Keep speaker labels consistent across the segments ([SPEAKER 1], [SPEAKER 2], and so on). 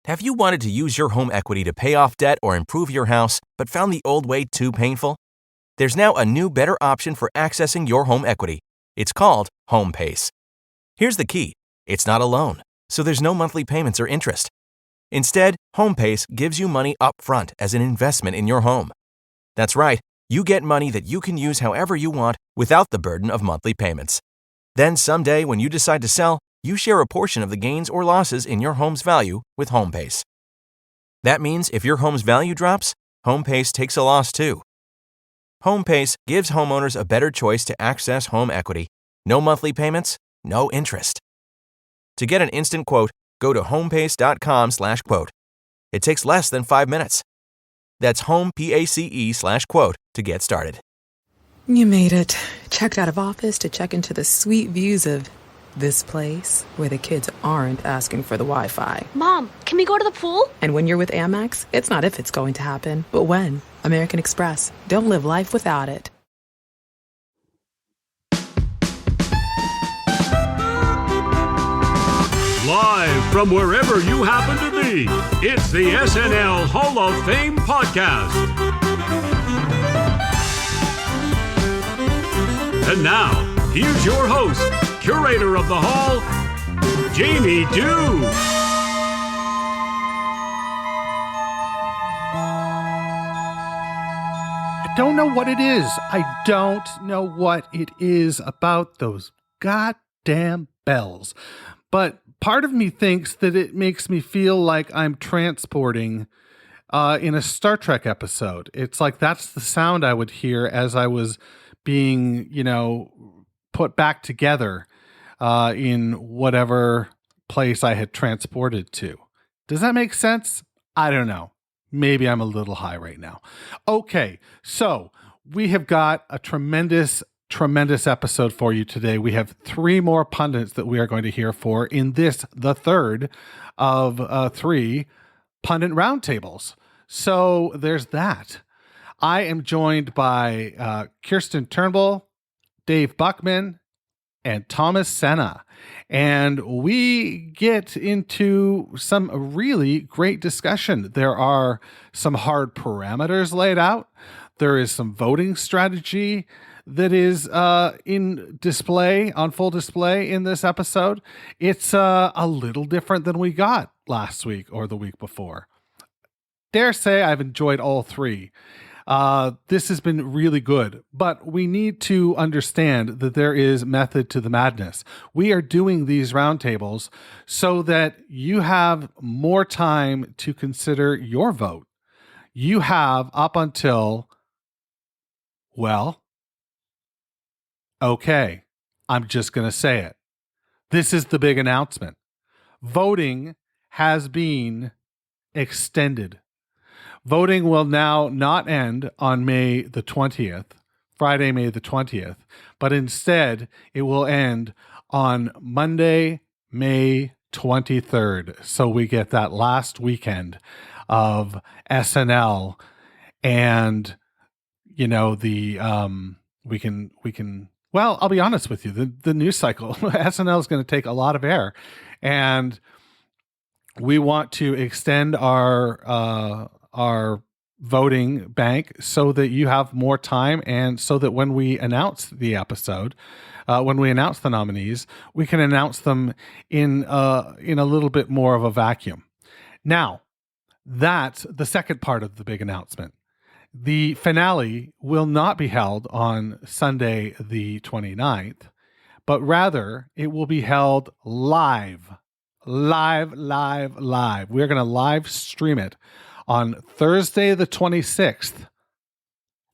[SPEAKER 1] Have you wanted to use your home equity to pay off debt or improve your house, but found the old way too painful? There's now a new, better option for accessing your home equity. It's called HomePace. Here's the key. It's not a loan, so there's no monthly payments or interest. Instead, HomePace gives you money up front as an investment in your home. That's right, you get money that you can use however you want without the burden of monthly payments. Then someday when you decide to sell, you share a portion of the gains or losses in your home's value with HomePace. That means if your home's value drops, HomePace takes a loss too. HomePace gives homeowners a better choice to access home equity. No monthly payments, no interest. To get an instant quote, go to homepace.com/quote. It takes less than 5 minutes. That's homepace/quote to get started.
[SPEAKER 2] You made it. Checked out of office to check into the sweet views of this place where the kids aren't asking for the Wi-Fi.
[SPEAKER 3] Mom, can we go to the pool?
[SPEAKER 2] And when you're with Amex, it's not if it's going to happen, but when. American Express. Don't live life without it.
[SPEAKER 4] Live from wherever you happen to be, it's the SNL Hall of Fame podcast. And now, here's your host, curator of the Hall, Jamie Dew.
[SPEAKER 5] I don't know what it is. I don't know what it is about those goddamn bells. But part of me thinks that it makes me feel like I'm transporting in a Star Trek episode. It's like that's the sound I would hear as I was being, put back together in whatever place I had transported to. Does that make sense? I don't know. Maybe I'm a little high right now. Okay, so we have got a tremendous episode for you today. We have 3 more pundits that we are going to hear for in this, the third of 3 Pundit Round Tables. So there's that. I am joined by Kirstin Turnbull, Dave Buckman, and Thomas Sena. And we get into some really great discussion. There are some hard parameters laid out. There is some voting strategy that is in display, on full display in this episode. It's a little different than we got last week or the week before. Dare say I've enjoyed all 3. This has been really good, but we need to understand that there is method to the madness. We are doing these roundtables so that you have more time to consider your vote. You have up until, okay, I'm just going to say it. This is the big announcement. Voting has been extended. Voting will now not end on May the 20th, Friday, May the 20th, but instead it will end on Monday, May 23rd. So we get that last weekend of SNL and, we can, well, I'll be honest with you, the news cycle, SNL is going to take a lot of air, and we want to extend our voting bank so that you have more time, and so that when we announce the episode, when we announce the nominees, we can announce them in a little bit more of a vacuum. Now, that's the second part of the big announcement. The finale will not be held on Sunday the 29th, but rather it will be held live. We're going to live stream it on Thursday the 26th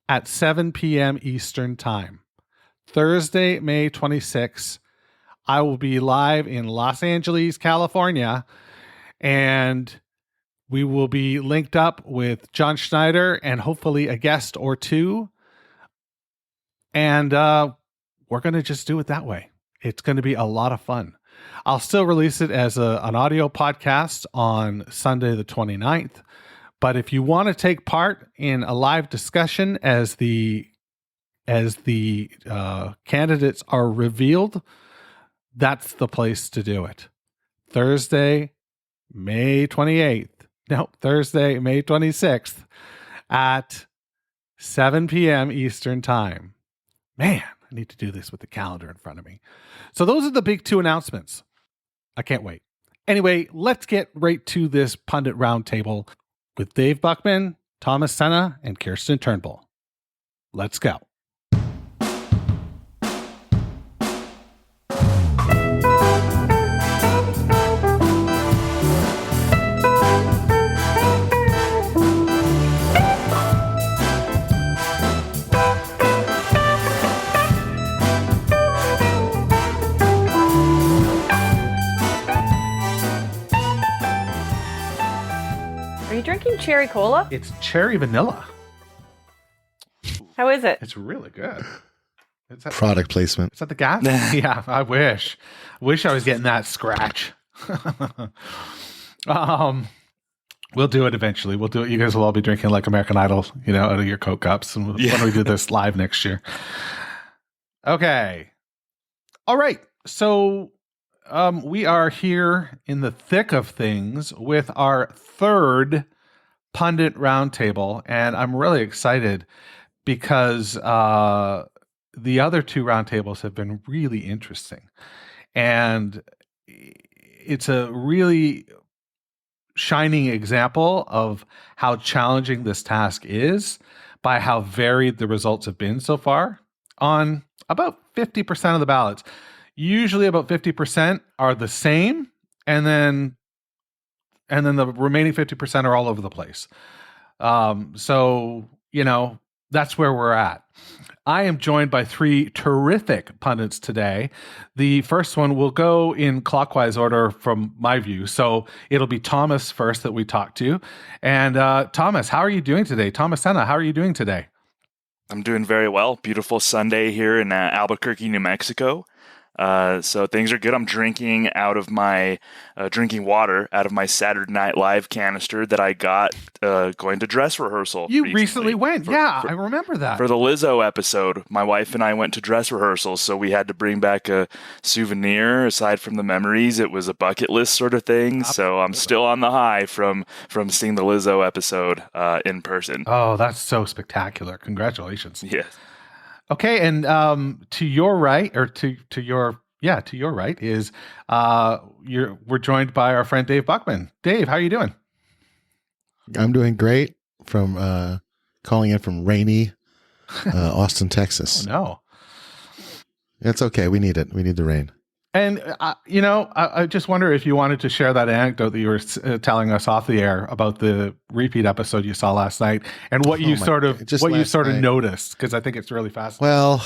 [SPEAKER 5] at 7 p.m. Eastern Time. Thursday, May 26th, I will be live in Los Angeles, California, and we will be linked up with John Schneider and hopefully a guest or 2. And we're going to just do it that way. It's going to be a lot of fun. I'll still release it as an audio podcast on Sunday the 29th. But if you want to take part in a live discussion as the candidates are revealed, that's the place to do it. Thursday, May 28th. No, Thursday, May 26th at 7 p.m. Eastern Time. Man, I need to do this with the calendar in front of me. So those are the big 2 announcements. I can't wait. Anyway, let's get right to this Pundit Roundtable with Dave Buckman, Thomas Sena, and Kirstin Turnbull. Let's go.
[SPEAKER 6] Are you drinking cherry cola?
[SPEAKER 5] It's cherry vanilla.
[SPEAKER 6] How is it?
[SPEAKER 5] It's really good. It's
[SPEAKER 7] Product placement.
[SPEAKER 5] Is that the gas? Yeah, I wish. I wish I was getting that scratch. We'll do it eventually. We'll do it. You guys will all be drinking like American Idol, out of your Coke cups. And when we do this live next year. Okay. All right. So we are here in the thick of things with our third Pundit Roundtable. And I'm really excited because the other 2 roundtables have been really interesting. And it's a really shining example of how challenging this task is by how varied the results have been so far on about 50% of the ballots. Usually about 50% are the same, and then the remaining 50% are all over the place. So, that's where we're at. I am joined by 3 terrific pundits today. The first one will go in clockwise order from my view. So it'll be Thomas first that we talk to. And Thomas, how are you doing today? Thomas Sena, how are you doing today?
[SPEAKER 8] I'm doing very well. Beautiful Sunday here in Albuquerque, New Mexico. So things are good. I'm drinking out of my drinking water out of my Saturday Night Live canister that I got going to dress rehearsal.
[SPEAKER 5] You recently went. I remember that.
[SPEAKER 8] For the Lizzo episode, my wife and I went to dress rehearsal, so we had to bring back a souvenir. Aside from the memories, it was a bucket list sort of thing. Absolutely. So I'm still on the high from seeing the Lizzo episode in person.
[SPEAKER 5] Oh, that's so spectacular. Congratulations.
[SPEAKER 8] Yes.
[SPEAKER 5] Okay, and to your right, or to your right is we're joined by our friend Dave Buckman. Dave, how are you doing?
[SPEAKER 7] I'm doing great. From calling in from rainy Austin, Texas.
[SPEAKER 5] Oh, no,
[SPEAKER 7] it's okay. We need it. We need the rain.
[SPEAKER 5] And I just wonder if you wanted to share that anecdote that you were telling us off the air about the repeat episode you saw last night, and what you sort of noticed, because I think it's really fascinating.
[SPEAKER 7] Well,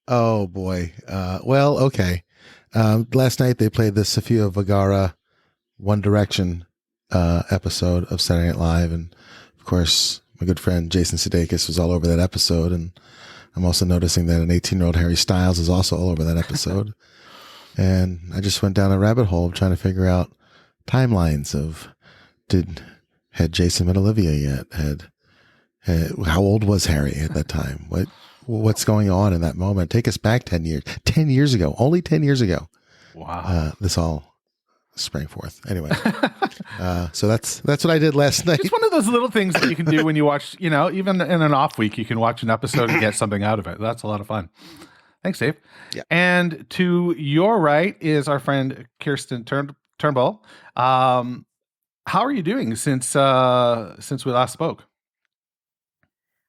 [SPEAKER 7] oh boy. Okay. Last night they played the Sofia Vergara One Direction episode of Saturday Night Live, and of course my good friend Jason Sudeikis was all over that episode, and I'm also noticing that an 18-year-old Harry Styles is also all over that episode. And I just went down a rabbit hole trying to figure out timelines of had Jason met Olivia yet? How old was Harry at that time? What's going on in that moment? Take us back 10 years. 10 years ago. Only 10 years ago.
[SPEAKER 5] Wow.
[SPEAKER 7] This all sprang forth. Anyway. So that's what I did last night.
[SPEAKER 5] It's one of those little things that you can do when you watch, even in an off week, you can watch an episode and get something out of it. That's a lot of fun. Thanks, Dave.
[SPEAKER 7] Yeah.
[SPEAKER 5] And to your right is our friend Kirstin Turnbull. How are you doing since we last spoke?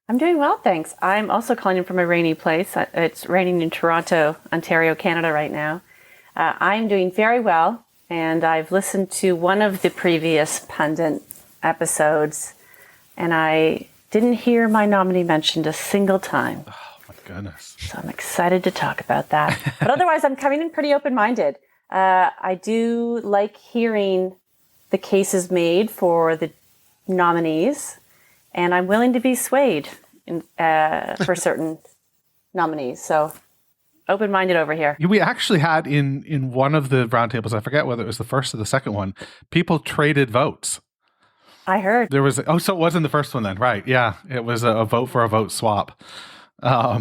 [SPEAKER 6] I'm doing well, thanks. I'm also calling in from a rainy place. It's raining in Toronto, Ontario, Canada right now. I'm doing very well, and I've listened to one of the previous Pundit episodes, and I didn't hear my nominee mentioned a single time.
[SPEAKER 5] Oh, my goodness.
[SPEAKER 6] So I'm excited to talk about that. But otherwise, I'm coming in pretty open-minded. I do like hearing the cases made for the nominees, and I'm willing to be swayed for certain nominees. So open-minded over here.
[SPEAKER 5] We actually had in one of the roundtables, I forget whether it was the first or the second one, people traded votes.
[SPEAKER 6] I heard.
[SPEAKER 5] There was, so it wasn't the first one then, right? Yeah, it was a vote for a vote swap. I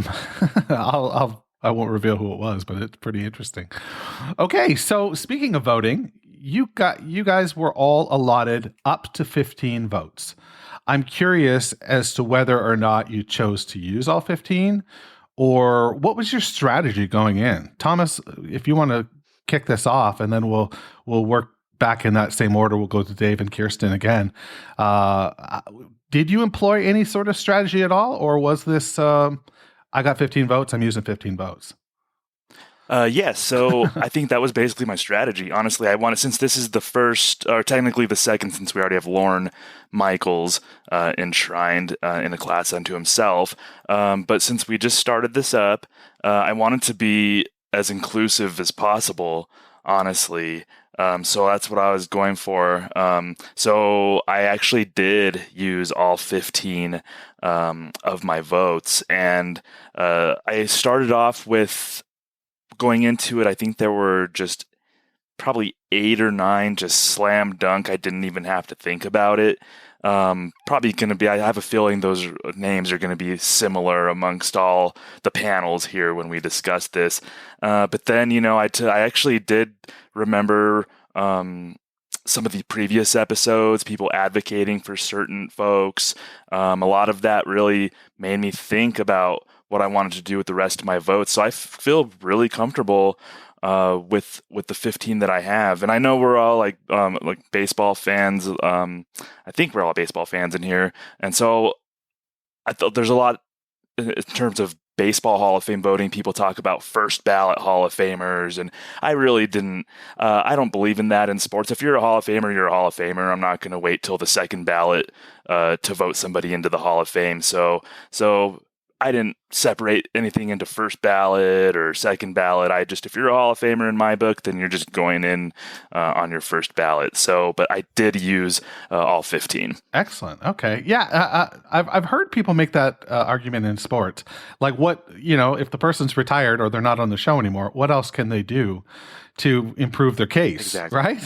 [SPEAKER 5] won't reveal who it was, but it's pretty interesting. Okay, so speaking of voting, you guys were all allotted up to 15 votes. I'm curious as to whether or not you chose to use all 15, or what was your strategy going in? Thomas, if you want to kick this off, and then we'll work back in that same order. We'll go to Dave and Kirstin again. Did you employ any sort of strategy at all, or was this I got 15 votes, I'm using 15 votes?
[SPEAKER 8] Yes, so I think that was basically my strategy. Honestly, I wanted, since this is the first, or technically the second, since we already have Lorne Michaels enshrined in a class unto himself. But since we just started this up, I wanted to be as inclusive as possible, honestly. So that's what I was going for. So I actually did use all 15 of my votes, and I started off with, going into it, I think there were just probably 8 or 9 just slam dunk. I didn't even have to think about it. Probably going to be, I have a feeling those names are going to be similar amongst all the panels here when we discuss this. But then, I actually did remember some of the previous episodes, people advocating for certain folks. A lot of that really made me think about what I wanted to do with the rest of my votes. So I feel really comfortable with the 15 that I have. And I know we're all like baseball fans. I think we're all baseball fans in here. And so I thought there's a lot in terms of baseball Hall of Fame voting. People talk about first ballot Hall of Famers, and I really didn't. I don't believe in that in sports. If you're a Hall of Famer, you're a Hall of Famer. I'm not going to wait till the second ballot to vote somebody into the Hall of Fame. So I didn't separate anything into first ballot or second ballot. If you're a Hall of Famer in my book, then you're just going in on your first ballot. So, but I did use all 15.
[SPEAKER 5] Excellent. Okay. Yeah. I've heard people make that argument in sports. Like, what, if the person's retired or they're not on the show anymore, what else can they do to improve their case?
[SPEAKER 8] Exactly.
[SPEAKER 5] Right?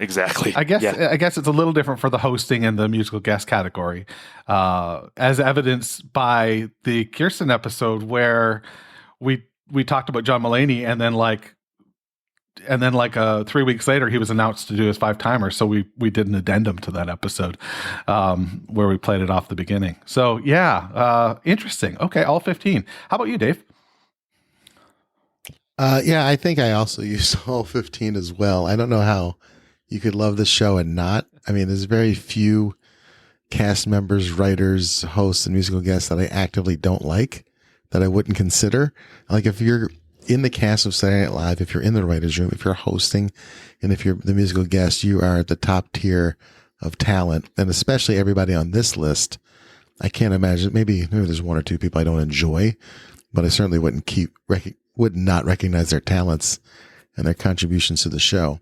[SPEAKER 8] Exactly.
[SPEAKER 5] I guess it's a little different for the hosting and the musical guest category, as evidenced by the Kirstin episode where we talked about John Mulaney, and then 3 weeks later he was announced to do his 5-timer. So we did an addendum to that episode where we played it off the beginning. So yeah, interesting. Okay, all 15. How about you, Dave?
[SPEAKER 7] Yeah, I think I also used all 15 as well. I don't know how you could love the show and not. I mean, there's very few cast members, writers, hosts, and musical guests that I actively don't like, that I wouldn't consider. Like, if you're in the cast of Saturday Night Live, if you're in the writer's room, if you're hosting, and if you're the musical guest, you are at the top tier of talent. And especially everybody on this list, I can't imagine, maybe there's 1 or 2 people I don't enjoy, but I certainly would not recognize their talents and their contributions to the show.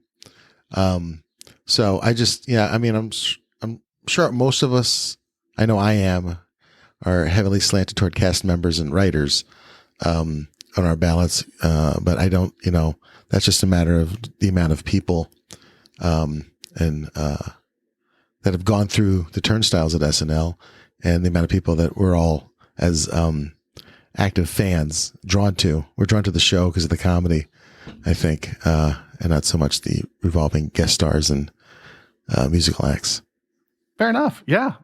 [SPEAKER 7] So I just, I'm sure most of us, I know I am, are heavily slanted toward cast members and writers on our ballots. But I don't, that's just a matter of the amount of people that have gone through the turnstiles at SNL, and the amount of people that we're all, as active fans, drawn to. We're drawn to the show because of the comedy, I think, and not so much the revolving guest stars and musical acts.
[SPEAKER 5] Fair enough. Yeah.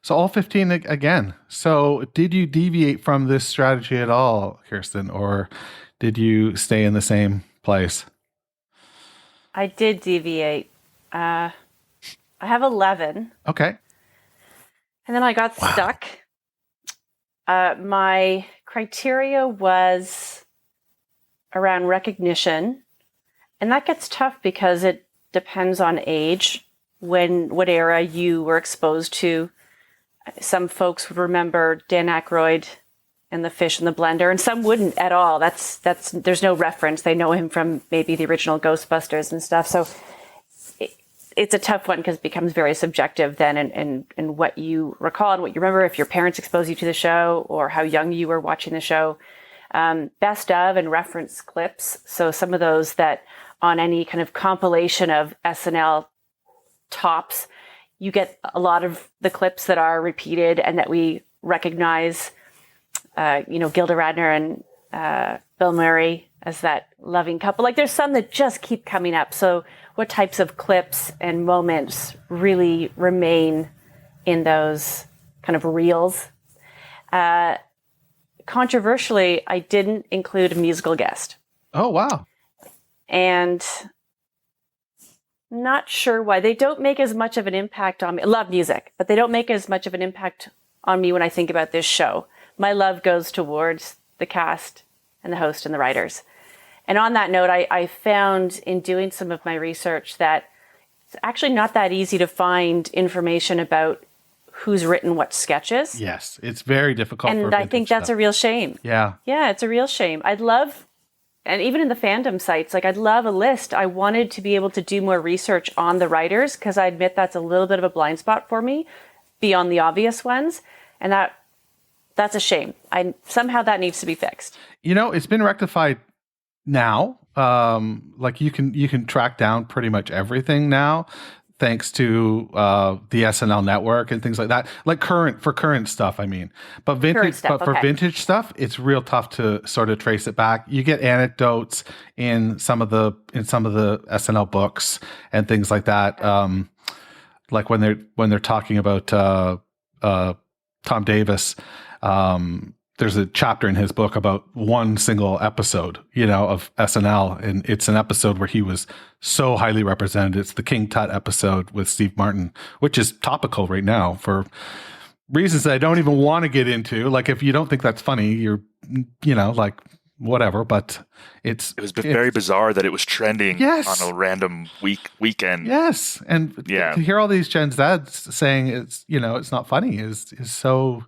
[SPEAKER 5] So all 15 again. So did you deviate from this strategy at all, Kirstin, or did you stay in the same place?
[SPEAKER 6] I did deviate. I have 11.
[SPEAKER 5] Okay.
[SPEAKER 6] And then I got stuck. My criteria was around recognition. And that gets tough because it depends on age, what era you were exposed to. Some folks would remember Dan Aykroyd and The Fish in the Blender, and some wouldn't at all. There's no reference. They know him from maybe the original Ghostbusters and stuff. So it's a tough one because it becomes very subjective then in what you recall and what you remember, if your parents exposed you to the show or how young you were watching the show. Best of and reference clips. So some of those that on any kind of compilation of SNL tops, you get a lot of the clips that are repeated and that we recognize. Gilda Radner and Bill Murray as that loving couple. Like there's some that just keep coming up. So what types of clips and moments really remain in those kind of reels? Controversially, I didn't include a musical guest.
[SPEAKER 5] Oh, wow.
[SPEAKER 6] And not sure why. They don't make as much of an impact on me. I love music, but they don't make as much of an impact on me when I think about this show. My love goes towards the cast and the host and the writers. And on that note, I found in doing some of my research that it's actually not that easy to find information about who's written what sketches.
[SPEAKER 5] Yes, it's very difficult.
[SPEAKER 6] And I think that's a real shame.
[SPEAKER 5] Yeah.
[SPEAKER 6] Yeah, it's a real shame. I'd love, and even in the fandom sites, like I'd love a list. I wanted to be able to do more research on the writers because I admit that's a little bit of a blind spot for me beyond the obvious ones. And that's a shame. Somehow that needs to be fixed.
[SPEAKER 5] You know, it's been rectified now. Like you can track down pretty much everything now, thanks to the SNL network and things like that. Like current stuff, I mean. But vintage
[SPEAKER 6] stuff,
[SPEAKER 5] but for vintage stuff, it's real tough to sort of trace it back. You get anecdotes in some of the SNL books and things like that. Like when they're talking about Tom Davis, there's a chapter in his book about one single episode, of SNL. And it's an episode where he was so highly represented. It's the King Tut episode with Steve Martin, which is topical right now for reasons that I don't even want to get into. Like, if you don't think that's funny, you're, like, whatever. But it was
[SPEAKER 8] very bizarre that it was trending
[SPEAKER 5] yes.
[SPEAKER 8] on a random weekend.
[SPEAKER 5] Yes. And to hear all these Gen Zs saying it's, it's not funny is so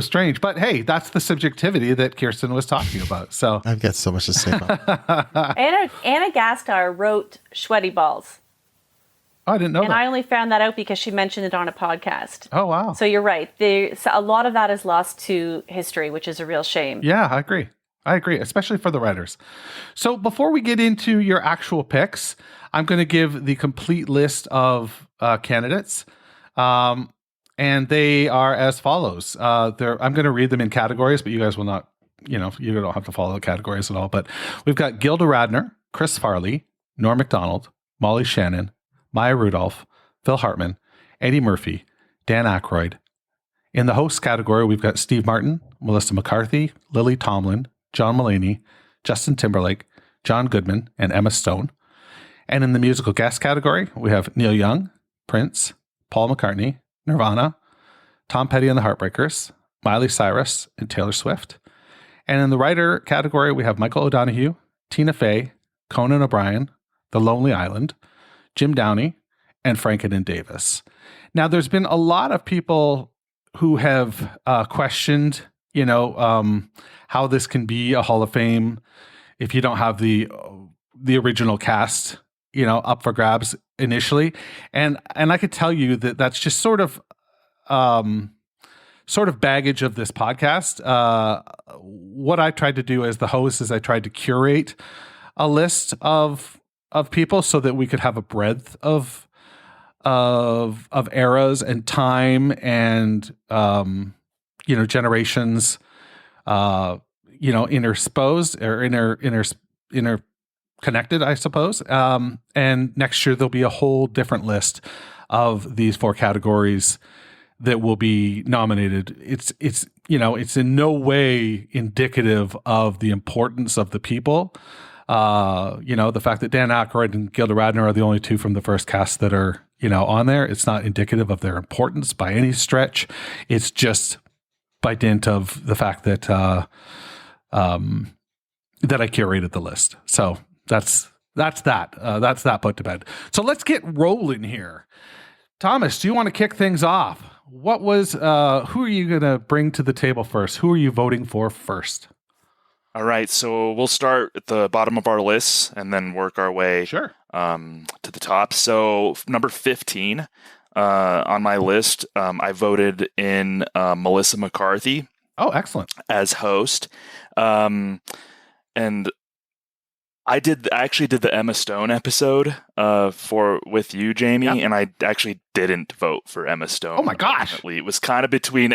[SPEAKER 5] strange. But hey, that's the subjectivity that Kirstin was talking about. So
[SPEAKER 7] I've got so much to say about it.
[SPEAKER 6] Anna Gasteyer wrote Sweaty Balls.
[SPEAKER 5] Oh, I didn't know that.
[SPEAKER 6] And I only found that out because she mentioned it on a podcast.
[SPEAKER 5] Oh, wow.
[SPEAKER 6] So you're right. A lot of that is lost to history, which is a real shame.
[SPEAKER 5] Yeah, I agree, especially for the writers. So before we get into your actual picks, I'm going to give the complete list of candidates. And they are as follows. I'm going to read them in categories, but you guys will not, you don't have to follow the categories at all. But we've got Gilda Radner, Chris Farley, Norm Macdonald, Molly Shannon, Maya Rudolph, Phil Hartman, Eddie Murphy, Dan Aykroyd. In the host category, we've got Steve Martin, Melissa McCarthy, Lily Tomlin, John Mulaney, Justin Timberlake, John Goodman, and Emma Stone. And in the musical guest category, we have Neil Young, Prince, Paul McCartney, Nirvana, Tom Petty and the Heartbreakers, Miley Cyrus, and Taylor Swift. And in the writer category, we have Michael O'Donoghue, Tina Fey, Conan O'Brien, The Lonely Island, Jim Downey, and Franken Davis. Now, there's been a lot of people who have questioned, how this can be a Hall of Fame if you don't have the original cast, up for grabs initially. And I could tell you that that's just sort of baggage of this podcast. What I tried to do as the host is I tried to curate a list of people so that we could have a breadth of eras and time and, generations, intersposed or interconnected, I suppose. And next year there'll be a whole different list of these four categories that will be nominated. It's in no way indicative of the importance of the people. The fact that Dan Aykroyd and Gilda Radner are the only two from the first cast that are, on there. It's not indicative of their importance by any stretch. It's just by dint of the fact that that I curated the list. So that's that put to bed. So let's get rolling here. Thomas, do you want to kick things off? What was who are you going to bring to the table first? Who are you voting for first?
[SPEAKER 8] All right, so we'll start at the bottom of our list and then work our way to the top. So number 15 on my list, I voted in Melissa McCarthy.
[SPEAKER 5] Oh, excellent.
[SPEAKER 8] As host. And I actually did the Emma Stone episode with you, Jamie, and I actually didn't vote for Emma Stone.
[SPEAKER 5] Oh my gosh!
[SPEAKER 8] Ultimately. It was kind of between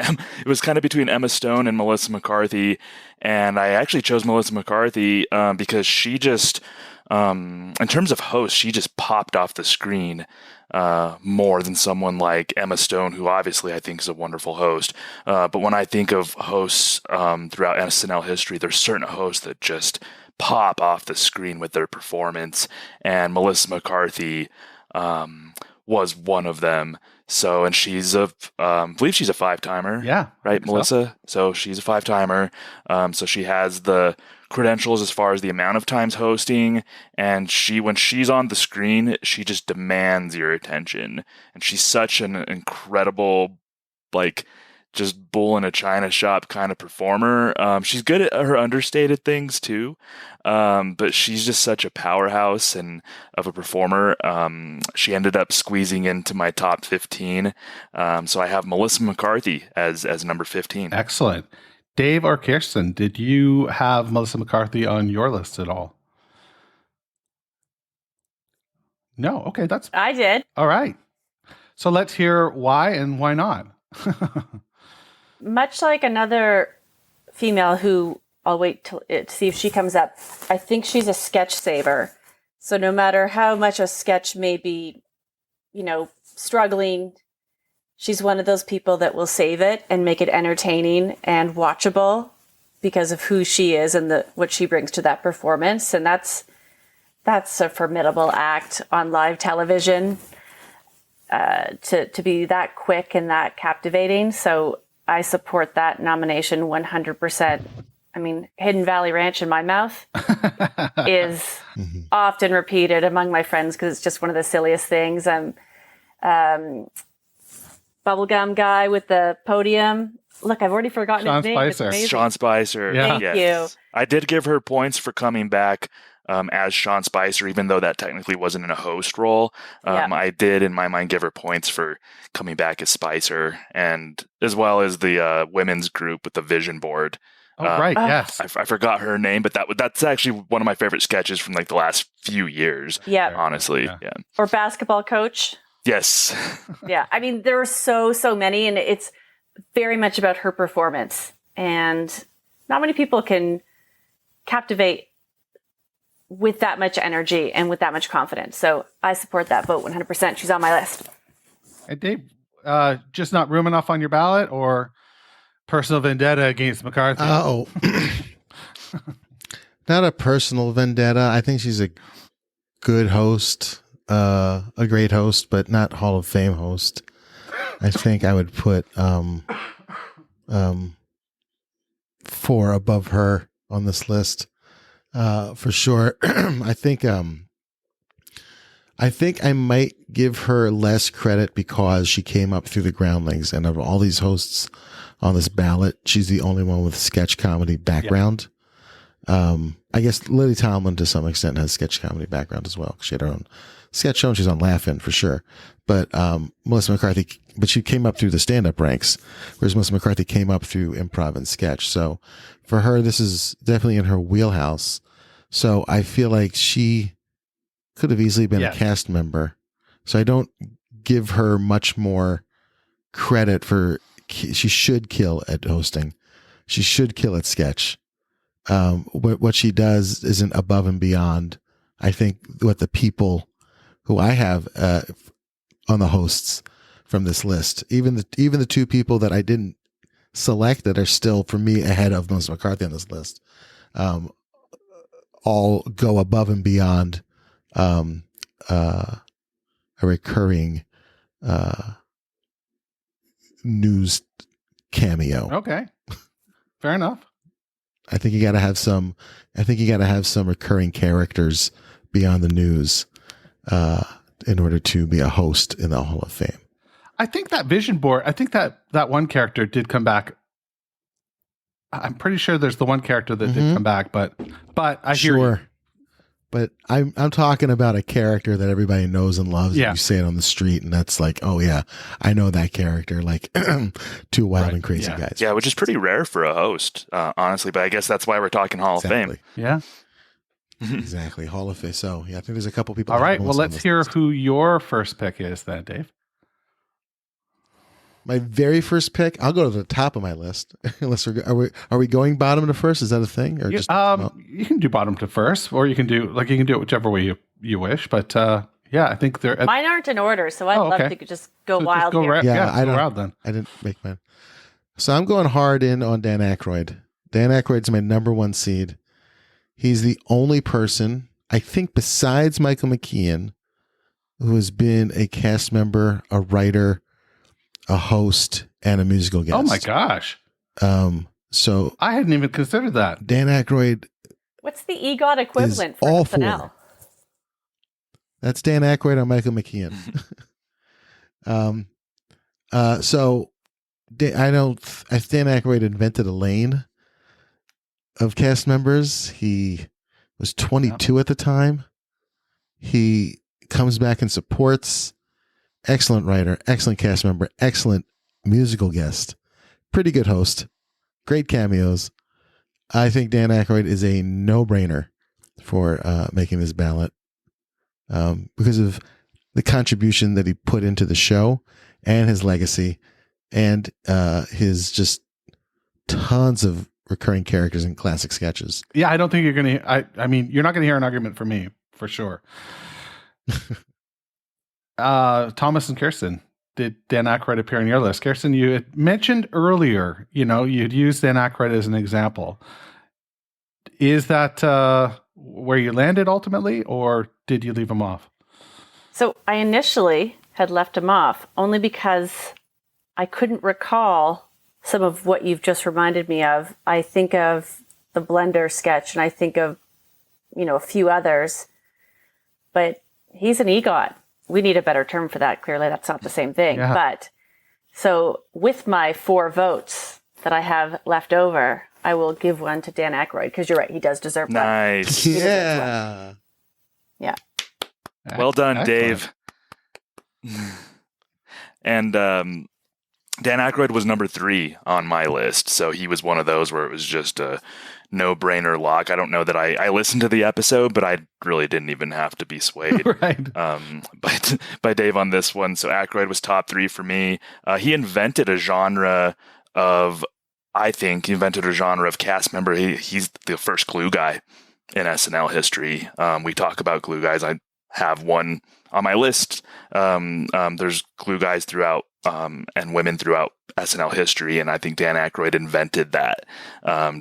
[SPEAKER 8] Emma Stone and Melissa McCarthy, and I actually chose Melissa McCarthy because she just, in terms of host, she just popped off the screen more than someone like Emma Stone, who obviously I think is a wonderful host. But when I think of hosts throughout SNL history, there's certain hosts that just pop off the screen with their performance, and Melissa McCarthy was one of them. So, and she's I believe she's a 5-timer.
[SPEAKER 5] Yeah.
[SPEAKER 8] Right, Melissa? So she's a 5-timer. So she has the credentials as far as the amount of times hosting, and when she's on the screen, she just demands your attention. And she's such an incredible, like, just bull in a china shop kind of performer. She's good at her understated things too, but she's just such a powerhouse and of a performer. She ended up squeezing into my top 15. So I have Melissa McCarthy as number 15.
[SPEAKER 5] Excellent. Dave or Kirstin, did you have Melissa McCarthy on your list at all? No. Okay,
[SPEAKER 6] I did.
[SPEAKER 5] All right. So let's hear why and why not.
[SPEAKER 6] Much like another female who I'll wait to see if she comes up, I think she's a sketch saver. So no matter how much a sketch may be, struggling, she's one of those people that will save it and make it entertaining and watchable because of who she is and what she brings to that performance. And that's a formidable act on live television, to be that quick and that captivating. So I support that nomination 100%. I mean, Hidden Valley Ranch in my mouth is often repeated among my friends because it's just one of the silliest things. Bubblegum guy with the podium. Look, I've already forgotten his name.
[SPEAKER 5] Spicer.
[SPEAKER 8] Sean Spicer.
[SPEAKER 5] Yeah.
[SPEAKER 6] Thank you.
[SPEAKER 8] I did give her points for coming back as Sean Spicer, even though that technically wasn't in a host role. I did, in my mind, give her points for coming back as Spicer, and as well as the women's group with the vision board.
[SPEAKER 5] Oh, right. Yes.
[SPEAKER 8] I forgot her name, but that's actually one of my favorite sketches from like the last few years.
[SPEAKER 6] Yeah.
[SPEAKER 8] Honestly. Yeah.
[SPEAKER 6] Or basketball coach.
[SPEAKER 8] Yes.
[SPEAKER 6] Yeah. I mean, there are so many, and it's very much about her performance. And not many people can captivate with that much energy and with that much confidence. So I support that vote 100%. She's on my list.
[SPEAKER 5] Hey, Dave, just not room enough on your ballot, or personal vendetta against McCarthy?
[SPEAKER 7] Oh, not a personal vendetta. I think she's a good host, a great host, but not Hall of Fame host. I think I would put 4 above her on this list. For sure. I think I might give her less credit because she came up through the groundlings, and of all these hosts on this ballot, she's the only one with sketch comedy background. I guess Lily Tomlin to some extent has sketch comedy background as well. She had her own sketch show and she's on Laugh-In for sure. But Melissa McCarthy, but she came up through the stand-up ranks, whereas Melissa McCarthy came up through improv and sketch. So for her, this is definitely in her wheelhouse. So I feel like she could have easily been a cast member. So I don't give her much more credit for, she should kill at hosting. She should kill at sketch. What she does isn't above and beyond. I think what the people who I have on the hosts from this list, even the 2 people that I didn't select that are still for me ahead of Melissa McCarthy on this list, all go above and beyond a recurring news cameo.
[SPEAKER 5] Okay, fair enough.
[SPEAKER 7] I think you got to have some recurring characters beyond the news in order to be a host in the Hall of Fame.
[SPEAKER 5] I think that vision board, I think that one character did come back. I'm pretty sure there's the one character that did come back, but I hear you.
[SPEAKER 7] But I'm talking about a character that everybody knows and loves. Yeah. And you say it on the street, and that's like, oh yeah, I know that character. Like 2 Wild and Crazy Guys.
[SPEAKER 8] Yeah, which is pretty rare for a host, honestly. But I guess that's why we're talking Hall of Fame.
[SPEAKER 5] Yeah.
[SPEAKER 7] Exactly. Hall of Fame. So, yeah, I think there's a couple people.
[SPEAKER 5] All right. Well, let's hear
[SPEAKER 7] list.
[SPEAKER 5] who your first pick is then, Dave.
[SPEAKER 7] My very first pick, I'll go to the top of my list. Unless are we going bottom to first? Is that a thing? Or just
[SPEAKER 5] you can do bottom to first, or you can do it whichever way you wish. But yeah, I think they're
[SPEAKER 6] mine aren't in order, so I'd love to just go wild
[SPEAKER 5] just go
[SPEAKER 6] here.
[SPEAKER 5] Go wild then.
[SPEAKER 7] I didn't make mine. So I'm going hard in on Dan Aykroyd. Dan Aykroyd's my number one seed. He's the only person, I think, besides Michael McKean, who has been a cast member, a writer, a host, and a musical guest.
[SPEAKER 5] Oh my gosh.
[SPEAKER 7] So
[SPEAKER 5] I hadn't even considered that.
[SPEAKER 7] Dan Aykroyd.
[SPEAKER 6] What's the EGOT equivalent for
[SPEAKER 7] all
[SPEAKER 6] SNL?
[SPEAKER 7] four. That's Dan Aykroyd and Michael McKean. So I know Dan Aykroyd invented a lane of cast members. He was 22 at the time. He comes back and supports. Excellent writer, excellent cast member, excellent musical guest, pretty good host, great cameos. I think Dan Aykroyd is a no-brainer for making this ballot because of the contribution that he put into the show and his legacy and his just tons of recurring characters and classic sketches.
[SPEAKER 5] Yeah, I don't think you're going to. I mean, you're not going to hear an argument from me for sure. Thomas and Kirstin, did Dan Aykroyd appear on your list? Kirstin, you had mentioned earlier, you'd used Dan Aykroyd as an example. Is that where you landed ultimately, or did you leave him off?
[SPEAKER 6] So I initially had left him off only because I couldn't recall some of what you've just reminded me of. I think of the Blender sketch and I think of, a few others, but he's an EGOT. We need a better term for that. Clearly, that's not the same thing.
[SPEAKER 5] Yeah.
[SPEAKER 6] But so with my 4 votes that I have left over, I will give one to Dan Aykroyd because you're right. He does deserve one.
[SPEAKER 8] Nice.
[SPEAKER 7] Yeah.
[SPEAKER 6] Yeah.
[SPEAKER 8] Well done,
[SPEAKER 5] Excellent.
[SPEAKER 8] Dave. And Dan Aykroyd was number 3 on my list. So he was one of those where it was just a no-brainer lock. I don't know that I listened to the episode, but I really didn't even have to be swayed
[SPEAKER 5] Right.
[SPEAKER 8] by Dave on this one. So Aykroyd was top 3 for me. He invented a genre of cast member. He's the first glue guy in SNL history. We talk about glue guys. I have one on my list. There's glue guys throughout and women throughout SNL history, and I think Dan Aykroyd invented that.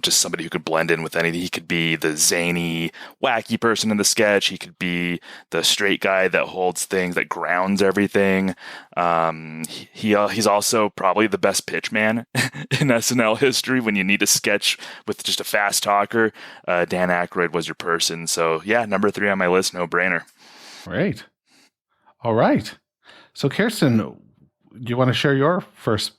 [SPEAKER 8] Just somebody who could blend in with anything. He could be the zany, wacky person in the sketch. He could be the straight guy that holds things, that grounds everything. He's also probably the best pitch man in SNL history. When you need a sketch with just a fast talker, Dan Aykroyd was your person. So yeah, number 3 on my list, no brainer.
[SPEAKER 5] Great. All right. So Kirstin, do you want to share your first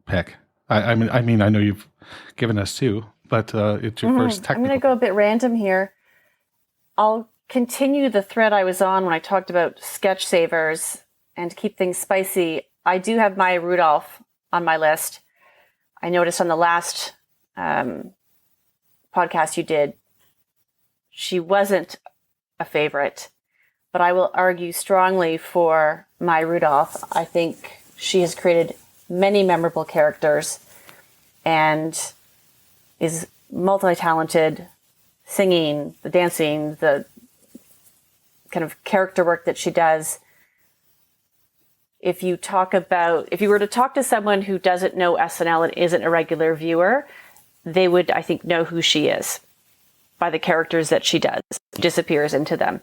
[SPEAKER 5] pick? I mean, I know you've given us 2, but it's your first technical.
[SPEAKER 6] I'm going to go a bit random here. I'll continue the thread I was on when I talked about sketch savers and keep things spicy. I do have Maya Rudolph on my list. I noticed on the last podcast you did, she wasn't a favorite, but I will argue strongly for Maya Rudolph. I think she has created many memorable characters and is multi-talented, singing, the dancing, the kind of character work that she does. If you were to talk to someone who doesn't know SNL and isn't a regular viewer, they would, I think, know who she is by the characters that she disappears into them.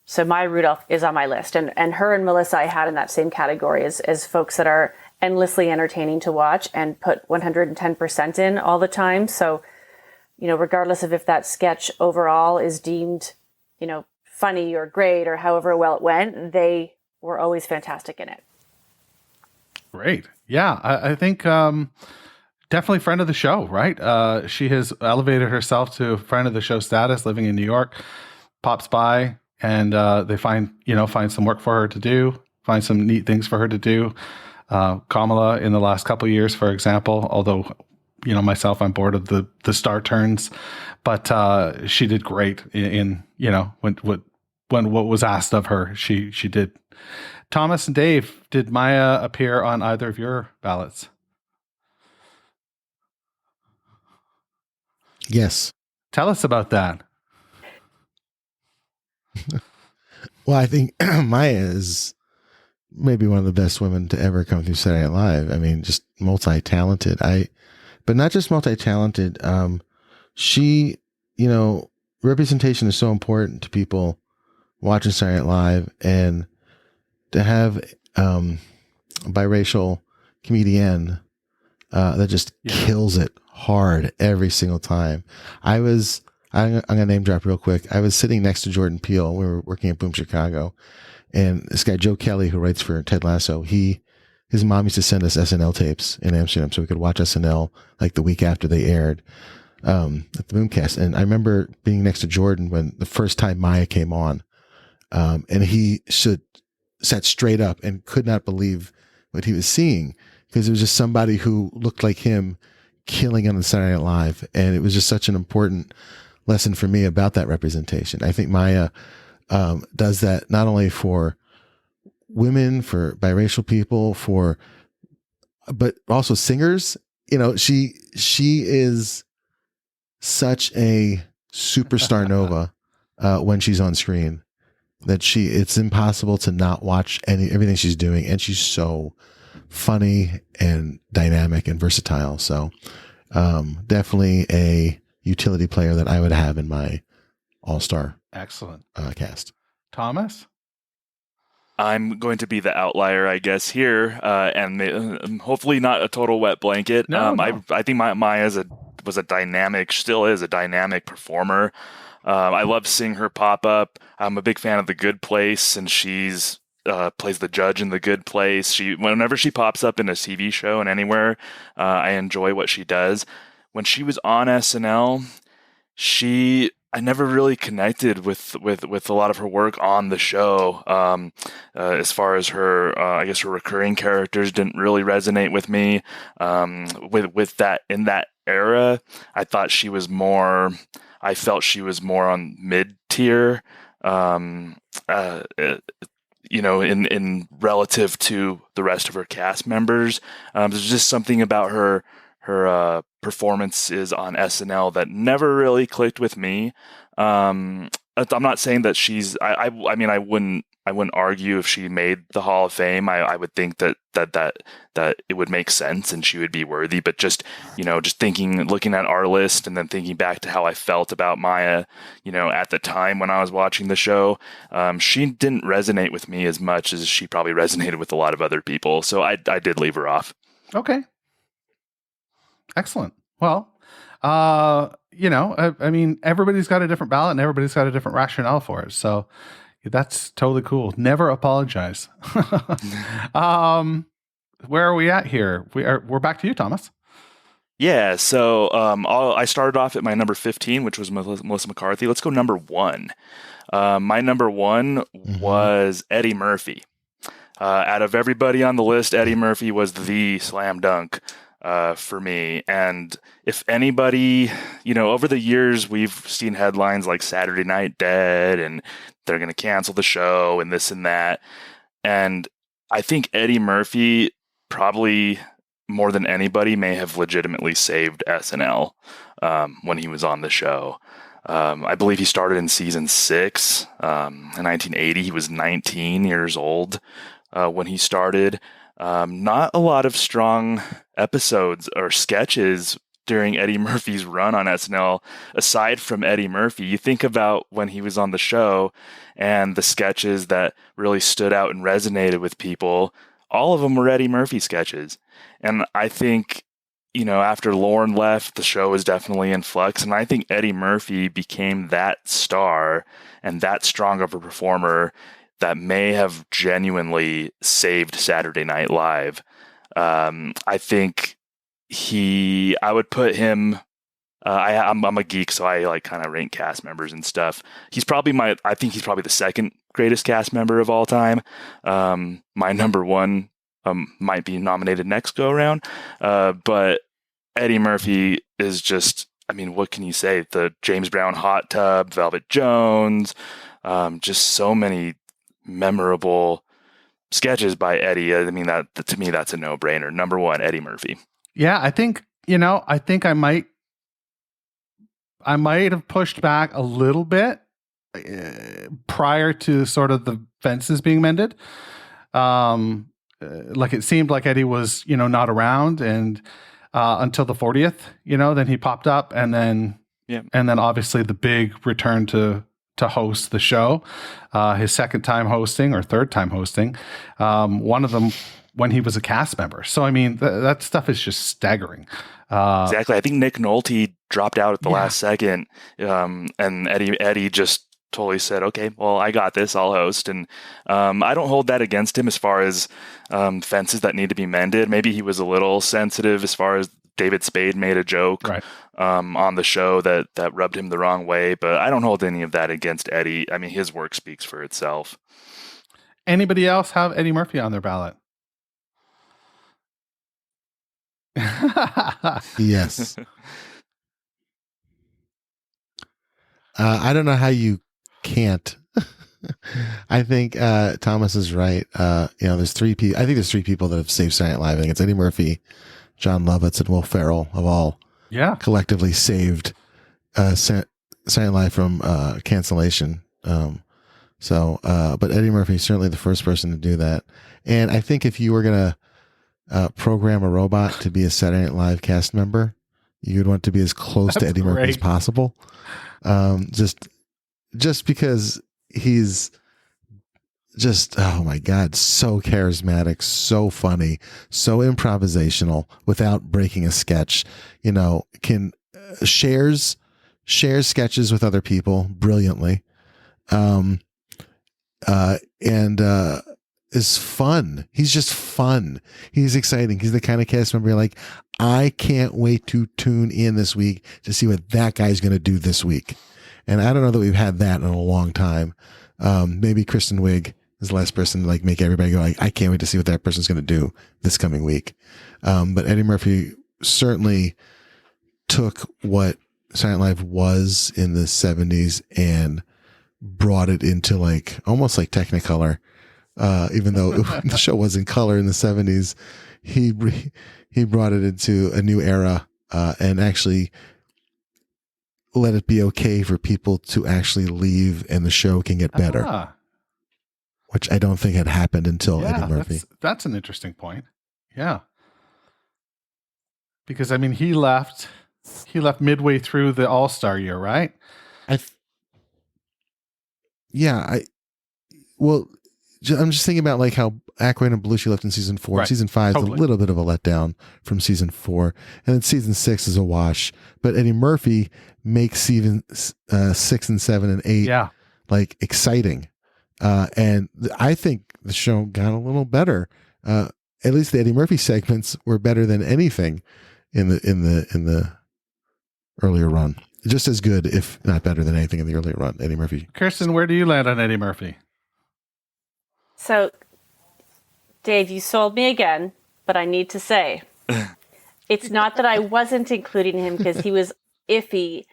[SPEAKER 6] So Maya Rudolph is on my list, and her and Melissa I had in that same category as folks that are endlessly entertaining to watch and put 110% in all the time. So, regardless of if that sketch overall is deemed, funny or great or however well it went, they were always fantastic in it.
[SPEAKER 5] Great. Yeah, I think definitely friend of the show, right? She has elevated herself to friend of the show status, living in New York, pops by, and they find some work for her to do, find some neat things for her to do. Kamala in the last couple of years, for example, although myself, I'm bored of the star turns, but she did great in when what was asked of her, she did. Thomas and Dave, did Maya appear on either of your ballots?
[SPEAKER 7] Yes.
[SPEAKER 5] Tell us about that.
[SPEAKER 7] Well, I think Maya is maybe one of the best women to ever come through Saturday Night Live. I mean, just multi-talented. But not just multi-talented. She, representation is so important to people watching Saturday Night Live, and to have a biracial comedian that just kills it hard every single time. I'm going to name drop real quick. I was sitting next to Jordan Peele. We were working at Boom Chicago, and this guy, Joe Kelly, who writes for Ted Lasso, his mom used to send us SNL tapes in Amsterdam so we could watch SNL like the week after they aired at the Boomcast. And I remember being next to Jordan when the first time Maya came on, and he sat straight up and could not believe what he was seeing, because it was just somebody who looked like him killing on the Saturday Night Live. And it was just such an important lesson for me about that representation. I think Maya does that not only for women, for biracial people, but also singers. She is such a superstar nova when she's on screen, that it's impossible to not watch everything she's doing. And she's so funny and dynamic and versatile. So definitely a utility player that I would have in my all-star
[SPEAKER 5] excellent
[SPEAKER 7] cast.
[SPEAKER 5] Thomas?
[SPEAKER 8] I'm going to be the outlier, I guess, here, and hopefully not a total wet blanket.
[SPEAKER 5] No.
[SPEAKER 8] I think Maya still is a dynamic performer. I love seeing her pop up. I'm a big fan of The Good Place, and she's plays the judge in The Good Place. Whenever she pops up in a TV show and anywhere, I enjoy what she does. When she was on SNL, I never really connected with a lot of her work on the show. As far as her, I guess her recurring characters didn't really resonate with me. With that, in that era, I felt she was more on mid-tier, in relative to the rest of her cast members. There's just something about her performances on SNL that never really clicked with me. I'm not saying that she's. I mean, I wouldn't argue if she made the Hall of Fame. I would think that it would make sense and she would be worthy. But just looking at our list and then thinking back to how I felt about Maya, at the time when I was watching the show, she didn't resonate with me as much as she probably resonated with a lot of other people. So I did leave her off.
[SPEAKER 5] Okay. Excellent. Well, I mean, everybody's got a different ballot and everybody's got a different rationale for it. So that's totally cool. Never apologize. Where are we at here? We're back to you, Thomas.
[SPEAKER 8] Yeah. So I started off at my number 15, which was Melissa McCarthy. Let's go number 1. My number 1 was Eddie Murphy. Out of everybody on the list, Eddie Murphy was the slam dunk for me. And if anybody, over the years, we've seen headlines like Saturday Night Dead and they're going to cancel the show and this and that. And I think Eddie Murphy probably more than anybody may have legitimately saved SNL when he was on the show. I believe he started in season 6 in 1980. He was 19 years old when he started. Not a lot of strong episodes or sketches during Eddie Murphy's run on SNL, aside from Eddie Murphy. You think about when he was on the show and the sketches that really stood out and resonated with people, all of them were Eddie Murphy sketches. And I think, after Lorne left, the show was definitely in flux. And I think Eddie Murphy became that star and that strong of a performer that may have genuinely saved Saturday Night Live. I think I would put him, I'm a geek, so I kind of rank cast members and stuff. I think he's probably the second greatest cast member of all time. My number 1 might be nominated next go around. But Eddie Murphy is just, I mean, what can you say? The James Brown hot tub, Velvet Jones, just so many memorable sketches by Eddie. I mean, that to me, that's a no-brainer. Number one, Eddie Murphy.
[SPEAKER 5] Yeah, I think I might have pushed back a little bit prior to sort of the fences being mended. Like it seemed like Eddie was, not around, and until the 40th, then he popped up, and then obviously the big return to host the show, his second time hosting or third time hosting, one of them when he was a cast member. So, I mean, that stuff is just staggering.
[SPEAKER 8] Exactly. I think Nick Nolte dropped out at the last second, and Eddie just totally said, okay, well, I got this, I'll host. And I don't hold that against him as far as fences that need to be mended. Maybe he was a little sensitive as far as David Spade made a joke on the show that rubbed him the wrong way, but I don't hold any of that against Eddie. I mean, his work speaks for itself.
[SPEAKER 5] Anybody else have Eddie Murphy on their ballot?
[SPEAKER 7] Yes. I don't know how you can't. I think Thomas is right. There's three people. I think there's three people that have saved Saturday Night Live. I think it's Eddie Murphy, John Lovitz, and Will Ferrell have all collectively saved Saturday Night Live from cancellation. But Eddie Murphy is certainly the first person to do that. And I think if you were going to program a robot to be a Saturday Night Live cast member, you would want to be as close to Eddie Murphy as possible. Just because he's just, oh my God, so charismatic, so funny, so improvisational without breaking a sketch, can shares sketches with other people brilliantly. Is fun. He's just fun. He's exciting. He's the kind of cast member you're like, I can't wait to tune in this week to see what that guy's going to do this week. And I don't know that we've had that in a long time. Maybe Kristen Wiig is the last person to make everybody go like, I can't wait to see what that person's going to do this coming week. But Eddie Murphy certainly took what Saturday Night Live was in the 70s and brought it into almost like Technicolor. Even though the show was in color in the 70s, he brought it into a new era, and actually let it be okay for people to actually leave and the show can get better, which I don't think had happened until Eddie Murphy.
[SPEAKER 5] That's an interesting point. Yeah. Because I mean, he left midway through the All-Star year, right?
[SPEAKER 7] I'm just thinking about how Aykroyd and Belushi left in season 4.
[SPEAKER 5] Right.
[SPEAKER 7] Season 5 is a little bit of a letdown from season 4, and then season 6 is a wash. But Eddie Murphy makes season 6 and 7 and 8 exciting, and I think the show got a little better. At least the Eddie Murphy segments were better than anything in the earlier run. Just as good, if not better than anything in the earlier run. Eddie Murphy.
[SPEAKER 5] Kirstin, where do you land on Eddie Murphy?
[SPEAKER 6] So, Dave, you sold me again, but I need to say, it's not that I wasn't including him because he was iffy.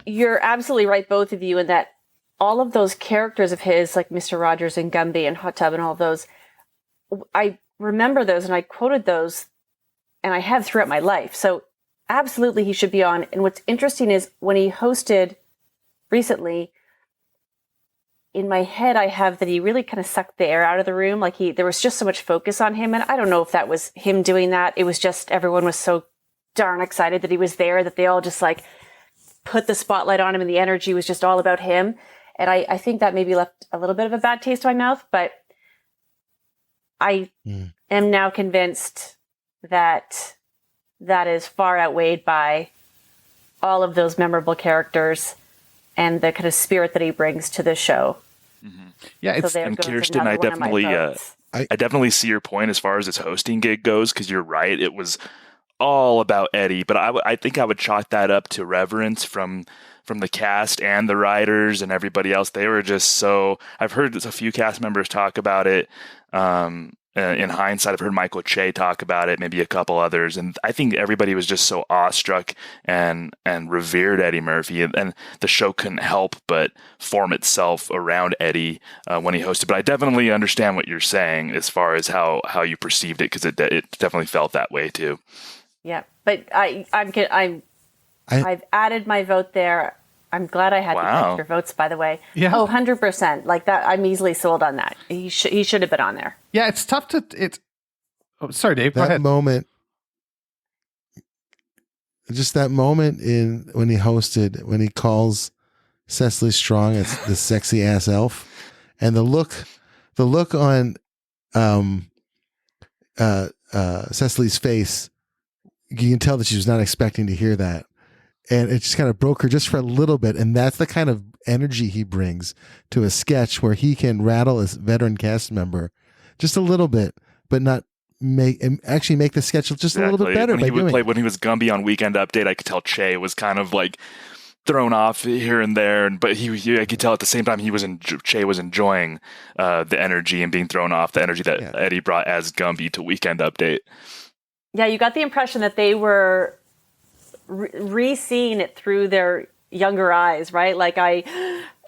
[SPEAKER 6] You're absolutely right, both of you, in that all of those characters of his, like Mr. Rogers and Gumby and Hot Tub and all those, I remember those and I quoted those, and I have throughout my life. So absolutely he should be on. And what's interesting is when he hosted recently, in my head, I have that he really kind of sucked the air out of the room. There was just so much focus on him. And I don't know if that was him doing that. It was just everyone was so darn excited that he was there that they all just put the spotlight on him, and the energy was just all about him. And I think that maybe left a little bit of a bad taste in my mouth, but I am now convinced that that is far outweighed by all of those memorable characters and the kind of spirit that he brings to the show.
[SPEAKER 5] Mm-hmm. Yeah, it's
[SPEAKER 8] and Kirstin, I definitely see your point as far as his hosting gig goes, because you're right, it was all about Eddie, but I think I would chalk that up to reverence from the cast and the writers and everybody else. They were just so, I've heard a few cast members talk about it, and in hindsight, I've heard Michael Che talk about it, maybe a couple others, and I think everybody was just so awestruck and revered Eddie Murphy, and the show couldn't help but form itself around Eddie when he hosted. But I definitely understand what you're saying as far as how you perceived it, because it definitely felt that way too.
[SPEAKER 6] Yeah, but I've added my vote there. I'm glad I had the extra votes, by the way.
[SPEAKER 5] Yeah.
[SPEAKER 6] Oh, 100%. Like that, I'm easily sold on that. He should have been on there.
[SPEAKER 5] Yeah, it's tough to... Oh, sorry, Dave, go ahead.
[SPEAKER 7] Just that moment when he hosted, when he calls Cecily Strong as the sexy ass elf, and the look on Cecily's face, you can tell that she was not expecting to hear that. And it just kind of broke her just for a little bit. And that's the kind of energy he brings to a sketch where he can rattle a veteran cast member just a little bit, but not make the sketch just a little bit better.
[SPEAKER 8] When he was Gumby on Weekend Update, I could tell Che was kind of like thrown off here and there, but I could tell at the same time Che was enjoying the energy and being thrown off, the energy that Eddie brought as Gumby to Weekend Update.
[SPEAKER 6] Yeah, you got the impression that they were re-seeing it through their younger eyes, right?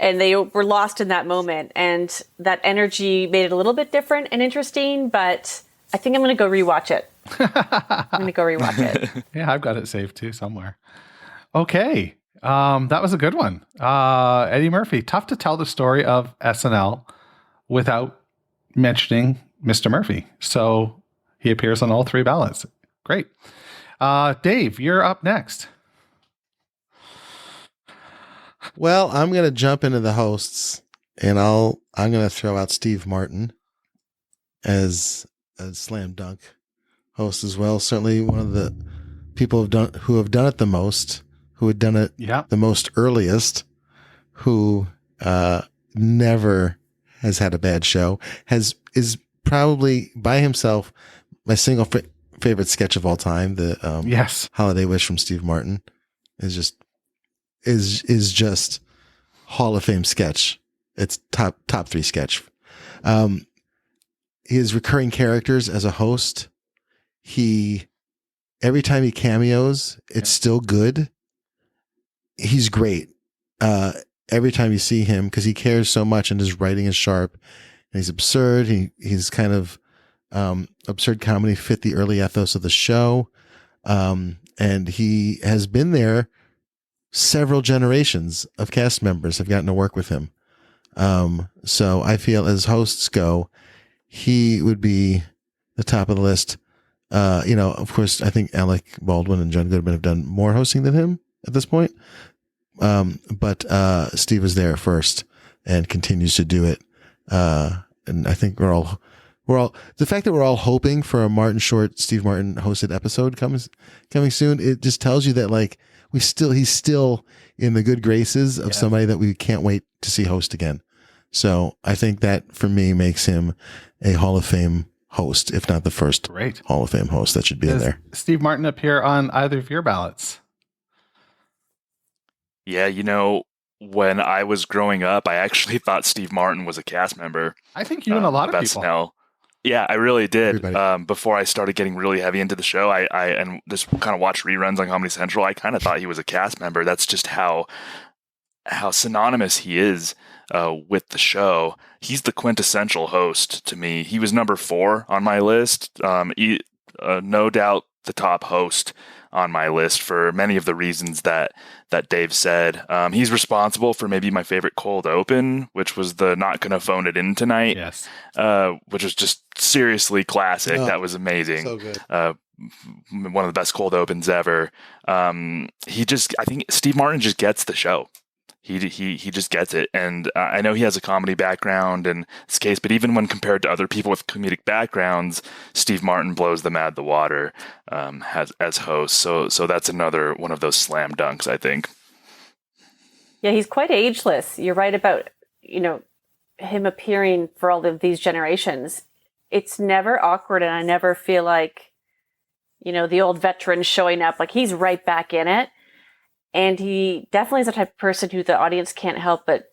[SPEAKER 6] And they were lost in that moment, and that energy made it a little bit different and interesting, but I think I'm going to go rewatch it.
[SPEAKER 5] Yeah, I've got it saved too somewhere. Okay. That was a good one. Eddie Murphy. Tough to tell the story of SNL without mentioning Mr. Murphy. So he appears on all three ballots. Great. Dave, you're up next.
[SPEAKER 7] Well, I'm going to jump into the hosts, and I'm going to throw out Steve Martin as a slam dunk host as well. Certainly one of the people who have done it the most, who had done it the most earliest, who never has had a bad show, is probably by himself my single favorite sketch of all time. The Holiday Wish from Steve Martin is just Hall of Fame sketch. It's top 3 sketch. His recurring characters as a host, every time he cameos, it's still good. He's great. Every time you see him, because he cares so much and his writing is sharp and he's absurd. He's kind of absurd comedy fit the early ethos of the show. And he has been there. Several generations of cast members have gotten to work with him. So I feel as hosts go, he would be the top of the list. Of course, I think Alec Baldwin and John Goodman have done more hosting than him at this point. But Steve was there first and continues to do it. And I think we're all the fact that we're all hoping for a Martin Short, Steve Martin hosted episode coming soon. It just tells you that like he's still in the good graces of somebody that we can't wait to see host again. So I think that for me makes him a Hall of Fame host, if not the first Hall of Fame host that should be in there.
[SPEAKER 5] Steve Martin appear on either of your ballots?
[SPEAKER 8] Yeah, when I was growing up, I actually thought Steve Martin was a cast member.
[SPEAKER 5] I think you and a lot of people.
[SPEAKER 8] SNL. Yeah, I really did. Before I started getting really heavy into the show, I and just kind of watched reruns on Comedy Central, I kind of thought he was a cast member. That's just how synonymous he is with the show. He's the quintessential host to me. He was number 4 on my list. No doubt the top host on my list for many of the reasons that Dave said. He's responsible for maybe my favorite cold open, which was the Not Gonna Phone It In Tonight.
[SPEAKER 5] Yes.
[SPEAKER 8] Which was just seriously classic. That was amazing.
[SPEAKER 7] So good.
[SPEAKER 8] One of the best cold opens ever. I think Steve Martin just gets the show. He just gets it. And I know he has a comedy background in this case, but even when compared to other people with comedic backgrounds, Steve Martin blows them out of the water as host. So that's another one of those slam dunks, I think.
[SPEAKER 6] Yeah, he's quite ageless. You're right about, him appearing for all of these generations. It's never awkward, and I never feel like, the old veteran showing up. Like, he's right back in it. And he definitely is the type of person who the audience can't help but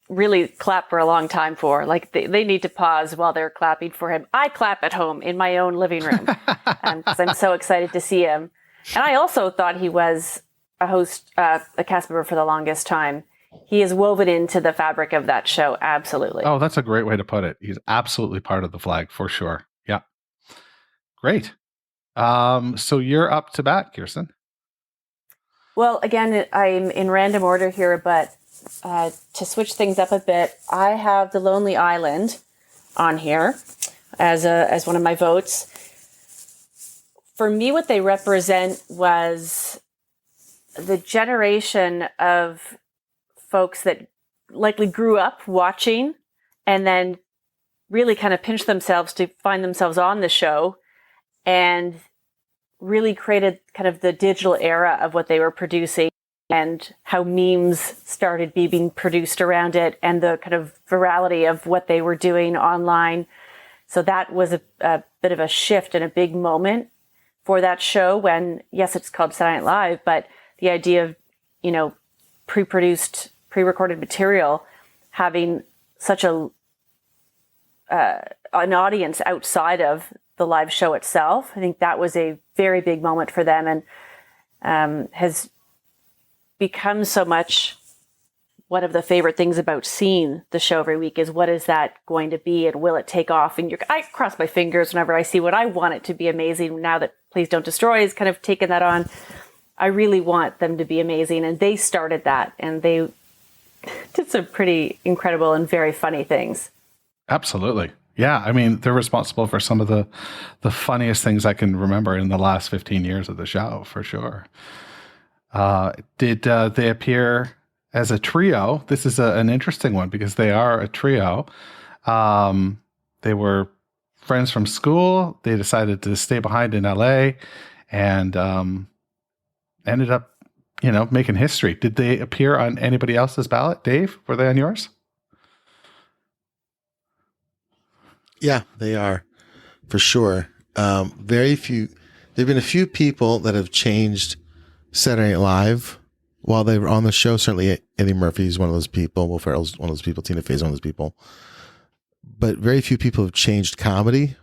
[SPEAKER 6] really clap for a long time for. Like they need to pause while they're clapping for him. I clap at home in my own living room because I'm so excited to see him. And I also thought he was a host, a cast member for the longest time. He is woven into the fabric of that show. Absolutely.
[SPEAKER 5] Oh, that's a great way to put it. He's absolutely part of the flag for sure. Yeah. Great. So you're up to bat, Kirstin.
[SPEAKER 6] Well, again, I'm in random order here, but to switch things up a bit, I have The Lonely Island on here as one of my votes. For me, what they represent was the generation of folks that likely grew up watching and then really kind of pinched themselves to find themselves on the show and really created kind of the digital era of what they were producing and how memes started being produced around it and the kind of virality of what they were doing online. So that was a bit of a shift and a big moment for that show when, yes, it's called Saturday Night Live, but the idea of, pre-produced, pre-recorded material having such an audience outside of the live show itself. I think that was a very big moment for them and has become so much one of the favorite things about seeing the show every week is what is that going to be and will it take off? And I cross my fingers whenever I see what I want it to be amazing. Now that Please Don't Destroy has kind of taken that on, I really want them to be amazing. And they started that and they did some pretty incredible and very funny things. Absolutely.
[SPEAKER 5] Yeah, I mean, they're responsible for some of the funniest things I can remember in the last 15 years of the show, for sure. Did they appear as a trio? This is an interesting one because they are a trio. They were friends from school. They decided to stay behind in LA and ended up, making history. Did they appear on anybody else's ballot? Dave, were they on yours?
[SPEAKER 7] Yeah, they are, for sure. Very few. There've been a few people that have changed Saturday Night Live while they were on the show. Certainly, Eddie Murphy's one of those people. Will Ferrell's one of those people. Tina Fey's one of those people. But very few people have changed comedy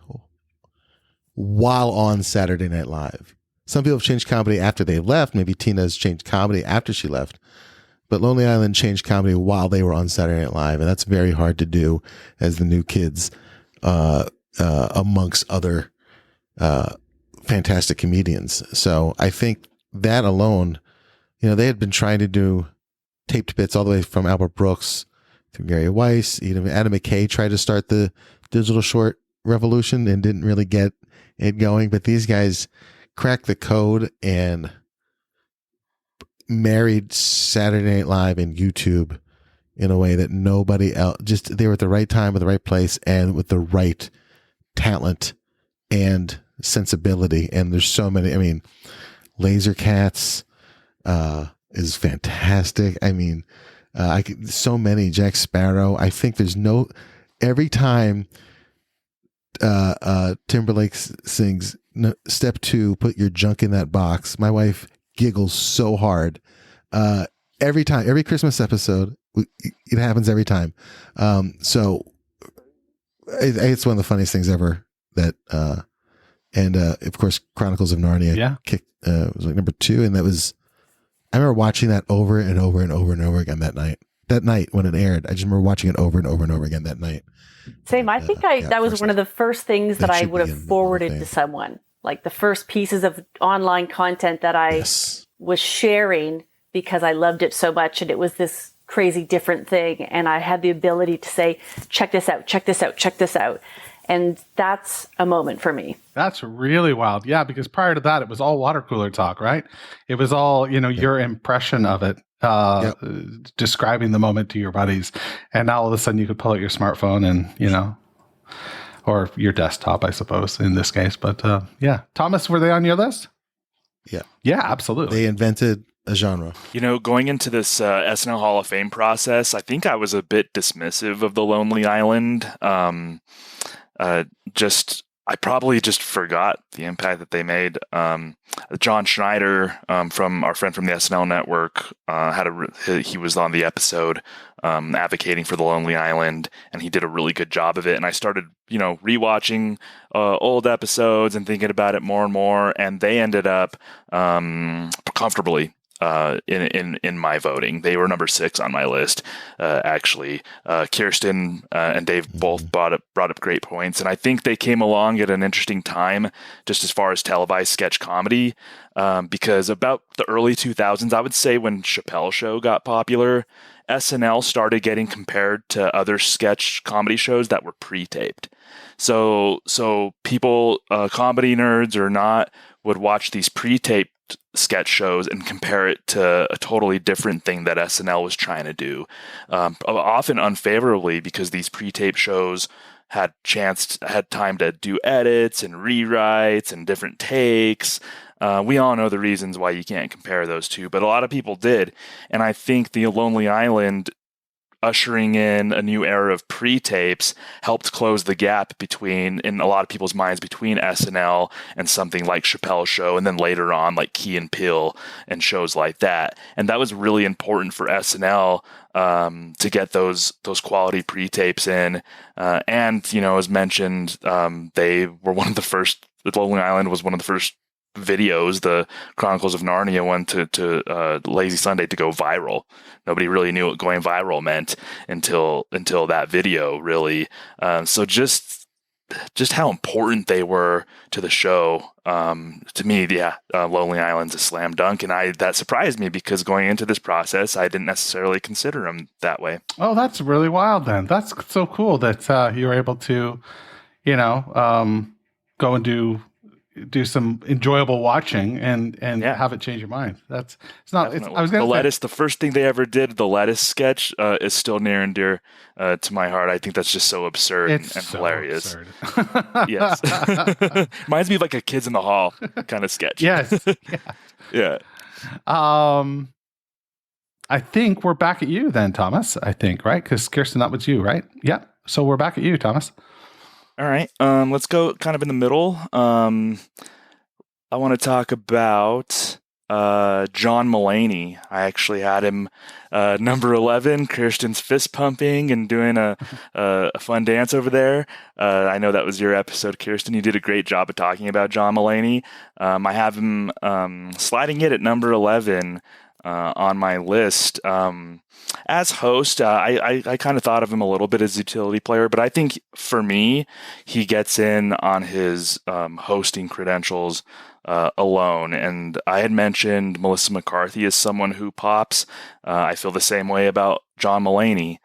[SPEAKER 7] while on Saturday Night Live. Some people have changed comedy after they left. Maybe Tina's changed comedy after she left. But Lonely Island changed comedy while they were on Saturday Night Live, and that's very hard to do as the new kids. Amongst other fantastic comedians. So I think that alone, they had been trying to do taped bits all the way from Albert Brooks through Gary Weiss. Adam McKay tried to start the digital short revolution and didn't really get it going. But these guys cracked the code and married Saturday Night Live and YouTube in a way that nobody else, they were at the right time, at the right place, and with the right talent and sensibility. And there's so many, Laser Cats is fantastic. So many, Jack Sparrow. I think every time Timberlake sings step 2, put your junk in that box, my wife giggles so hard. Every time, every Christmas episode, it happens every time. So it's one of the funniest things ever that, and of course, Chronicles of Narnia was like number 2. And I remember watching that over and over and over and over again that night when it aired. I just remember watching it over and over and over again that night.
[SPEAKER 6] Same. I think that was one of the first things that I would have forwarded to someone, like the first pieces of online content that I was sharing because I loved it so much. And it was this crazy different thing. And I had the ability to say, check this out, check this out, check this out. And that's a moment for me. That's really wild. Yeah, because prior to that, it was all water cooler talk, right? It was all, your impression of it, describing the moment to your buddies. And now all of a sudden you could pull out your smartphone and, or your desktop, I suppose, in this case. But yeah. Thomas, were they on your list?
[SPEAKER 7] Yeah.
[SPEAKER 5] Yeah, absolutely.
[SPEAKER 7] They invented a genre.
[SPEAKER 8] Going into this SNL Hall of Fame process, I think I was a bit dismissive of the Lonely Island. Just I probably just forgot the impact that they made. John Schneider, from our friend from the SNL Network, he was on the episode advocating for the Lonely Island, and he did a really good job of it. And I started, rewatching old episodes and thinking about it more and more, and they ended up comfortably in my voting. They were number 6 on my list, actually. Kirstin and Dave both brought up great points, and I think they came along at an interesting time, just as far as televised sketch comedy, because about the early 2000s, I would say, when Chappelle Show got popular, SNL started getting compared to other sketch comedy shows that were pre-taped. So people, comedy nerds or not, would watch these pre-taped sketch shows and compare it to a totally different thing that SNL was trying to do, often unfavorably, because these pre-tape shows had time to do edits and rewrites and different takes. We all know the reasons why you can't compare those two, but a lot of people did. And I think the Lonely Island ushering in a new era of pre-tapes helped close the gap in a lot of people's minds, between SNL and something like Chappelle Show, and then later on like Key and Peele and shows like that. And that was really important for SNL to get those quality pre-tapes in. And, as mentioned, they were one of the first. The Lonely Island was one of the first videos, the Chronicles of Narnia one, to Lazy Sunday, to go viral. Nobody really knew what going viral meant until that video, really. So just how important they were to the show. To me, Lonely Island's a slam dunk, and that surprised me, because going into this process, I didn't necessarily consider them that way.
[SPEAKER 5] Oh, that's really wild. Then that's so cool that you were able to, go and do some enjoyable watching and have it change your mind. It's not. I was going to say,
[SPEAKER 8] the first thing they ever did, the lettuce sketch, is still near and dear to my heart. I think that's just so absurd and so hilarious. Absurd. Yes, reminds me of like a Kids in the Hall kind of sketch.
[SPEAKER 5] Yes.
[SPEAKER 8] Yeah.
[SPEAKER 5] I think we're back at you then, Thomas. I think, right? Because Kirstin, that was you, right? Yeah. So we're back at you, Thomas.
[SPEAKER 8] All right, let's go kind of in the middle. I want to talk about John Mulaney. I actually had him number 11. Kirstin's fist pumping and doing a fun dance over there. I know that was your episode, Kirstin. You did a great job of talking about John Mulaney. I have him sliding it at number 11 on my list. As host, I kind of thought of him a little bit as a utility player, but I think for me, he gets in on his hosting credentials alone. And I had mentioned Melissa McCarthy as someone who pops. I feel the same way about John Mulaney.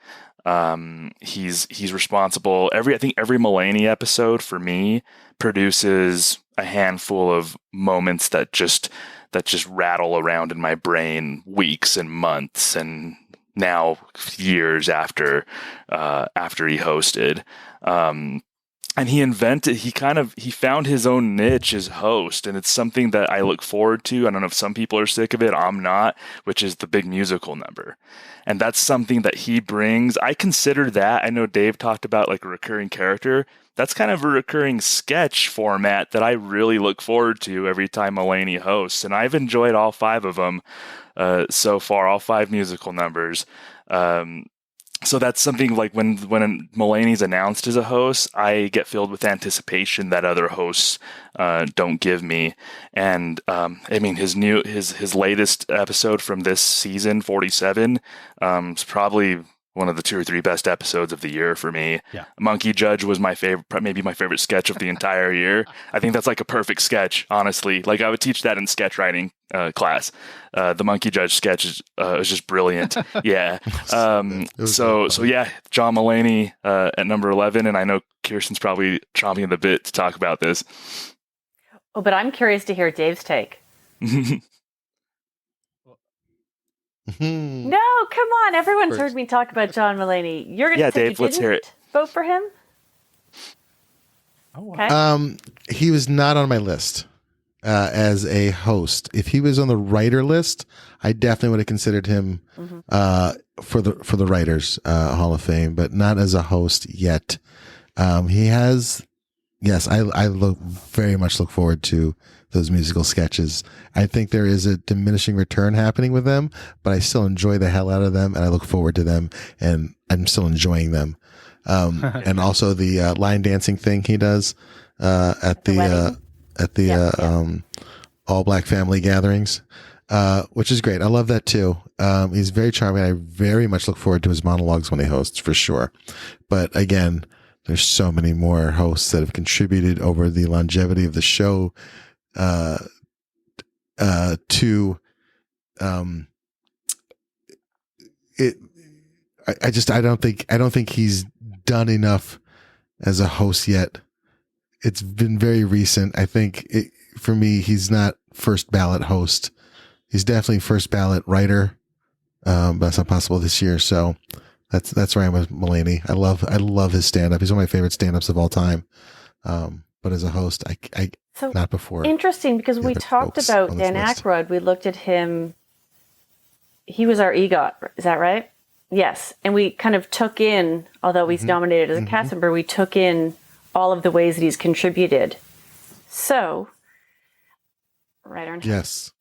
[SPEAKER 8] He's responsible. I think every Mulaney episode for me produces a handful of moments that just rattle around in my brain weeks and months and now years after he hosted. And he found his own niche as host, and it's something that I look forward to. I don't know if some people are sick of it. I'm not, which is the big musical number. And that's something that he brings. I consider that. I know Dave talked about like a recurring character. That's kind of a recurring sketch format that I really look forward to every time Mulaney hosts. And I've enjoyed all 5 of them so far, all 5 musical numbers. So that's something like when Mulaney's announced as a host, I get filled with anticipation that other hosts don't give me. And his latest episode from this season, 47, is probably one of the 2 or 3 best episodes of the year for me.
[SPEAKER 5] Yeah.
[SPEAKER 8] Monkey Judge was maybe my favorite sketch of the entire year. I think that's like a perfect sketch, honestly. Like I would teach that in sketch writing class. The Monkey Judge sketch is just brilliant. Yeah. So yeah, John Mulaney at number 11, and I know Kirstin's probably chomping at the bit to talk about this.
[SPEAKER 6] Oh, but I'm curious to hear Dave's take. No, come on. Everyone's heard me talk about John Mulaney. You're going to say
[SPEAKER 8] Dave, let's hear it.
[SPEAKER 6] Vote for him?
[SPEAKER 5] Oh,
[SPEAKER 6] okay.
[SPEAKER 7] He was not on my list as a host. If he was on the writer list, I definitely would have considered him for the Writers Hall of Fame, but not as a host yet. He has yes, I very much look forward to those musical sketches. I think there is a diminishing return happening with them, but I still enjoy the hell out of them, and I look forward to them, and I'm still enjoying them. And also the line dancing thing he does at the all black family gatherings, which is great. I love that too. He's very charming. I very much look forward to his monologues when he hosts, for sure. But again, there's so many more hosts that have contributed over the longevity of the show to it. I don't think he's done enough as a host yet. It's been very recent. I think for me, he's not first ballot host. He's definitely first ballot writer, but that's not possible this year. So that's where I am with Mulaney. I love his stand up. He's one of my favorite stand ups of all time. But as a host, I not before.
[SPEAKER 6] Interesting, because we talked about Dan Aykroyd. We looked at him. He was our EGOT. Is that right? Yes. And we kind of took in, although he's nominated as a cast member, we took in all of the ways that he's contributed. So, writer and host.
[SPEAKER 7] Yes.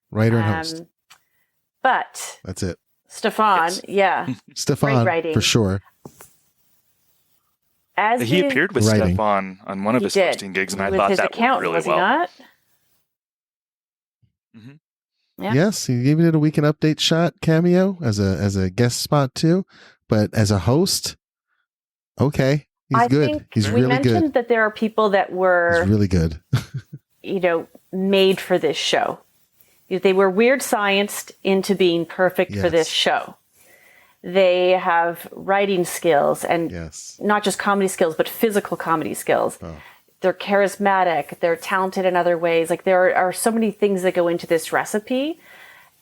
[SPEAKER 7] Writer and host.
[SPEAKER 6] But
[SPEAKER 7] that's it.
[SPEAKER 6] Stefan, yeah.
[SPEAKER 7] Stefan, for sure.
[SPEAKER 8] He appeared with Stefan on one of his hosting gigs, and I thought that went really well.
[SPEAKER 6] Not?
[SPEAKER 7] Yeah. Yes, he even did a Weekend Update shot cameo as a guest spot too, but as a host, okay, he's good. He's really good.
[SPEAKER 6] We mentioned that there are people that were
[SPEAKER 7] really good,
[SPEAKER 6] made for this show. They were weird scienced into being perfect for this show. They have writing skills and not just comedy skills, but physical comedy skills. Oh. They're charismatic. They're talented in other ways. Like, there are so many things that go into this recipe.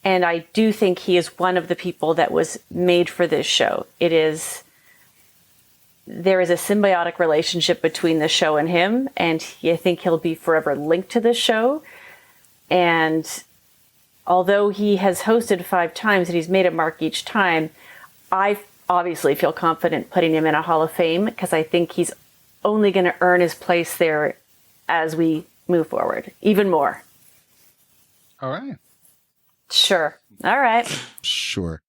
[SPEAKER 6] And I do think he is one of the people that was made for this show. There is a symbiotic relationship between the show and him. And I think he'll be forever linked to this show. And although he has hosted 5 times and he's made a mark each time, I obviously feel confident putting him in a Hall of Fame, because I think he's only going to earn his place there as we move forward even more.
[SPEAKER 5] All right.
[SPEAKER 6] Sure. All right.
[SPEAKER 7] Sure.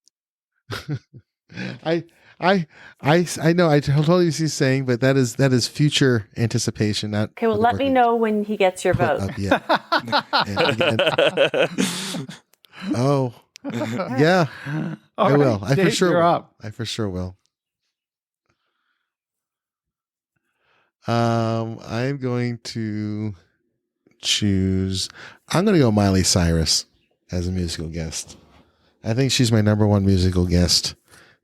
[SPEAKER 7] I know. I totally see you saying, but that is future anticipation. Not
[SPEAKER 6] okay. Well, let me know when he gets your vote.
[SPEAKER 7] Oh, yeah. I will. I for sure will. I for sure will. I'm going to choose. I'm going to go Miley Cyrus as a musical guest. I think she's my number one musical guest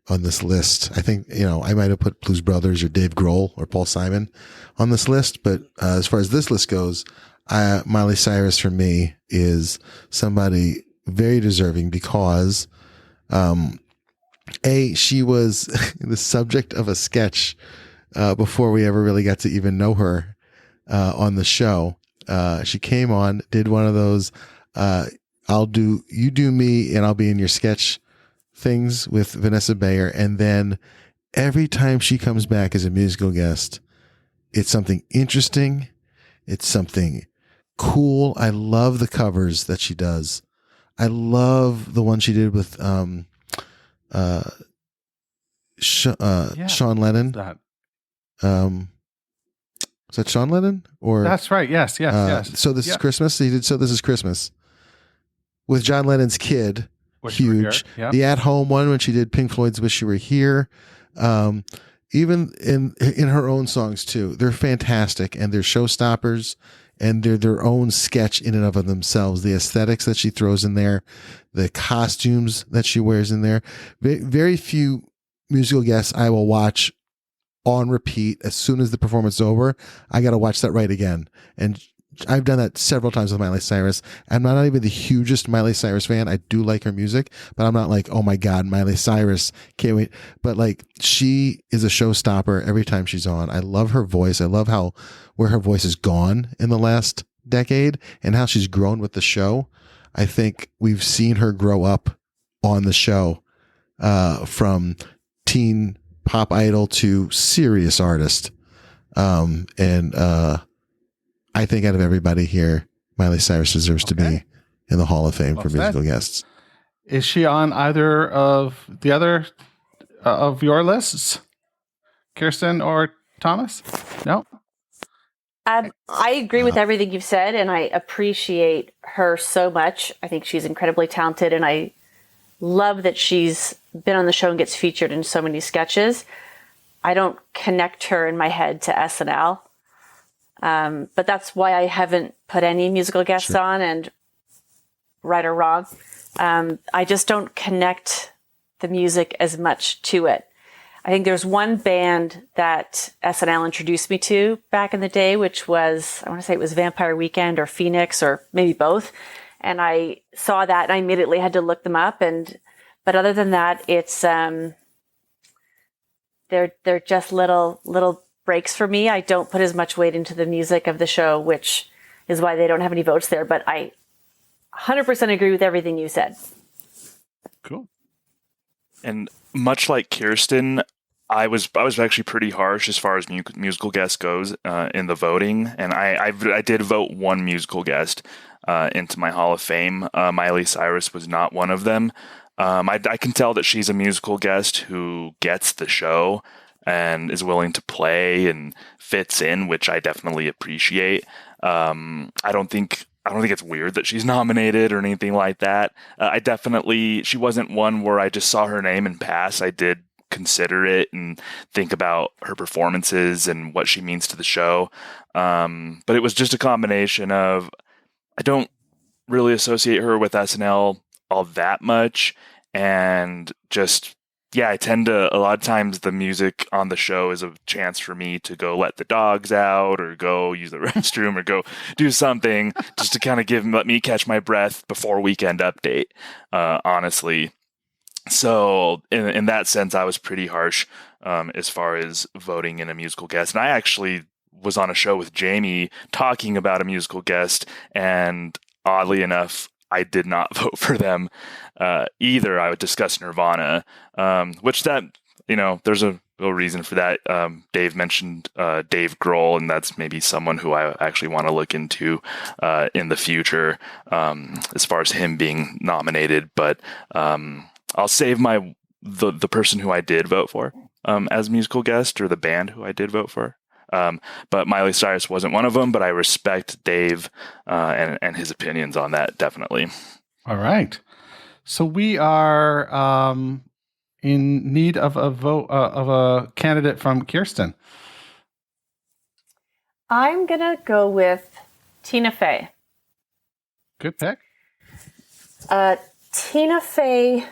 [SPEAKER 7] on this list. I think, I might have put Blues Brothers or Dave Grohl or Paul Simon on this list, but as far as this list goes, Miley Cyrus for me is somebody very deserving because, she was the subject of a sketch before we ever really got to even know her on the show. She came on, did one of those, you do me and I'll be in your sketch things with Vanessa Bayer. And then every time she comes back as a musical guest, it's something interesting. It's something cool. I love the covers that she does. I love the one she did with Sean Lennon. Was that Sean Lennon? Or
[SPEAKER 5] that's right. Yes.
[SPEAKER 7] So This is Christmas. He did So This Is Christmas with John Lennon's kid. Huge. Yeah. The At Home one when she did Pink Floyd's Wish You Were Here. Even in her own songs too. They're fantastic, and they're showstoppers, and they're their own sketch in and of themselves. The aesthetics that she throws in there, the costumes that she wears in there. Very few musical guests I will watch on repeat as soon as the performance is over. I got to watch that right again. And I've done that several times with Miley Cyrus. I'm not even the hugest Miley Cyrus fan. I do like her music, but I'm not like, oh my God, Miley Cyrus, can't wait. But like, she is a showstopper every time she's on. I love her voice. I love where her voice has gone in the last decade and how she's grown with the show. I think we've seen her grow up on the show, from teen pop idol to serious artist. And I think out of everybody here, Miley Cyrus deserves to be in the Hall of Fame for musical guests.
[SPEAKER 5] Is she on either of the other of your lists, Kirstin or Thomas? No?
[SPEAKER 6] I agree with everything you've said, and I appreciate her so much. I think she's incredibly talented, and I love that she's been on the show and gets featured in so many sketches. I don't connect her in my head to SNL, but that's why I haven't put any musical guests on, and right or wrong. I just don't connect the music as much to it. I think there's one band that SNL introduced me to back in the day, which was, I want to say it was Vampire Weekend or Phoenix or maybe both. And I saw that and I immediately had to look them up. But other than that, it's, they're just little breaks for me. I don't put as much weight into the music of the show, which is why they don't have any votes there. But I 100% agree with everything you said.
[SPEAKER 5] Cool.
[SPEAKER 8] And much like Kirstin, I was actually pretty harsh as far as musical guest goes in the voting, and I did vote one musical guest into my Hall of Fame. Miley Cyrus was not one of them. I can tell that she's a musical guest who gets the show and is willing to play and fits in, which I definitely appreciate. I don't think it's weird that she's nominated or anything like that. She wasn't one where I just saw her name and pass. I did consider it and think about her performances and what she means to the show. But it was just a combination of, I don't really associate her with SNL all that much. And just, I tend to, a lot of times the music on the show is a chance for me to go let the dogs out or go use the restroom or go do something just to kind of let me catch my breath before Weekend Update, honestly. So in that sense, I was pretty harsh as far as voting in a musical guest. And I actually was on a show with Jamie talking about a musical guest, and oddly enough, I did not vote for them either. I would discuss Nirvana, which there's a real reason for that. Dave mentioned Dave Grohl, and that's maybe someone who I actually want to look into in the future as far as him being nominated. But I'll save the person who I did vote for as musical guest, or the band who I did vote for. But Miley Cyrus wasn't one of them, but I respect Dave and his opinions on that, definitely.
[SPEAKER 5] All right. So we are in need of a vote of a candidate from Kirstin.
[SPEAKER 6] I'm going to go with Tina Fey.
[SPEAKER 5] Good pick.
[SPEAKER 6] Tina Fey,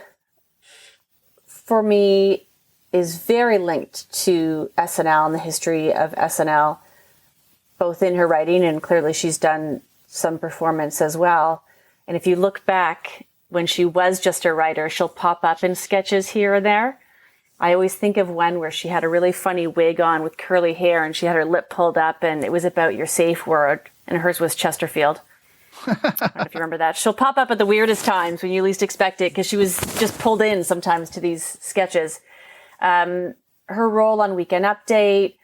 [SPEAKER 6] for me, is very linked to SNL and the history of SNL, both in her writing, and clearly she's done some performance as well. And if you look back when she was just a writer, she'll pop up in sketches here and there. I always think of one where she had a really funny wig on with curly hair and she had her lip pulled up, and it was about your safe word, and hers was Chesterfield. I don't know if you remember that. She'll pop up at the weirdest times when you least expect it, because she was just pulled in sometimes to these sketches. Her role on Weekend Update,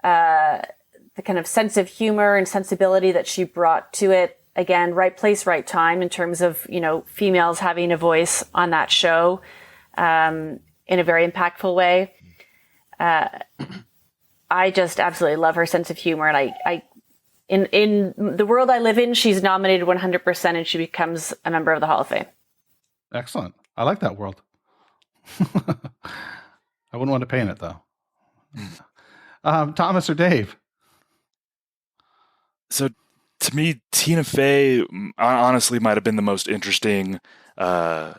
[SPEAKER 6] the kind of sense of humor and sensibility that she brought to it. Again, right place, right time in terms of, females having a voice on that show in a very impactful way. I just absolutely love her sense of humor. And in the world I live in, she's nominated 100% and she becomes a member of the Hall of Fame.
[SPEAKER 5] Excellent. I like that world. I wouldn't want to pay in it, though. Thomas or Dave?
[SPEAKER 8] So, to me, Tina Fey honestly might have been the most interesting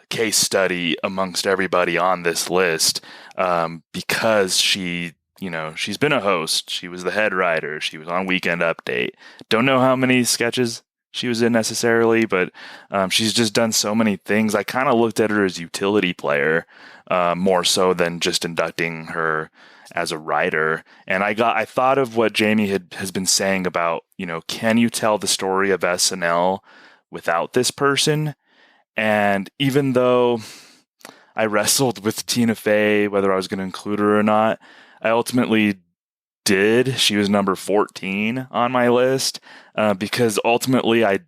[SPEAKER 8] case study amongst everybody on this list, because she's been a host. She was the head writer. She was on Weekend Update. Don't know how many sketches she was in necessarily, but she's just done so many things. I kind of looked at her as utility player more so than just inducting her as a writer. And I thought of what Jamie has been saying about, can you tell the story of SNL without this person? And even though I wrestled with Tina Fey, whether I was going to include her or not, I ultimately did. She was number 14 on my list because ultimately I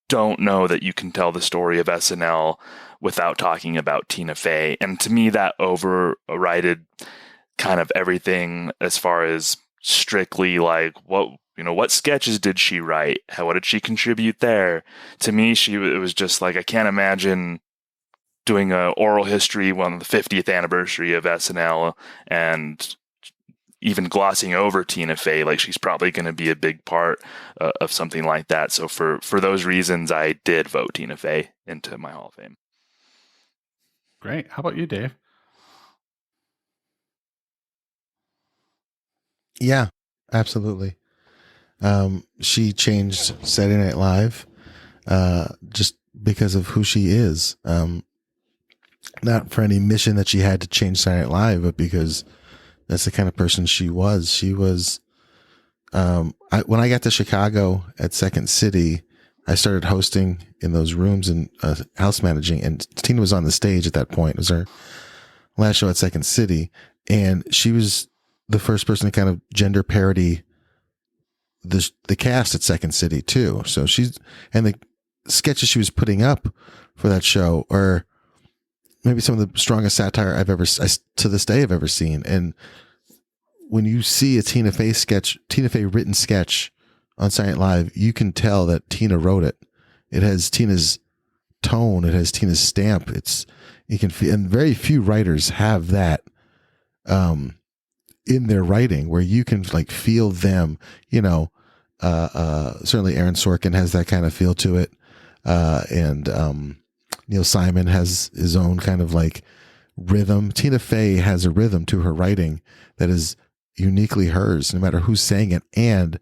[SPEAKER 8] don't know that you can tell the story of SNL without talking about Tina Fey. And to me, that overrided kind of everything as far as strictly like what sketches did she write? What did she contribute there? To me, it was just like, I can't imagine doing a oral history on the 50th anniversary of SNL and even glossing over Tina Fey. Like, she's probably going to be a big part of something like that. So for those reasons, I did vote Tina Fey into my Hall of Fame.
[SPEAKER 5] Great. How about you, Dave?
[SPEAKER 7] Yeah, absolutely. She changed Saturday Night Live just because of who she is. Not for any mission that she had to change Saturday Night Live, but because that's the kind of person she was. She was, when I got to Chicago at Second City, I started hosting in those rooms and house managing, and Tina was on the stage at that point. It was her last show at Second City, and she was the first person to kind of gender parody the cast at Second City too. So and the sketches she was putting up for that show are maybe some of the strongest satire to this day I've ever seen. And when you see a Tina Fey written sketch on Saturday Night Live, you can tell that Tina wrote it. It has Tina's tone. It has Tina's stamp. You can feel, and very few writers have that, in their writing, where you can like feel them, certainly Aaron Sorkin has that kind of feel to it. And Neil Simon has his own kind of like rhythm. Tina Fey has a rhythm to her writing that is uniquely hers, no matter who's saying it. And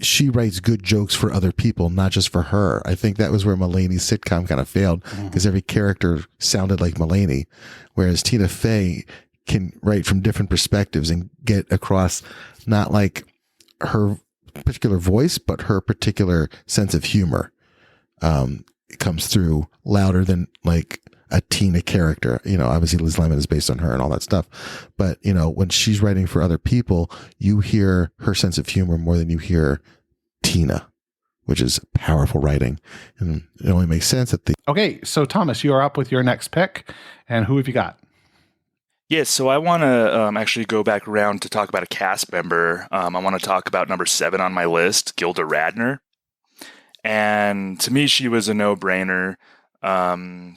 [SPEAKER 7] she writes good jokes for other people, not just for her. I think that was where Mulaney's sitcom kind of failed, because every character sounded like Mulaney, whereas Tina Fey can write from different perspectives and get across not like her particular voice, but her particular sense of humor. It comes through louder than like a Tina character. Obviously Liz Lemon is based on her and all that stuff. But, when she's writing for other people, you hear her sense of humor more than you hear Tina, which is powerful writing. And it only makes sense that
[SPEAKER 5] Okay, so Thomas, you are up with your next pick. And who have you got?
[SPEAKER 8] Yes, so I want to actually go back around to talk about a cast member. I want to talk about number 7 on my list, Gilda Radner. And to me, she was a no-brainer.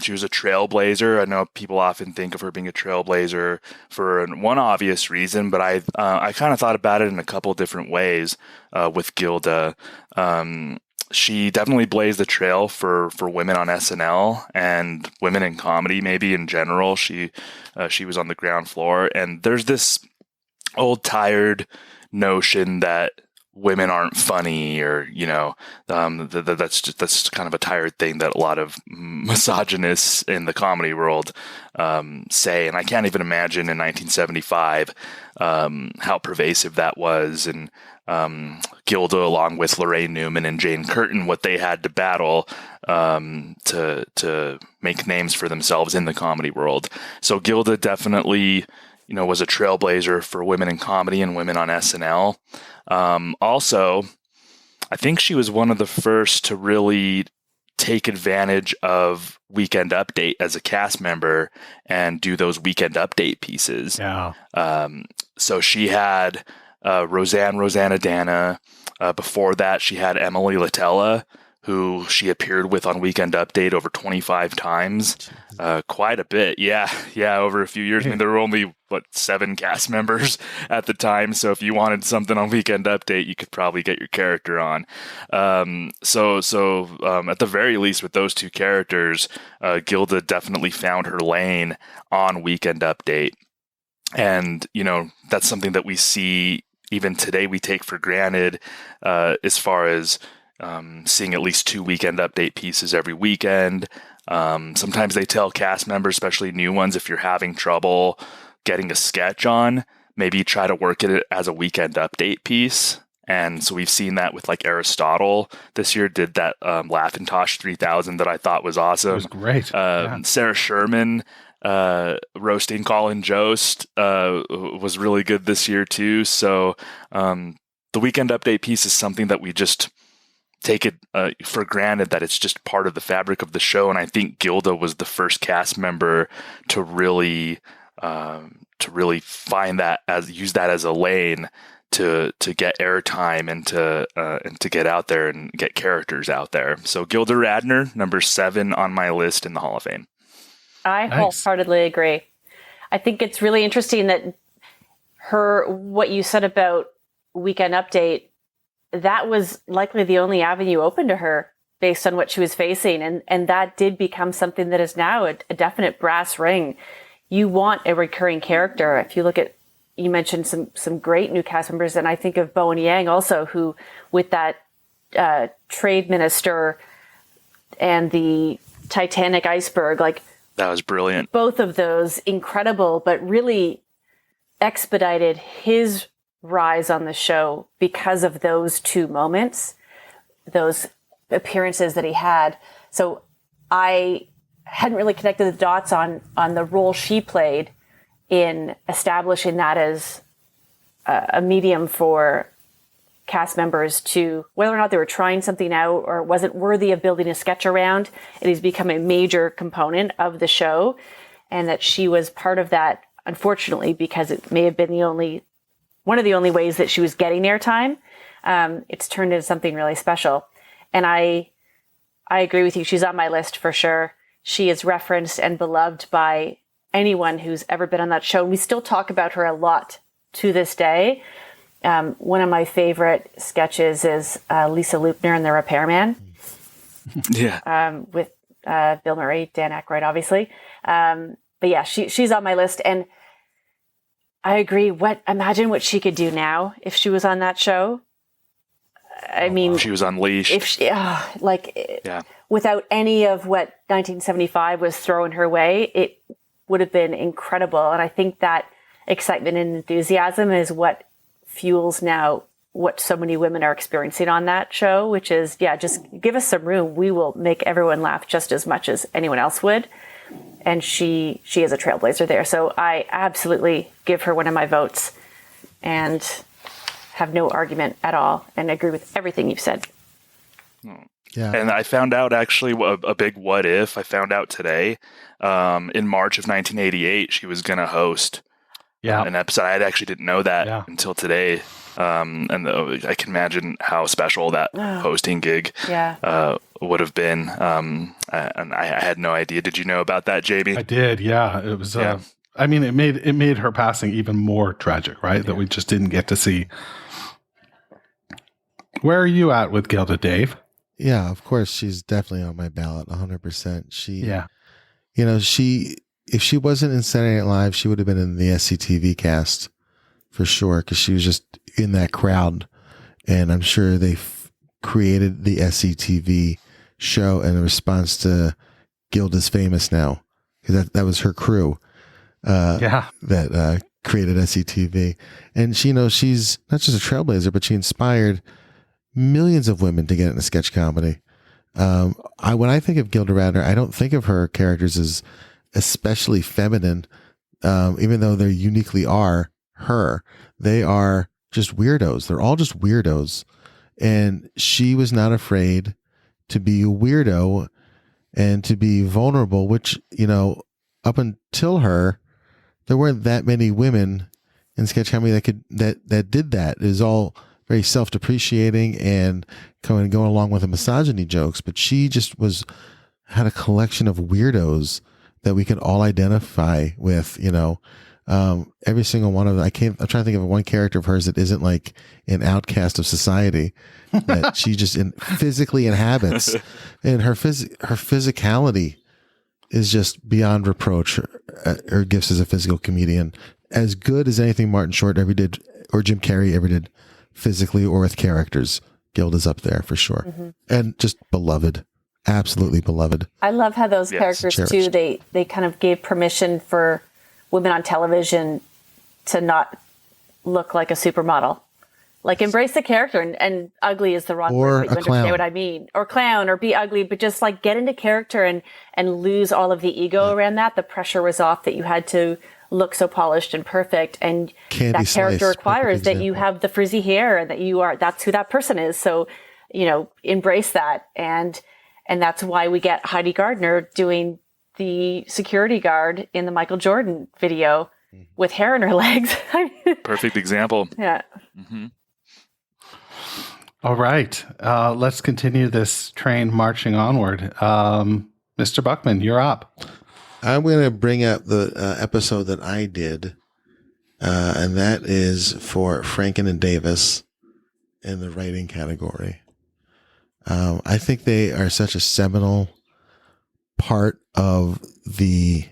[SPEAKER 8] She was a trailblazer. I know people often think of her being a trailblazer for one obvious reason, but I kind of thought about it in a couple different ways with Gilda. She definitely blazed the trail for women on SNL and women in comedy, maybe in general. She was on the ground floor, and there's this old tired notion that women aren't funny, or that's kind of a tired thing that a lot of misogynists in the comedy world say. And I can't even imagine in 1975 how pervasive that was. And Gilda, along with Lorraine Newman and Jane Curtin, what they had to battle to make names for themselves in the comedy world. So Gilda definitely, was a trailblazer for women in comedy and women on SNL. Also, I think she was one of the first to really take advantage of Weekend Update as a cast member and do those Weekend Update pieces.
[SPEAKER 5] Yeah.
[SPEAKER 8] So she had Rosanna Dana. Before that, she had Emily Latella, who she appeared with on Weekend Update over 25 times. Quite a bit. Yeah, over a few years. I mean, there were only, 7 cast members at the time. So if you wanted something on Weekend Update, you could probably get your character on. So at the very least, with those 2 characters, Gilda definitely found her lane on Weekend Update. And, that's something that we see even today, we take for granted as far as seeing at least 2 Weekend Update pieces every weekend. Sometimes they tell cast members, especially new ones, if you're having trouble getting a sketch on, maybe try to work it as a Weekend Update piece. And so we've seen that with like Aristotle this year did that Laughintosh 3000 that I thought was awesome.
[SPEAKER 5] It was great.
[SPEAKER 8] Sarah Sherman roasting Colin Jost was really good this year too. So the Weekend Update piece is something that we just take it for granted that it's just part of the fabric of the show. And I think Gilda was the first cast member to really find that use that as a lane to get airtime and to get out there and get characters out there. So Gilda Radner, number 7 on my list in the Hall of Fame.
[SPEAKER 6] I wholeheartedly agree. I think it's really interesting that what you said about Weekend Update, that was likely the only avenue open to her based on what she was facing. And that did become something that is now a definite brass ring. You want a recurring character. If you look at, you mentioned some great new cast members, and I think of Bowen Yang also, who with that trade minister and the Titanic iceberg, like,
[SPEAKER 8] that was brilliant.
[SPEAKER 6] Both of those incredible, but really expedited his rise on the show because of those 2 moments, those appearances that he had. So I hadn't really connected the dots on the role she played in establishing that as a medium for cast members to, whether or not they were trying something out or wasn't worthy of building a sketch around, it has become a major component of the show. And that she was part of that, unfortunately, because it may have been one of the only ways that she was getting airtime. It's turned into something really special. And I agree with you. She's on my list for sure. She is referenced and beloved by anyone who's ever been on that show. We still talk about her a lot to this day. One of my favorite sketches is Lisa Loopner and the Repairman.
[SPEAKER 8] Yeah.
[SPEAKER 6] With Bill Murray, Dan Aykroyd, obviously. But yeah, she's on my list. And I agree. Imagine what she could do now if she was on that show. I mean,
[SPEAKER 8] she was unleashed.
[SPEAKER 6] If she, without any of what 1975 was throwing her way, it would have been incredible. And I think that excitement and enthusiasm is what fuels now what so many women are experiencing on that show, which is, just give us some room. We will make everyone laugh just as much as anyone else would. And she is a trailblazer there. So I absolutely give her one of my votes and have no argument at all and agree with everything you've said.
[SPEAKER 7] Yeah.
[SPEAKER 8] And I found out actually a big what if. I found out today, in March of 1988, she was going to host an episode. I actually didn't know that until today. And I can imagine how special that hosting gig would have been. And I had no idea. Did you know about that, JB?
[SPEAKER 5] I did. Yeah. It was, I mean, it made her passing even more tragic, right? That we just didn't get to see. Where are you at with Gilda, Dave?
[SPEAKER 7] Yeah, of course. She's definitely on my ballot, 100%. If she wasn't in Saturday Night Live, she would have been in the SCTV cast for sure, because she was just in that crowd. And I'm sure they created the SCTV show in response to Gilda's Famous Now, because that was her crew that created SCTV. And she's not just a trailblazer, but she inspired millions of women to get into sketch comedy. When I think of Gilda Radner, I don't think of her characters as especially feminine, even though they uniquely are her. They are just weirdos. They're all just weirdos. And she was not afraid to be a weirdo and to be vulnerable, which, up until her, there weren't that many women in sketch comedy that did that. It was all very self-depreciating and going along with the misogyny jokes, but she just had a collection of weirdos that we could all identify with, every single one of them. I'm trying to think of one character of hers that isn't like an outcast of society that she just physically inhabits, and her physicality is just beyond reproach. Her gifts as a physical comedian, as good as anything Martin Short ever did or Jim Carrey ever did, physically or with characters. Gilda's up there for sure. Mm-hmm. And just beloved, absolutely beloved.
[SPEAKER 6] I love how those characters too, they kind of gave permission for women on television to not look like a supermodel. Like embrace the character, and ugly is the wrong
[SPEAKER 7] Or
[SPEAKER 6] word, but you
[SPEAKER 7] a
[SPEAKER 6] understand
[SPEAKER 7] clown.
[SPEAKER 6] what I mean. Or clown, or be ugly, but just like get into character and lose all of the ego around that. The pressure was off that you had to look so polished and perfect, and
[SPEAKER 7] Candy
[SPEAKER 6] that character
[SPEAKER 7] Slice,
[SPEAKER 6] requires
[SPEAKER 7] perfect
[SPEAKER 6] that you
[SPEAKER 7] example.
[SPEAKER 6] have the frizzy hair and that that's who that person is. So, embrace that, and that's why we get Heidi Gardner doing the security guard in the Michael Jordan video with hair in her legs.
[SPEAKER 8] Perfect example.
[SPEAKER 6] Yeah.
[SPEAKER 8] Mm-hmm.
[SPEAKER 5] All right. Let's continue this train marching onward. Mr. Buckman, you're up.
[SPEAKER 7] I'm going to bring up the episode that I did, and that is for Franken and Davis in the writing category. I think they are such a seminal part of the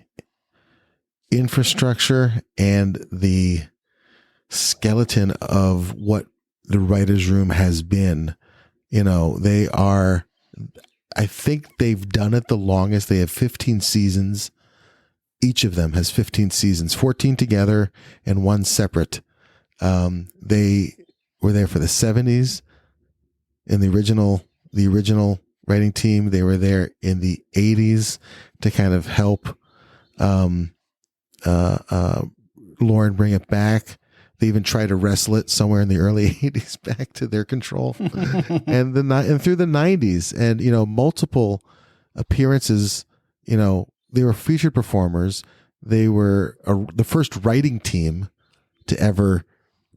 [SPEAKER 7] infrastructure and the skeleton of what the writer's room has been. They are, I think they've done it the longest. They have 15 seasons. Each of them has 15 seasons, 14 together and one separate. They were there for the 70s in the original writing team. They were there in the 80s to kind of help Lauren bring it back. They even tried to wrestle it somewhere in the early 80s back to their control, and through the 90s, and multiple appearances. They were featured performers. They were the first writing team to ever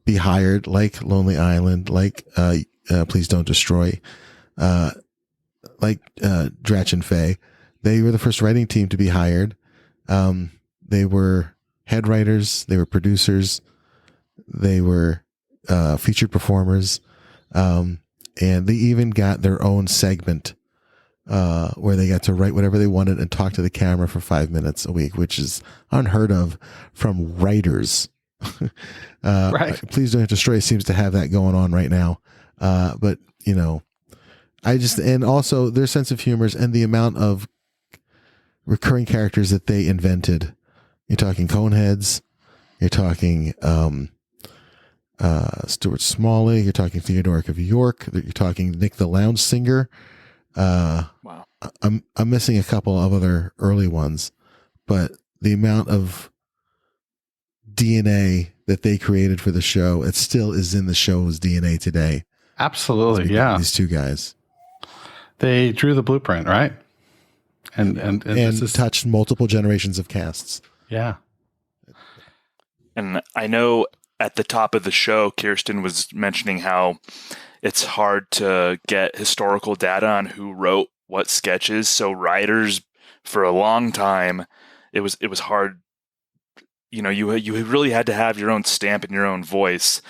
[SPEAKER 7] be hired, like Lonely Island, like Please Don't Destroy, like Dratch and Faye. They were the first writing team to be hired. They were head writers. They were producers. They were featured performers. And they even got their own segment where they got to write whatever they wanted and talk to the camera for 5 minutes a week, which is unheard of from writers.
[SPEAKER 5] Right.
[SPEAKER 7] Please Don't Destroy seems to have that going on right now. But and also their sense of humors and the amount of recurring characters that they invented. You're talking Coneheads. You're talking Stuart Smalley. You're talking Theodoric of York. You're talking Nick the Lounge Singer.
[SPEAKER 8] Wow.
[SPEAKER 7] I'm missing a couple of other early ones, but the amount of DNA that they created for the show, it still is in the show's DNA today.
[SPEAKER 5] Absolutely, yeah.
[SPEAKER 7] These two guys.
[SPEAKER 5] They drew the blueprint, right? And this is,
[SPEAKER 7] touched multiple generations of casts.
[SPEAKER 5] yeah.
[SPEAKER 8] And I know at the top of the show, Kirstin was mentioning how it's hard to get historical data on who wrote what sketches. So writers, for a long time, it was hard. You really had to have your own stamp and your own voice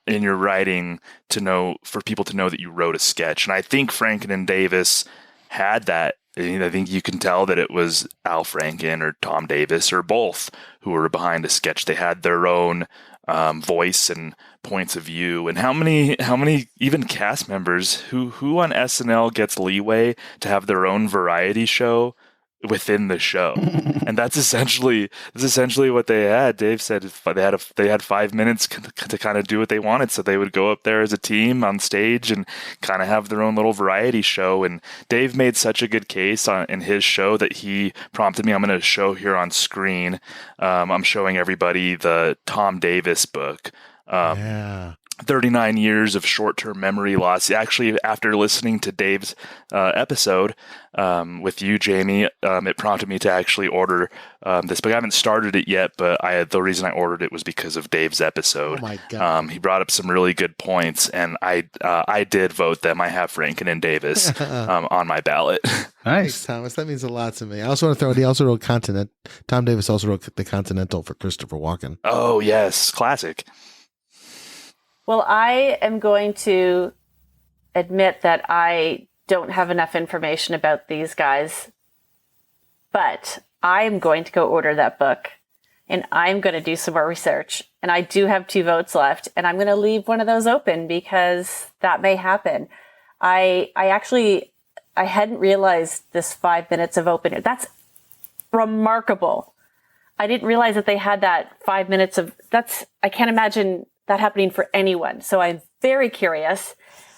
[SPEAKER 8] in your writing for people to know that you wrote a sketch. And I think Franken and Davis had that. I think you can tell that it was Al Franken or Tom Davis or both who were behind a sketch. They had their own voice and points of view. And how many even cast members who on SNL gets leeway to have their own variety show within the show? And that's essentially what they had. Dave said they had 5 minutes to kind of do what they wanted, so they would go up there as a team on stage and kind of have their own little variety show. And Dave made such a good case in his show that he prompted me. I'm going to show here on screen. I'm showing everybody the Tom Davis book. 39 years of short-term memory loss. Actually, after listening to Dave's episode with you, Jamie, it prompted me to actually order this book. I haven't started it yet, but the reason I ordered it was because of Dave's episode.
[SPEAKER 7] Oh my God.
[SPEAKER 8] He brought up some really good points, and I did vote them. I have Franken and Davis on my ballot.
[SPEAKER 5] Nice.
[SPEAKER 7] Thanks, Thomas. That means a lot to me. I also want to throw. He also wrote Continent. Tom Davis also wrote The Continental for Christopher Walken.
[SPEAKER 8] Oh yes, classic.
[SPEAKER 6] Well, I am going to admit that I don't have enough information about these guys, but I'm going to go order that book, and I'm going to do some more research. And I do have 2 votes left, and I'm going to leave one of those open because that may happen. I hadn't realized this 5 minutes of open. That's remarkable. I didn't realize that they had that 5 minutes of, I can't imagine that happening for anyone. So I'm very curious.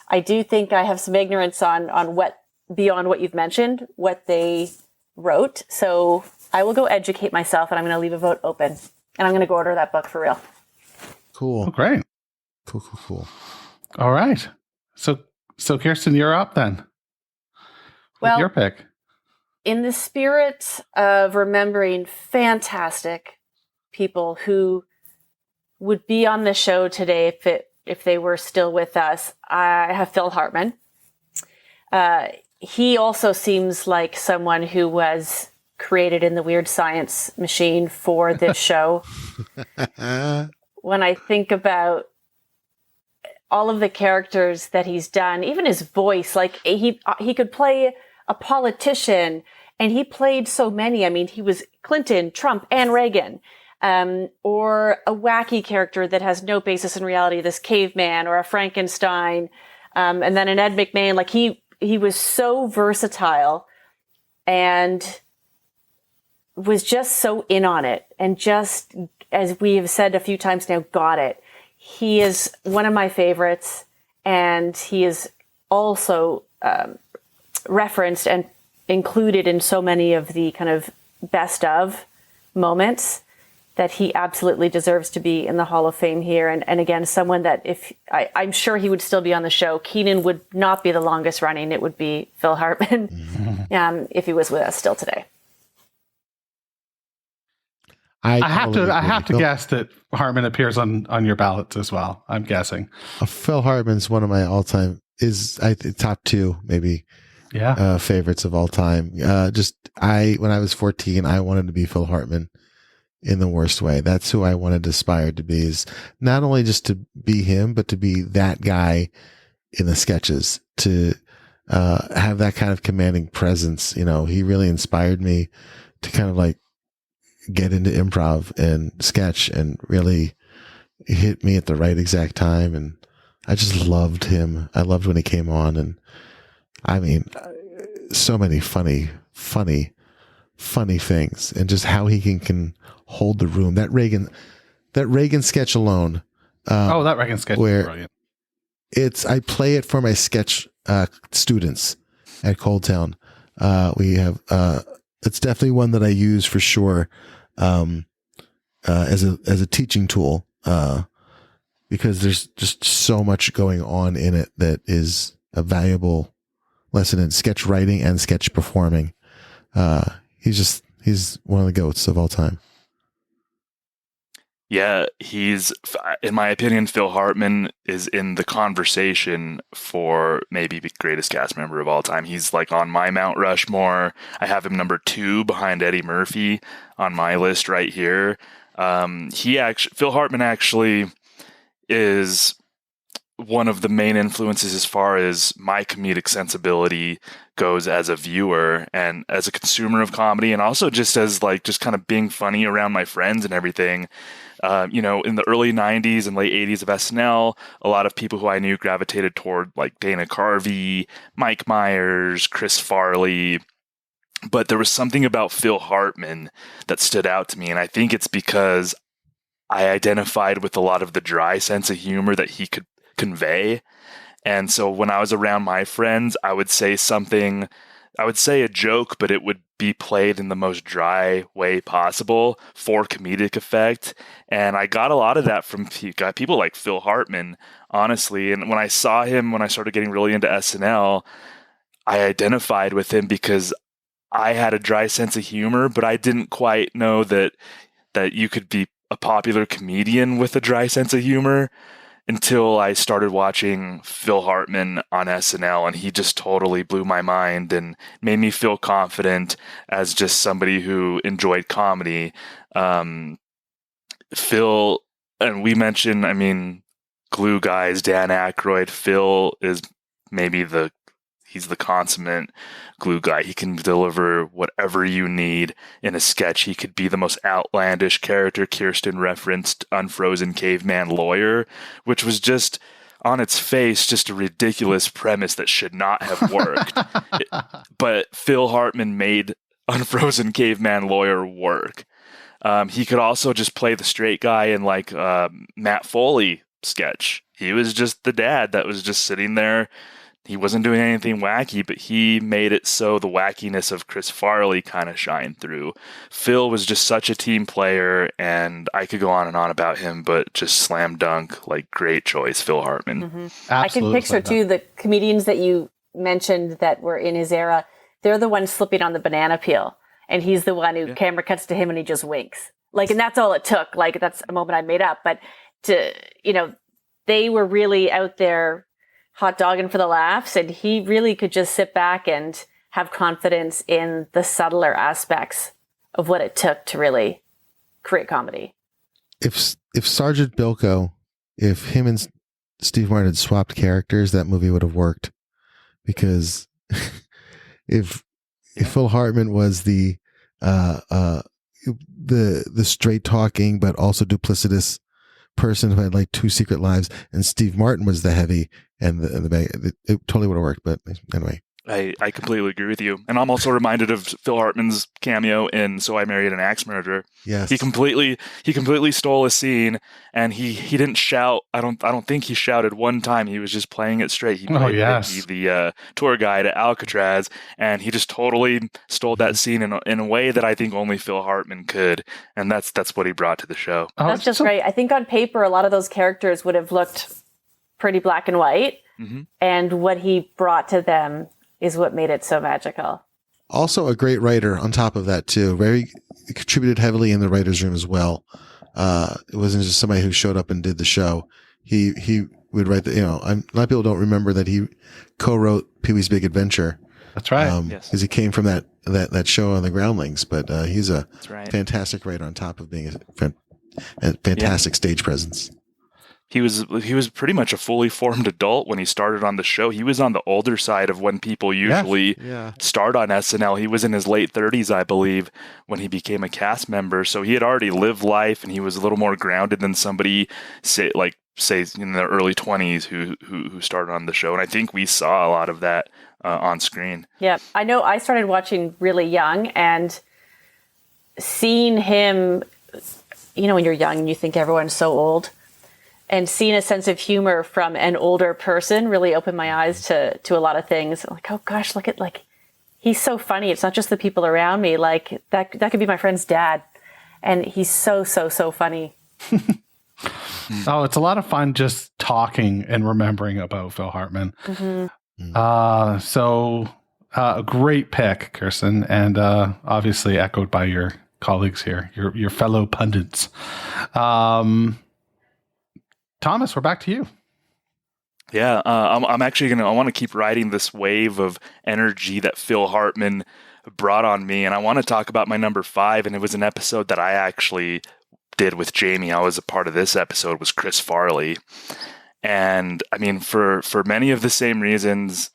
[SPEAKER 6] I do think I have some ignorance on what, beyond what you've mentioned, what they wrote. So I will go educate myself, and I'm going to leave a vote open. And I'm going to go order that book for real.
[SPEAKER 7] Cool.
[SPEAKER 5] Oh, great.
[SPEAKER 7] Cool.
[SPEAKER 5] All right. So Kirstin, you're up then.
[SPEAKER 6] Well,
[SPEAKER 5] your pick.
[SPEAKER 6] In the spirit of remembering fantastic people who would be on the show today if they were still with us, I have Phil Hartman. He also seems like someone who was created in the weird science machine for this show. When I think about all of the characters that he's done, even his voice, like he could play a politician, and he played so many. I mean, he was Clinton, Trump, and Reagan, or a wacky character that has no basis in reality, this caveman or a Frankenstein, and then an Ed McMahon. Like he was so versatile and was just so in on it, and just, as we have said a few times now, got it. He is one of my favorites, and he is also referenced and included in so many of the kind of best of moments that he absolutely deserves to be in the Hall of Fame here. And again, someone that I'm sure he would still be on the show. Keenan would not be the longest running. It would be Phil Hartman if he was with us still today.
[SPEAKER 5] I have to guess that Hartman appears on your ballots as well. I'm guessing.
[SPEAKER 7] Phil Hartman's one of my all-time, top two, maybe.
[SPEAKER 5] Yeah.
[SPEAKER 7] Favorites of all time. When I was 14, I wanted to be Phil Hartman in the worst way. That's who I wanted to aspire to be, is not only just to be him, but to be that guy in the sketches, to have that kind of commanding presence. You know, he really inspired me to kind of like get into improv and sketch, and really hit me at the right exact time. And I just loved him. I loved when he came on, and I mean, so many funny things, and just how he can hold the room. That Reagan sketch alone.
[SPEAKER 5] That Reagan sketch is brilliant.
[SPEAKER 7] I play it for my sketch students at Cold Town. We have it's definitely one that I use for sure as a teaching tool, because there's just so much going on in it that is a valuable lesson in sketch writing and sketch performing. He's one of the GOATs of all time.
[SPEAKER 8] Yeah, he's, in my opinion, Phil Hartman is in the conversation for maybe the greatest cast member of all time. He's like on my Mount Rushmore. I have him number 2 behind Eddie Murphy on my list right here. Phil Hartman actually is one of the main influences as far as my comedic sensibility goes as a viewer and as a consumer of comedy, and also just as like just kind of being funny around my friends and everything. In the early 90s and late 80s of SNL, a lot of people who I knew gravitated toward like Dana Carvey, Mike Myers, Chris Farley. But there was something about Phil Hartman that stood out to me, and I think it's because I identified with a lot of the dry sense of humor that he could convey. And so when I was around my friends, I would say a joke, but it would be played in the most dry way possible for comedic effect. And I got a lot of that from people like Phil Hartman, honestly. And when I saw him, when I started getting really into SNL, I identified with him because I had a dry sense of humor, but I didn't quite know that you could be a popular comedian with a dry sense of humor until I started watching Phil Hartman on SNL, and he just totally blew my mind and made me feel confident as just somebody who enjoyed comedy. Phil, and we mentioned, glue guys, Dan Aykroyd. Phil is maybe he's the consummate glue guy. He can deliver whatever you need in a sketch. He could be the most outlandish character. Kirstin referenced Unfrozen Caveman Lawyer, which was just on its face just a ridiculous premise that should not have worked. But Phil Hartman made Unfrozen Caveman Lawyer work. He could also just play the straight guy in like Matt Foley sketch. He was just the dad that was just sitting there. He wasn't doing anything wacky, but he made it so the wackiness of Chris Farley kind of shined through. Phil was just such a team player, and I could go on and on about him, but just slam dunk, like, great choice, Phil Hartman.
[SPEAKER 6] Mm-hmm. I can picture, too, the comedians that you mentioned that were in his era. They're the ones slipping on the banana peel, and he's the one who camera cuts to him and he just winks. Like, and that's all it took. Like, that's a moment I made up. But they were really out there hot dogging for the laughs, and he really could just sit back and have confidence in the subtler aspects of what it took to really create comedy.
[SPEAKER 7] If Sergeant Bilko, if him and Steve Martin had swapped characters, that movie would have worked. Because if Phil Hartman was the straight talking but also duplicitous person who had like two secret lives, and Steve Martin was the heavy and the bag, it totally would have worked. But anyway,
[SPEAKER 8] I completely agree with you. And I'm also reminded of Phil Hartman's cameo in So I Married an Axe Murderer.
[SPEAKER 7] Yes.
[SPEAKER 8] He completely stole a scene, and he didn't shout. I don't think he shouted one time. He was just playing it straight. He played the tour guide at Alcatraz, and he just totally stole that scene in a way that I think only Phil Hartman could. And that's what he brought to the show.
[SPEAKER 6] That's just right. I think on paper, a lot of those characters would have looked pretty black and white. Mm-hmm. And what he brought to them is what made it so magical.
[SPEAKER 7] Also a great writer on top of that too. Contributed heavily in the writer's room as well. It wasn't just somebody who showed up and did the show. He would write a lot of people don't remember that he co-wrote Pee-wee's Big Adventure.
[SPEAKER 5] That's right.
[SPEAKER 7] Because he came from that show on the Groundlings, but he's a fantastic writer on top of being a fantastic stage presence.
[SPEAKER 8] He was pretty much a fully formed adult when he started on the show. He was on the older side of when people usually start on SNL. He was in his late 30s, I believe, when he became a cast member. So he had already lived life, and he was a little more grounded than somebody say in their early 20s who started on the show. And I think we saw a lot of that on screen. Yeah,
[SPEAKER 6] I know. I started watching really young, and seeing him, when you're young and you think everyone's so old. And seeing a sense of humor from an older person really opened my eyes to a lot of things. I'm like, oh gosh, look at he's so funny. It's not just the people around me. Like that could be my friend's dad, and he's so funny.
[SPEAKER 5] Oh, it's a lot of fun just talking and remembering about Phil Hartman. Mm-hmm. A great pick, Kirstin, and obviously echoed by your colleagues here, your fellow pundits. Thomas, we're back to you.
[SPEAKER 8] Yeah, I'm actually I want to keep riding this wave of energy that Phil Hartman brought on me, and I want to talk about my number 5, and it was an episode that I actually did with Jamie. I was a part of this episode, was Chris Farley. And I mean, for many of the same reasons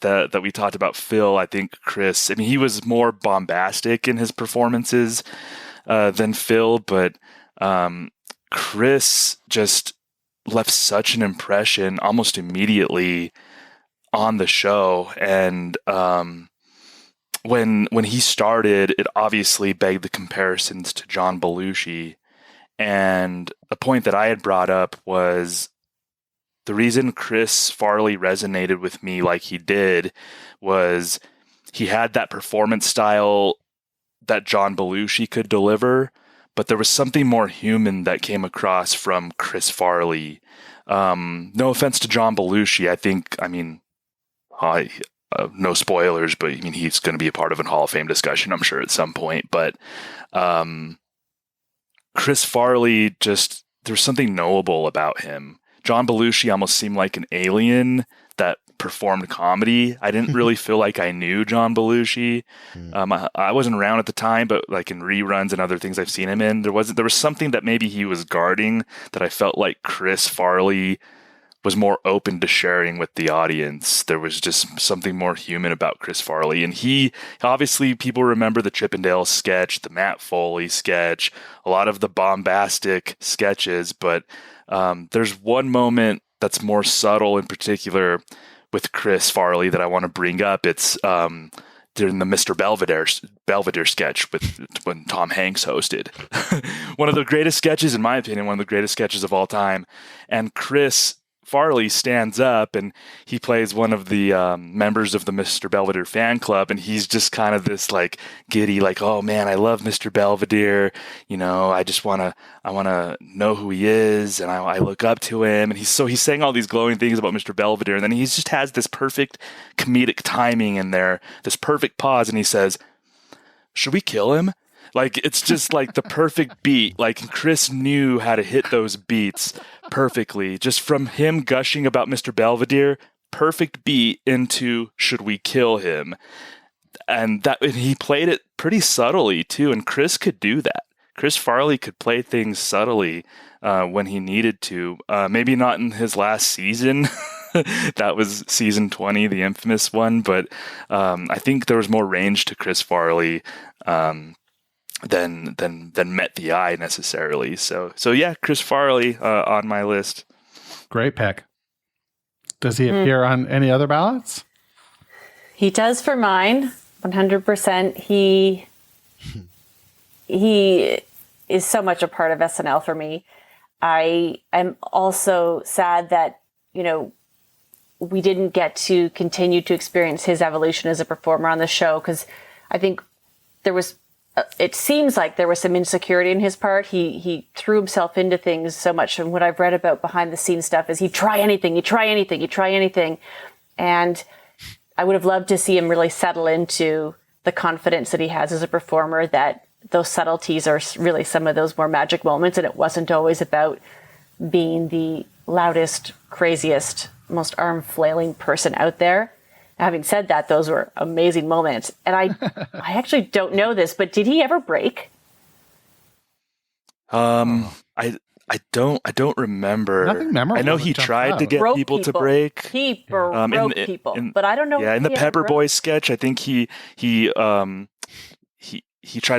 [SPEAKER 8] that we talked about Phil, I think Chris, he was more bombastic in his performances than Phil, but Chris just left such an impression almost immediately on the show. And when he started, it obviously begged the comparisons to John Belushi. And a point that I had brought up was the reason Chris Farley resonated with me like he did was he had that performance style that John Belushi could deliver, but there was something more human that came across from Chris Farley. No offense to John Belushi. No spoilers, but he's going to be a part of a Hall of Fame discussion, I'm sure, at some point. But Chris Farley, just there's something knowable about him. John Belushi almost seemed like an alien that performed comedy. I didn't really feel like I knew John Belushi. I wasn't around at the time, but like in reruns and other things I've seen him in, there was something that maybe he was guarding that I felt like Chris Farley was more open to sharing with the audience. There was just something more human about Chris Farley. And he, obviously people remember the Chippendale sketch, the Matt Foley sketch, a lot of the bombastic sketches, but there's one moment that's more subtle in particular with Chris Farley that I want to bring up. It's during the Mr. Belvedere sketch when Tom Hanks hosted. One of the greatest sketches, in my opinion, one of the greatest sketches of all time. And Chris Farley stands up and he plays one of the members of the Mr. Belvedere fan club, and he's just kind of this like giddy, like, oh man, I love Mr. Belvedere, I want to know who he is, and I look up to him, and he's saying all these glowing things about Mr. Belvedere, and then he just has this perfect comedic timing in there, this perfect pause, and he says, should we kill him? Like, it's just like the perfect beat. Like, Chris knew how to hit those beats perfectly. Just from him gushing about Mr. Belvedere, perfect beat into should we kill him? And he played it pretty subtly, too. And Chris could do that. Chris Farley could play things subtly when he needed to. Maybe not in his last season. That was season 20, the infamous one. But I think there was more range to Chris Farley than met the eye necessarily. So yeah, Chris Farley on my list.
[SPEAKER 5] Great pick. Does he appear on any other ballots?
[SPEAKER 6] He does for mine, 100%. He is so much a part of SNL for me. I am also sad that, we didn't get to continue to experience his evolution as a performer on the show, because I think it seems like there was some insecurity in his part. He threw himself into things so much. And what I've read about behind the scenes stuff is he'd try anything. And I would have loved to see him really settle into the confidence that he has as a performer, that those subtleties are really some of those more magic moments. And it wasn't always about being the loudest, craziest, most arm flailing person out there. Having said that, those were amazing moments. And I actually don't know this, but did he ever break?
[SPEAKER 8] I don't remember.
[SPEAKER 5] Nothing memorable.
[SPEAKER 8] I know he tried to get people to break.
[SPEAKER 6] He broke people, but I don't know.
[SPEAKER 8] Yeah, in the Pepper Boys sketch, I think he tried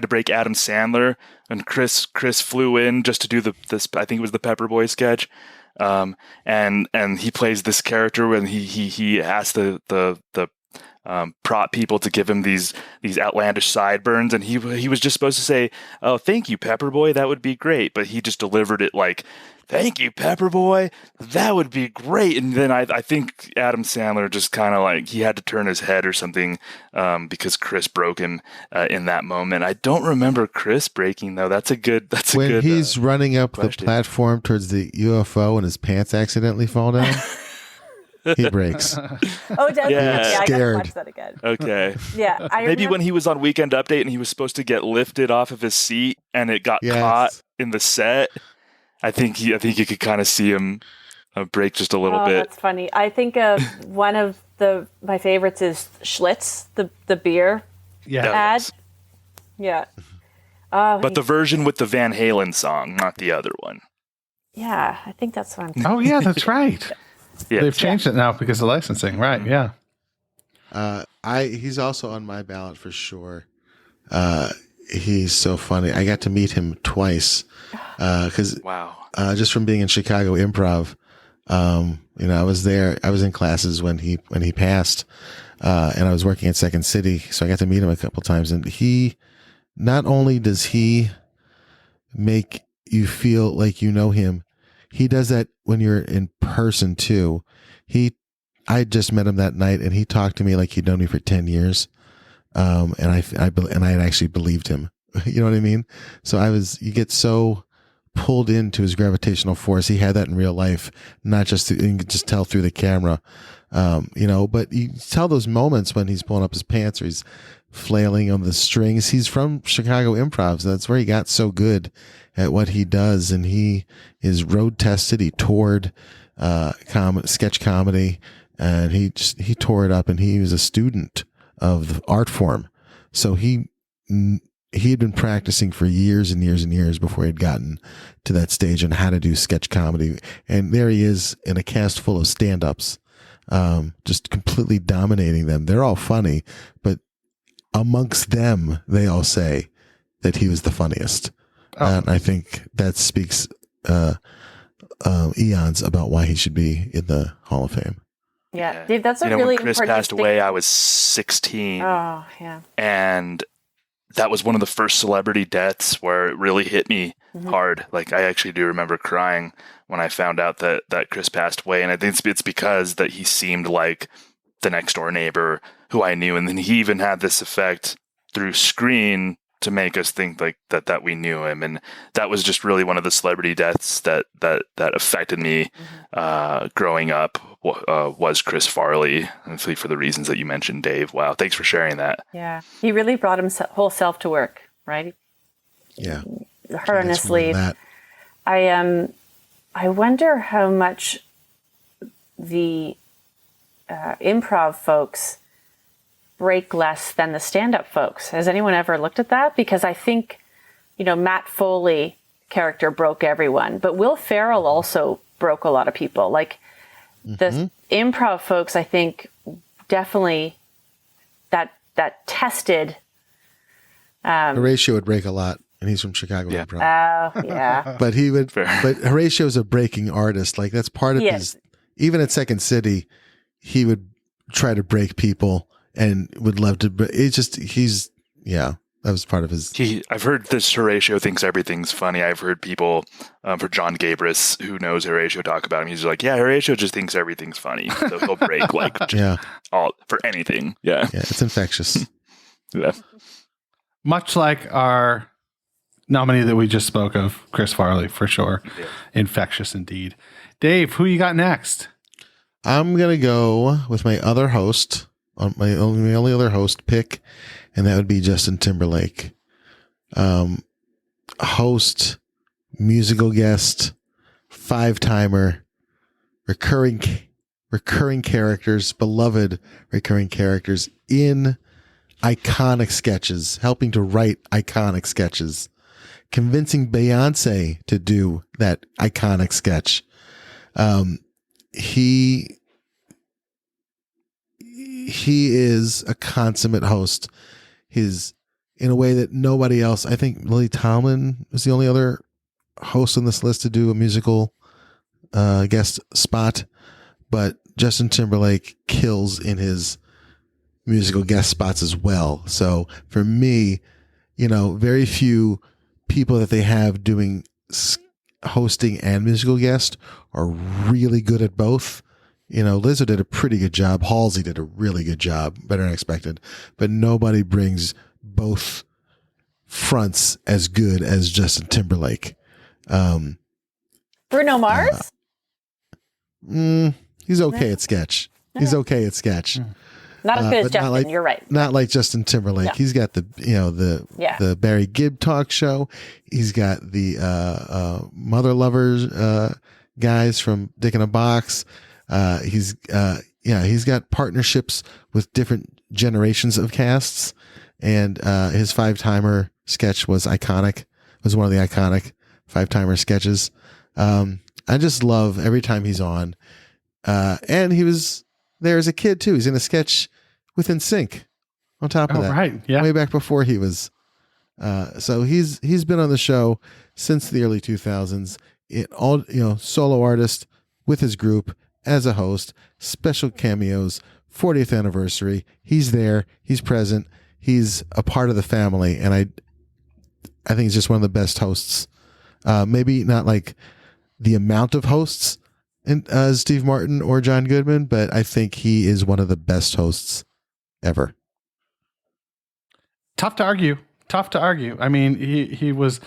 [SPEAKER 8] to break Adam Sandler, and Chris flew in just to do this. I think it was the Pepper Boys sketch. And he plays this character when he asked the prop people to give him these outlandish sideburns, and he was just supposed to say, "Oh, thank you, Pepper Boy, that would be great," but he just delivered it like, "Thank you, Pepper Boy, that would be great." And then I think Adam Sandler just kind of like, he had to turn his head or something because Chris broke him in that moment. I don't remember Chris breaking though. When
[SPEAKER 7] he's running up question. The platform towards the UFO and his pants accidentally fall down. He breaks.
[SPEAKER 6] Oh, does he? Yeah, I gotta watch that again.
[SPEAKER 8] Okay.
[SPEAKER 6] Yeah,
[SPEAKER 8] maybe when he was on Weekend Update and he was supposed to get lifted off of his seat and it got caught in the set. I think you could kind of see him break just a little bit.
[SPEAKER 6] That's funny. I think one of my favorites is Schlitz, the beer ad. Yeah.
[SPEAKER 8] But the version with the Van Halen song, not the other one.
[SPEAKER 6] Yeah, I think that's what I'm.
[SPEAKER 5] Oh yeah, that's right.
[SPEAKER 8] Yeah.
[SPEAKER 5] They've changed it now because of licensing, right? Yeah.
[SPEAKER 7] He's also on my ballot for sure. He's so funny. I got to meet him twice. Just from being in Chicago Improv, I was there. I was in classes when he passed, and I was working at Second City, so I got to meet him a couple times. And not only does he make you feel like you know him, he does that when you're in person too. I just met him that night, and he talked to me like he'd known me for 10 years, and I had actually believed him. You know what I mean? So you get so pulled into his gravitational force. He had that in real life, not just you can just tell through the camera, but you tell those moments when he's pulling up his pants or he's flailing on the strings. He's from Chicago Improv, so that's where he got so good at what he does. And he is road tested. He toured, sketch comedy, and he tore it up, and he was a student of the art form. So he had been practicing for years and years and years before he'd gotten to that stage on how to do sketch comedy. And there he is in a cast full of stand-ups, just completely dominating them. They're all funny, but amongst them, they all say that he was the funniest. And I think that speaks eons about why he should be in the Hall of Fame.
[SPEAKER 6] Yeah. Dave, that's a
[SPEAKER 8] when
[SPEAKER 6] really
[SPEAKER 8] Chris
[SPEAKER 6] important
[SPEAKER 8] passed away, I was 16.
[SPEAKER 6] Oh, yeah.
[SPEAKER 8] And that was one of the first celebrity deaths where it really hit me hard. Like, I actually do remember crying when I found out that Chris passed away. And I think it's because that he seemed like the next door neighbor who I knew. And then he even had this effect through screen to make us think like that we knew him. And that was just really one of the celebrity deaths that affected me growing up, was Chris Farley, honestly, for the reasons that you mentioned, Dave. Wow. Thanks for sharing that.
[SPEAKER 6] Yeah. He really brought his whole self to work, right?
[SPEAKER 7] Yeah.
[SPEAKER 6] Honestly, I wonder how much the improv folks break less than the stand-up folks. Has anyone ever looked at that? Because I think, Matt Foley character broke everyone, but Will Ferrell also broke a lot of people. Like the improv folks, I think definitely that tested.
[SPEAKER 7] Horatio would break a lot, and he's from Chicago.
[SPEAKER 8] Yeah.
[SPEAKER 7] Improv.
[SPEAKER 6] Oh, yeah.
[SPEAKER 7] But he would. But Horatio's a breaking artist. Like that's part of his. Even at Second City, he would try to break people and would love to. It's just that was part of his.
[SPEAKER 8] I've heard this Horatio thinks everything's funny. I've heard people, for John Gabris, who knows Horatio, talk about him. He's like, yeah, Horatio just thinks everything's funny, so he'll break all for anything. Yeah,
[SPEAKER 7] it's infectious.
[SPEAKER 8] Yeah.
[SPEAKER 5] Much like our nominee that we just spoke of, Chris Farley, for sure. Yeah. Infectious indeed. Dave, who you got next?
[SPEAKER 7] I'm gonna go with my other host, my only other host pick, and that would be Justin Timberlake. Host, musical guest, 5-timer, recurring characters, beloved recurring characters in iconic sketches, helping to write iconic sketches, convincing Beyonce to do that iconic sketch. He is a consummate host. He's in a way that nobody else. I think Lily Tomlin is the only other host on this list to do a musical guest spot, but Justin Timberlake kills in his musical guest spots as well. So for me, very few people that they have doing hosting and musical guest are really good at both. Lizzo did a pretty good job. Halsey did a really good job, better than expected. But nobody brings both fronts as good as Justin Timberlake.
[SPEAKER 6] Bruno Mars?
[SPEAKER 7] He's okay at sketch. He's okay at sketch.
[SPEAKER 6] Not as good as Justin, you're right.
[SPEAKER 7] Not like Justin Timberlake. No. He's got the Barry Gibb talk show. He's got the Mother Lovers guys from Dick in a Box. He's got partnerships with different generations of casts, and his 5-timer sketch was iconic. Was one of the iconic 5-timer sketches. I just love every time he's on, and he was there as a kid too. He's in a sketch with NSYNC. On top of that,
[SPEAKER 5] right, yeah,
[SPEAKER 7] way back before he was. So he's been on the show since the early 2000s. Solo artist with his group. As a host, special cameos, 40th anniversary. He's there. He's present. He's a part of the family. And I think he's just one of the best hosts. Maybe not like the amount of hosts as Steve Martin or John Goodman, but I think he is one of the best hosts ever.
[SPEAKER 5] Tough to argue. I mean, he was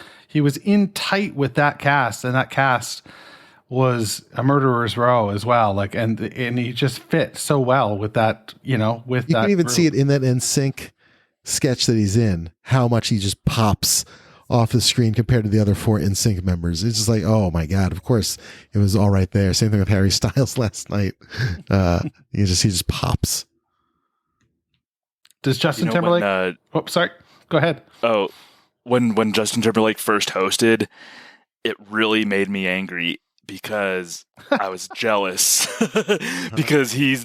[SPEAKER 5] in tight with that cast, and that cast was a Murderer's Row as well. Like, and he just fit so well with that, with that.
[SPEAKER 7] You can even
[SPEAKER 5] group.
[SPEAKER 7] see it in that NSYNC sketch that he's in, how much he just pops off the screen compared to the other 4 NSYNC members. It's just like, oh my God, of course it was all right there. Same thing with Harry Styles last night. He just pops.
[SPEAKER 5] Does Justin Timberlake? Sorry. Go ahead.
[SPEAKER 8] Oh, when Justin Timberlake first hosted, it really made me angry because I was jealous because he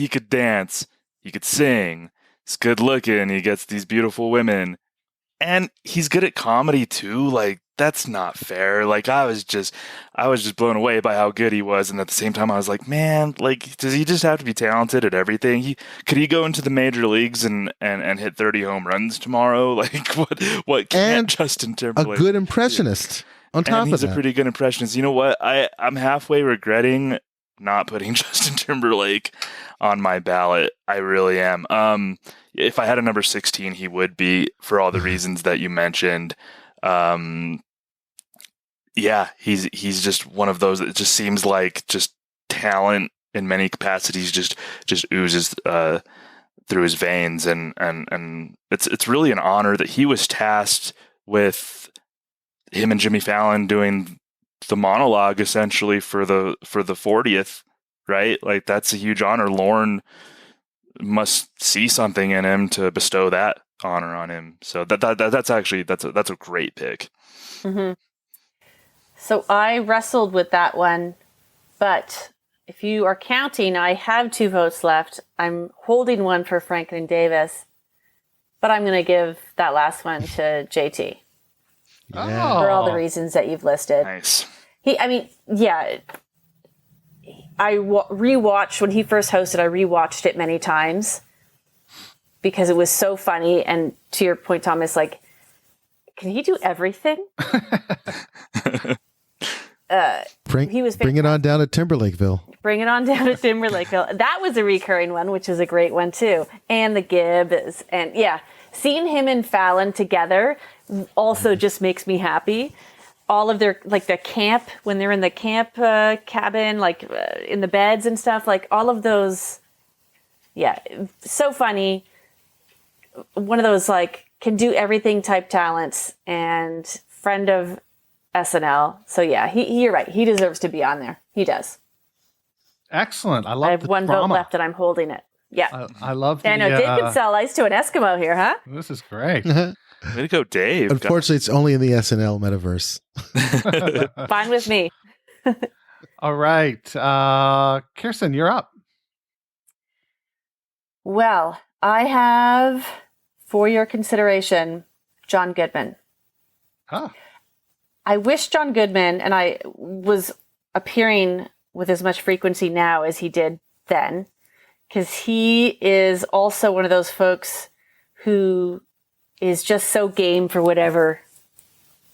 [SPEAKER 8] could dance, he could sing, he's good looking, he gets these beautiful women, and he's good at comedy too. Like that's not fair. Like, I was just blown away by how good he was. And at the same time, I was like, man, like, does he just have to be talented at everything? Could he go into the major leagues and hit 30 home runs tomorrow? Like, what can't Justin Timberlake?
[SPEAKER 7] A good impressionist on top of that.
[SPEAKER 8] He's a pretty good impressionist. You know what? I'm halfway regretting not putting Justin Timberlake on my ballot. I really am. If I had a number 16, he would be, for all the reasons that you mentioned. Yeah, he's just one of those that just seems like just talent in many capacities just oozes through his veins, and it's really an honor that he was tasked with him and Jimmy Fallon doing the monologue essentially for the 40th, right? Like, that's a huge honor. Lauren must see something in him to bestow that honor on him. So that's a great pick.
[SPEAKER 6] Mm-hmm. So I wrestled with that one, but if you are counting, I have 2 votes left. I'm holding one for Franklin Davis, but I'm going to give that last one to JT.
[SPEAKER 7] Yeah.
[SPEAKER 6] For all the reasons that you've listed.
[SPEAKER 8] Nice.
[SPEAKER 6] I rewatched when he first hosted. I rewatched it many times because it was so funny. And to your point, Thomas, like, can he do everything?
[SPEAKER 7] Bring it on down to Timberlakeville.
[SPEAKER 6] Bring it on down to Timberlakeville. That was a recurring one, which is a great one too. And the Gibbs, and seeing him and Fallon together also just makes me happy. All of their, like, the camp, when they're in the camp cabin, like in the beds and stuff, like all of those. Yeah, so funny. One of those, like, can do everything type talents, and friend of SNL. So yeah, you're right. He deserves to be on there. He does.
[SPEAKER 5] Excellent. I
[SPEAKER 6] have one vote left and I'm holding it. Yeah.
[SPEAKER 5] I love the...
[SPEAKER 6] I know, Dave could sell ice to an Eskimo here, huh?
[SPEAKER 5] This is great.
[SPEAKER 8] Way to go, Dave.
[SPEAKER 7] Unfortunately, it's only in the SNL metaverse.
[SPEAKER 6] Fine with me.
[SPEAKER 5] All right. Kirstin, you're up.
[SPEAKER 6] Well, I have, for your consideration, John Goodman.
[SPEAKER 5] Huh.
[SPEAKER 6] I wish John Goodman, and I was appearing with as much frequency now as he did then, because he is also one of those folks who is just so game for whatever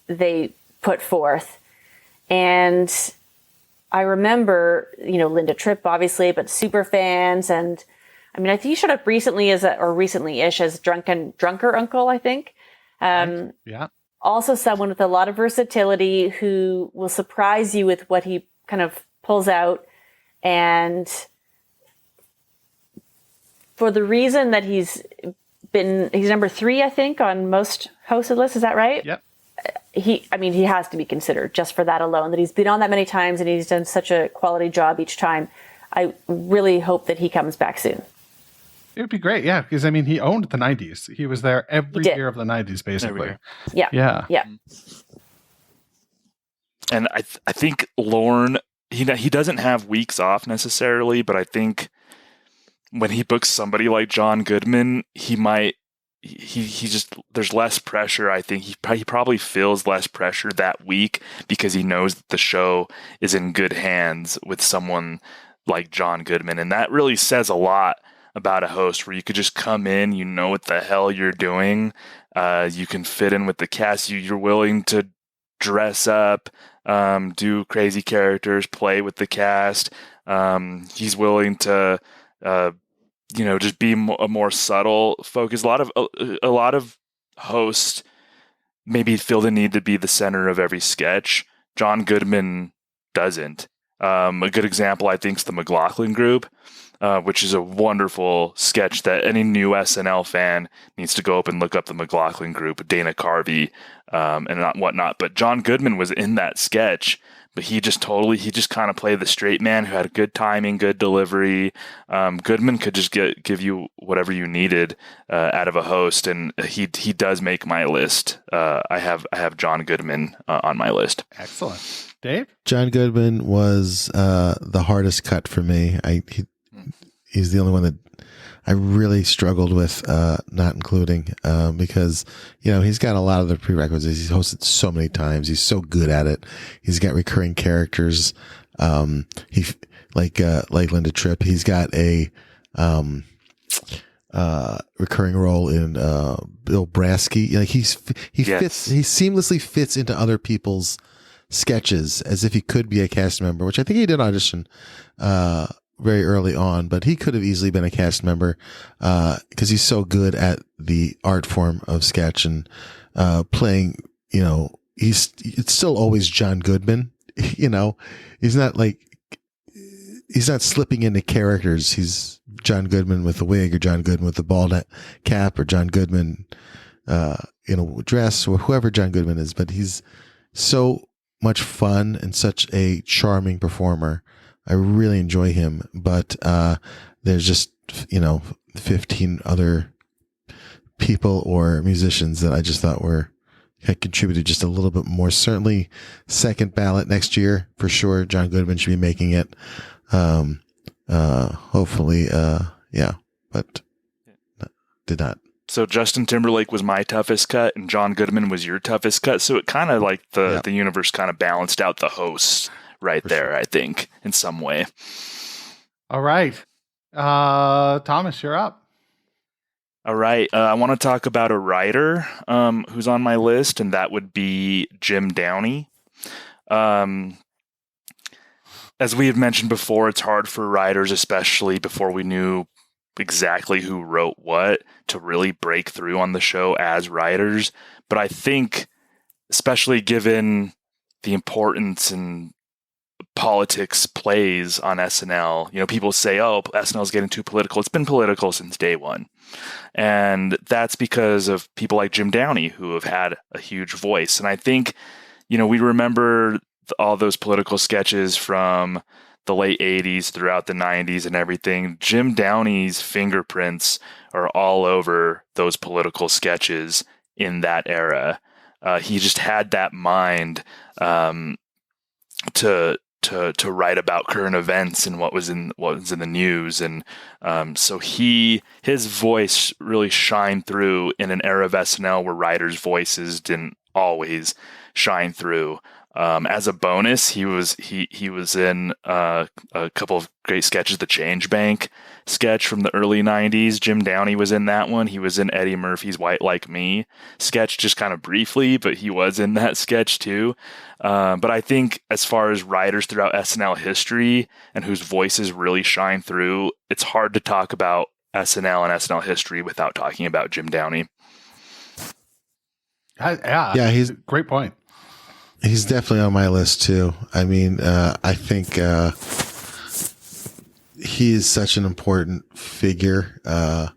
[SPEAKER 6] they put forth. And I remember, Linda Tripp, obviously, but super fans. And I mean, I think he showed up recently recently-ish as Drunker Uncle, I think.
[SPEAKER 5] Yeah.
[SPEAKER 6] Also someone with a lot of versatility who will surprise you with what he kind of pulls out. And for the reason that he's number 3, I think, on most hosted lists. Is that right?
[SPEAKER 5] Yep.
[SPEAKER 6] He has to be considered just for that alone, that he's been on that many times and he's done such a quality job each time. I really hope that he comes back soon.
[SPEAKER 5] It would be great, yeah, because he owned the 90s. He was there every year of the 90s, basically.
[SPEAKER 6] Yeah.
[SPEAKER 8] And I think Lorne, he doesn't have weeks off necessarily, but I think when he books somebody like John Goodman, he just, there's less pressure. I think he probably feels less pressure that week because he knows that the show is in good hands with someone like John Goodman. And that really says a lot about a host, where you could just come in, you know what the hell you're doing. You can fit in with the cast. You're willing to dress up, do crazy characters, play with the cast. He's willing to, just be a more subtle focus. A lot of hosts maybe feel the need to be the center of every sketch. John Goodman doesn't. A good example, I think, is the McLaughlin Group, which is a wonderful sketch that any new SNL fan needs to go up and look up. The McLaughlin Group, Dana Carvey, and whatnot. But John Goodman was in that sketch, but he just kind of played the straight man who had good timing, good delivery. Goodman could just give you whatever you needed out of a host, and he does make my list. I have John Goodman on my list.
[SPEAKER 5] Excellent. Dave?
[SPEAKER 7] John Goodman was the hardest cut for me. he's the only one that I really struggled with not including because, he's got a lot of the prerequisites. He's hosted so many times. He's so good at it. He's got recurring characters. He like Linda Tripp. He's got a recurring role in Bill Brasky. Like he seamlessly fits into other people's sketches as if he could be a cast member, which I think he did audition very early on, but he could have easily been a cast member because he's so good at the art form of sketch and playing. It's still always John Goodman. He's not slipping into characters. He's John Goodman with the wig, or John Goodman with the bald cap, or John Goodman in a dress, or whoever John Goodman is. But he's so much fun and such a charming performer. I really enjoy him. But there's just 15 other people or musicians that I just thought had contributed just a little bit more. Certainly, second ballot next year for sure. John Goodman should be making it. Hopefully, but did not.
[SPEAKER 8] So Justin Timberlake was my toughest cut, and John Goodman was your toughest cut. So it kind of like the universe kind of balanced out the hosts right for there, sure. I think, in some way.
[SPEAKER 5] All right, Thomas, you're up.
[SPEAKER 8] All right, I want to talk about a writer who's on my list, and that would be Jim Downey. As we have mentioned before, it's hard for writers, especially before we knew exactly who wrote what, to really break through on the show as writers. But I think, especially given the importance and politics plays on SNL, people say, oh, SNL's getting too political. It's been political since day one. And that's because of people like Jim Downey, who have had a huge voice. And I think, we remember all those political sketches from the late 80s throughout the 90s and everything. Jim Downey's fingerprints are all over those political sketches in that era. He just had that mind to write about current events and what was in the news, and so his voice really shined through in an era of SNL where writers' voices didn't always shine through. As a bonus, he was in a couple of great sketches. The Change Bank sketch from the early 90s. Jim Downey was in that one. He was in Eddie Murphy's White Like Me sketch, just kind of briefly, but he was in that sketch too. But I think as far as writers throughout SNL history and whose voices really shine through, it's hard to talk about SNL and SNL history without talking about Jim Downey.
[SPEAKER 5] Yeah, he's a great point.
[SPEAKER 7] He's definitely on my list too. I mean, I think he is such an important figure. I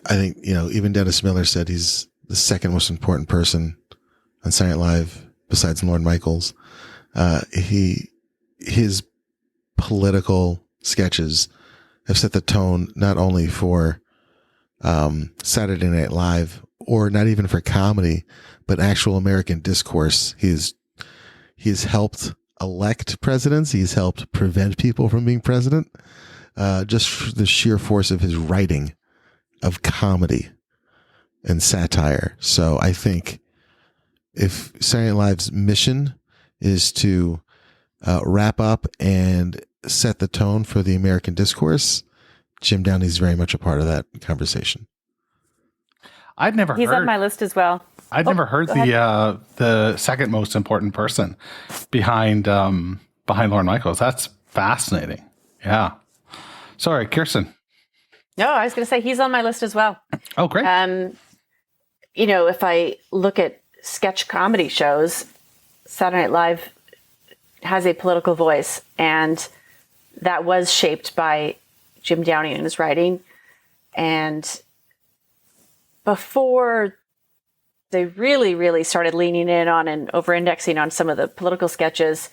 [SPEAKER 7] think, even Dennis Miller said he's the second most important person on Saturday Night Live besides Lorne Michaels. His political sketches have set the tone not only for Saturday Night Live, or not even for comedy, but actual American discourse. He's helped elect presidents. He's helped prevent people from being president. Just the sheer force of his writing of comedy and satire. So I think if Saturday Night Live's mission is to wrap up and set the tone for the American discourse, Jim Downey's very much a part of that conversation.
[SPEAKER 6] He's on my list as well.
[SPEAKER 5] I'd never heard the second most important person behind Lorne Michaels. That's fascinating. Yeah. Sorry, Kirstin.
[SPEAKER 6] No, I was going to say he's on my list as well.
[SPEAKER 5] Oh, great.
[SPEAKER 6] If I look at sketch comedy shows, Saturday Night Live has a political voice, and that was shaped by Jim Downey and his writing. And before they really, really started leaning in on and over-indexing on some of the political sketches,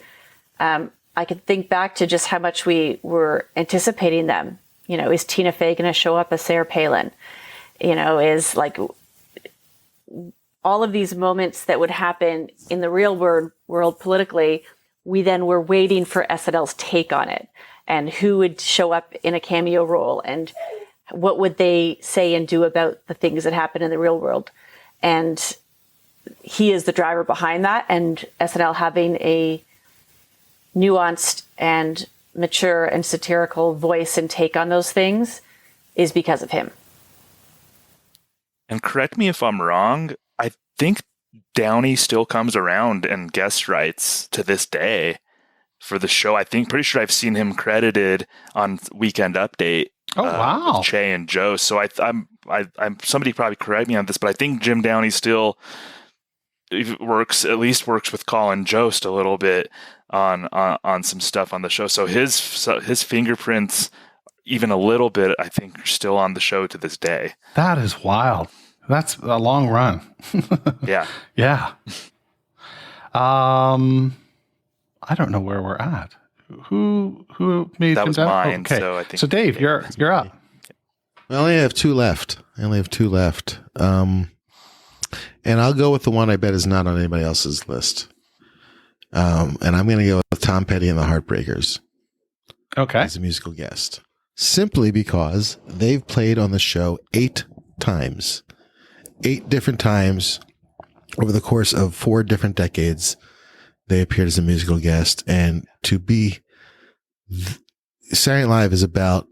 [SPEAKER 6] I could think back to just how much we were anticipating them. Is Tina Fey going to show up as Sarah Palin? Is like all of these moments that would happen in the real world politically, we then were waiting for SNL's take on it. and who would show up in a cameo role and what would they say and do about the things that happen in the real world. And he is the driver behind that, and SNL having a nuanced and mature and satirical voice and take on those things is because of him.
[SPEAKER 8] And correct me if I'm wrong, I think Downey still comes around and guest writes to this day for the show. Pretty sure I've seen him credited on Weekend Update.
[SPEAKER 5] Oh, wow.
[SPEAKER 8] With Che and Joe. So I'm somebody probably correct me on this, but I think Jim Downey still works with Colin Jost a little bit on some stuff on the show. So his fingerprints, even a little bit, I think, are still on the show to this day.
[SPEAKER 5] That is wild. That's a long run.
[SPEAKER 8] Yeah.
[SPEAKER 5] Yeah. I don't know where we're at. Who made
[SPEAKER 8] that was
[SPEAKER 5] Jim
[SPEAKER 8] mine?
[SPEAKER 5] Downey? Okay.
[SPEAKER 8] So I think.
[SPEAKER 5] So Dave, you're up.
[SPEAKER 7] I only have two left. And I'll go with the one I bet is not on anybody else's list. And I'm going to go with Tom Petty and the Heartbreakers.
[SPEAKER 5] Okay.
[SPEAKER 7] As a musical guest. Simply because they've played on the show 8 times. 8 different times over the course of 4 different decades. They appeared as a musical guest. And to be Saturday Night Live is about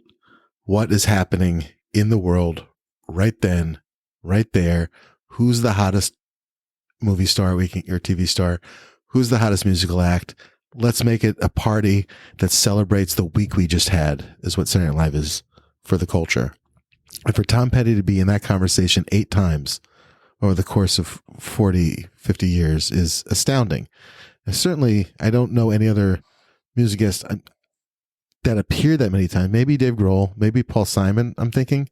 [SPEAKER 7] what is happening in the world right then, right there. Who's the hottest movie star or TV star? Who's the hottest musical act? Let's make it a party that celebrates the week we just had, is what Saturday Night Live is for the culture. And for Tom Petty to be in that conversation 8 times over the course of 40, 50 years is astounding. And certainly, I don't know any other music guest that appeared that many times. Maybe Dave Grohl, maybe Paul Simon, I'm thinking,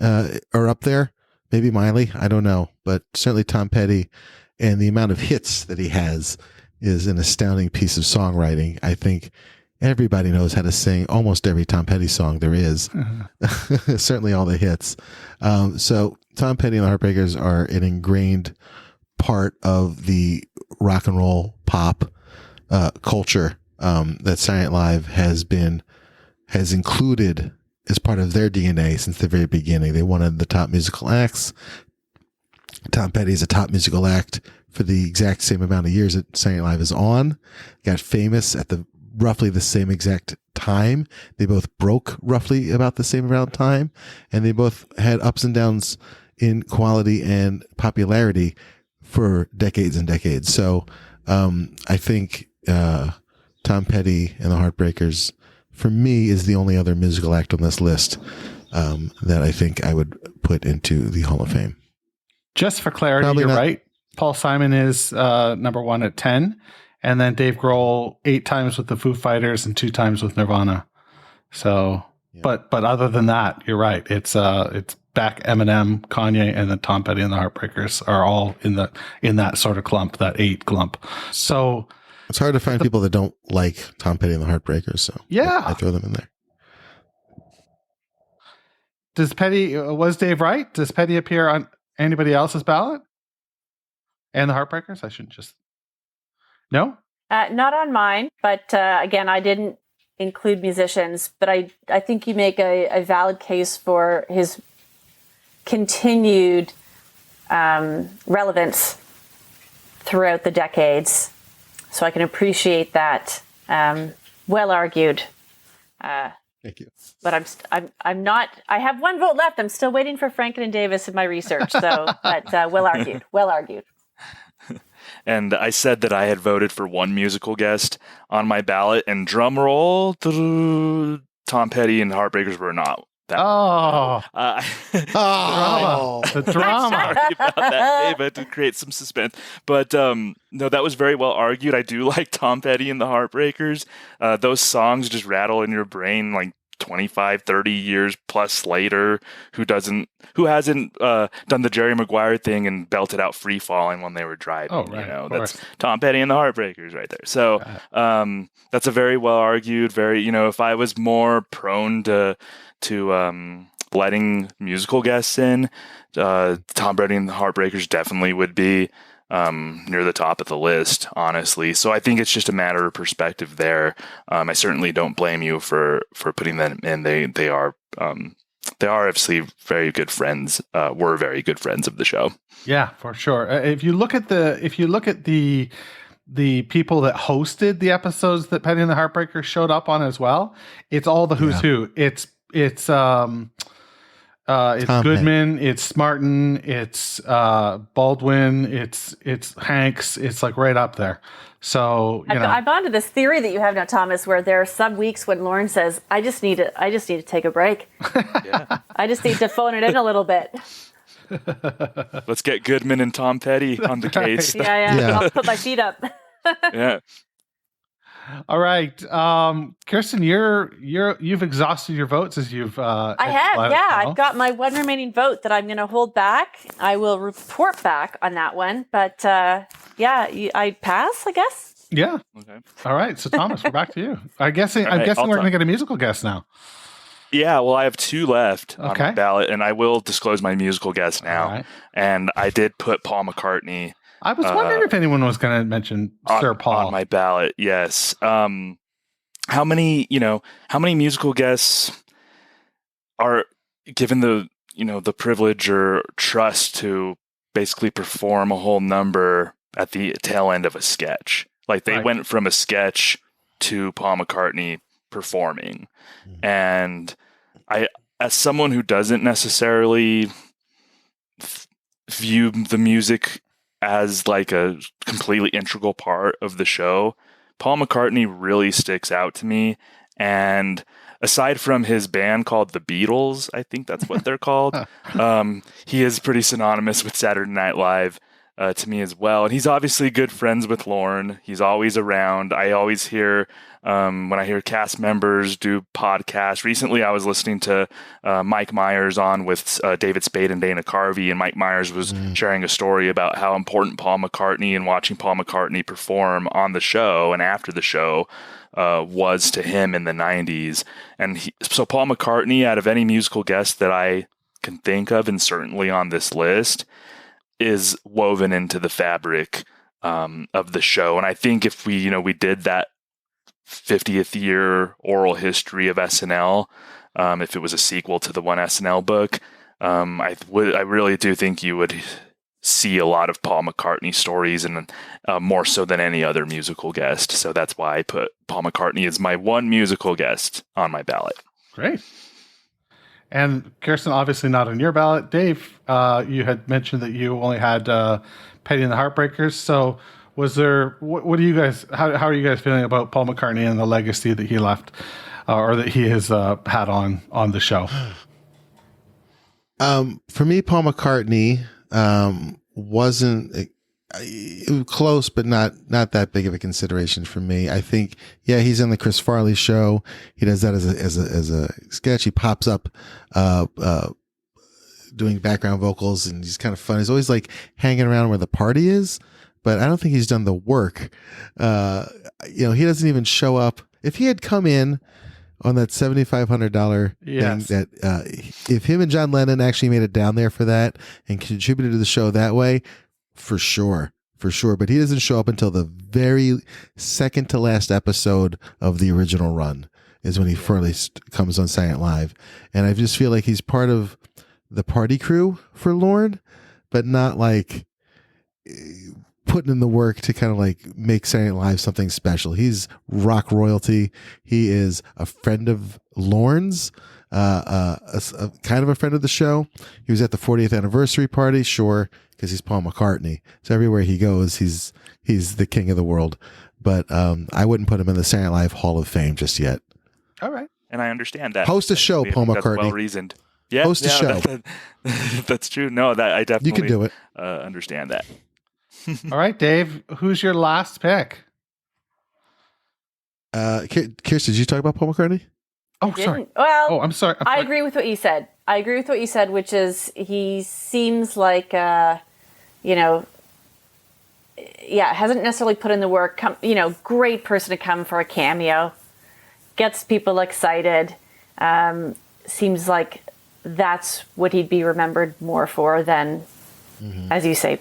[SPEAKER 7] are up there. Maybe Miley, I don't know. But certainly Tom Petty, and the amount of hits that he has is an astounding piece of songwriting. I think everybody knows how to sing almost every Tom Petty song there is. Certainly all the hits. So Tom Petty and the Heartbreakers are an ingrained part of the rock and roll pop culture that Saturday Night Live has included as part of their DNA since the very beginning. They wanted the top musical acts. Tom Petty is a top musical act for the exact same amount of years that Saturday Night Live is on. Got famous at roughly the same exact time. They both broke roughly about the same amount of time, and they both had ups and downs in quality and popularity for decades and decades. So I think Tom Petty and the Heartbreakers, for me, is the only other musical act on this list that I think I would put into the Hall of Fame. Just
[SPEAKER 5] for clarity,
[SPEAKER 7] Probably
[SPEAKER 5] you're
[SPEAKER 7] not.
[SPEAKER 5] right. Paul Simon is number 1 at 10, and then Dave Grohl 8 times with the Foo Fighters and 2 times with Nirvana. So, yeah. but other than that, you're right. It's back Eminem, Kanye, and then Tom Petty and the Heartbreakers are all in that sort of clump, that 8 clump. So
[SPEAKER 7] it's hard to find people that don't like Tom Petty and the Heartbreakers. So
[SPEAKER 5] yeah,
[SPEAKER 7] I throw them in there.
[SPEAKER 5] Was Dave right? Does Petty appear on anybody else's ballot? And the Heartbreakers? I shouldn't just... No?
[SPEAKER 6] Not on mine, but again, I didn't include musicians, but I think you make a valid case for his continued relevance throughout the decades. So I can appreciate that. Well argued.
[SPEAKER 7] Thank you.
[SPEAKER 6] But I'm not. I have 1 vote left. I'm still waiting for Franken and Davis in my research. So, but well argued. Well argued.
[SPEAKER 8] And I said that I had voted for 1 musical guest on my ballot, and drum roll, Tom Petty and Heartbreakers were not.
[SPEAKER 5] Drama.
[SPEAKER 8] The drama. Sorry about that, David, to create some suspense. But no, that was very well argued. I do like Tom Petty and the Heartbreakers. Those songs just rattle in your brain like 25, 30 years plus later. Who hasn't done the Jerry Maguire thing and belted out Free Falling when they were driving?
[SPEAKER 5] Oh, right.
[SPEAKER 8] That's Tom Petty and the Heartbreakers right there. So that's a very well argued, if I was more prone to letting musical guests in, Tom Petty and the Heartbreakers definitely would be near the top of the list, honestly. So I think it's just a matter of perspective there. I certainly don't blame you for putting them in. They are obviously very good friends. Were very good friends of the show.
[SPEAKER 5] Yeah, for sure. If you look at the people that hosted the episodes that Penny and the Heartbreakers showed up on as well, it's all the who's who. It's Goodman, it's Smartin, it's Baldwin, it's Hanks. It's like right up there. So
[SPEAKER 6] I've gone to this theory that you have now, Thomas, where there are some weeks when Lauren says, "I just need to take a break. I just need to phone it in a little bit."
[SPEAKER 8] Let's get Goodman and Tom Petty on the case.
[SPEAKER 6] Yeah. I'll put my feet up.
[SPEAKER 8] Yeah.
[SPEAKER 5] All right, Kirstin, you've exhausted your votes as you've.
[SPEAKER 6] I have, yeah. I've got my one remaining vote that I'm going to hold back. I will report back on that one, but I pass, I guess.
[SPEAKER 5] Yeah. Okay. All right, so Thomas, we're back to you. I'm guessing we're going to get a musical guest now.
[SPEAKER 8] Yeah, well, I have 2 left on my ballot, and I will disclose my musical guest now. Right. And I did put Paul McCartney.
[SPEAKER 5] I was wondering if anyone was going to mention Sir Paul
[SPEAKER 8] on my ballot. Yes. How many musical guests are given the privilege or trust to basically perform a whole number at the tail end of a sketch? Like they went from a sketch to Paul McCartney performing. And I, as someone who doesn't necessarily view the music as like a completely integral part of the show, Paul McCartney really sticks out to me. And aside from his band called the Beatles, I think that's what they're called, he is pretty synonymous with Saturday Night Live to me as well. And he's obviously good friends with Lorne. He's always around. I always hear when I hear cast members do podcasts. Recently, I was listening to Mike Myers on with David Spade and Dana Carvey, and Mike Myers was sharing a story about how important Paul McCartney and watching Paul McCartney perform on the show and after the show was to him in the 90s. And so Paul McCartney, out of any musical guest that I can think of, and certainly on this list, is woven into the fabric of the show. And I think if we did that 50th year oral history of SNL, if it was a sequel to the one SNL book, I really do think you would see a lot of Paul McCartney stories, and more so than any other musical guest. So that's why I put Paul McCartney as my one musical guest on my ballot.
[SPEAKER 5] Great. And Kirstin, obviously not on your ballot. Dave, you had mentioned that you only had Penny and the Heartbreakers. So was there, what do you guys, how are you guys feeling about Paul McCartney and the legacy that he left or that he has had on the show?
[SPEAKER 7] For me, Paul McCartney wasn't close, but not that big of a consideration for me. I think, he's in the Chris Farley show. He does that as a sketch. He pops up doing background vocals, and he's kind of fun. He's always like hanging around where the party is, but I don't think he's done the work. He doesn't even show up. If he had come in on that $7,500 thing, that if him and John Lennon actually made it down there for that and contributed to the show that way, for sure. But he doesn't show up until the very second to last episode of the original run is when he first comes on Saturday Night Live. And I just feel like he's part of the party crew for Lorne, but not like putting in the work to kind of like make Saturday Night Live something special. He's rock royalty. He is a friend of Lorne's, a kind of a friend of the show. He was at the 40th anniversary party, sure, because he's Paul McCartney. So everywhere he goes, he's the king of the world. But I wouldn't put him in the Saturday Night Live Hall of Fame just yet.
[SPEAKER 5] All right.
[SPEAKER 8] And I understand that.
[SPEAKER 7] Host a show, Paul McCartney.
[SPEAKER 8] Well reasoned. Yeah,
[SPEAKER 7] host a show.
[SPEAKER 8] That's true. No, that I definitely
[SPEAKER 7] you can do it.
[SPEAKER 8] Understand that.
[SPEAKER 5] All right, Dave, who's your last pick?
[SPEAKER 7] Kirstin, did you talk about Paul McCartney?
[SPEAKER 5] Oh, sorry.
[SPEAKER 6] Well,
[SPEAKER 5] I'm sorry.
[SPEAKER 6] I agree with what you said. Which is he seems like, hasn't necessarily put in the work. Great person to come for a cameo. Gets people excited. Seems like that's what he'd be remembered more for than, as you say,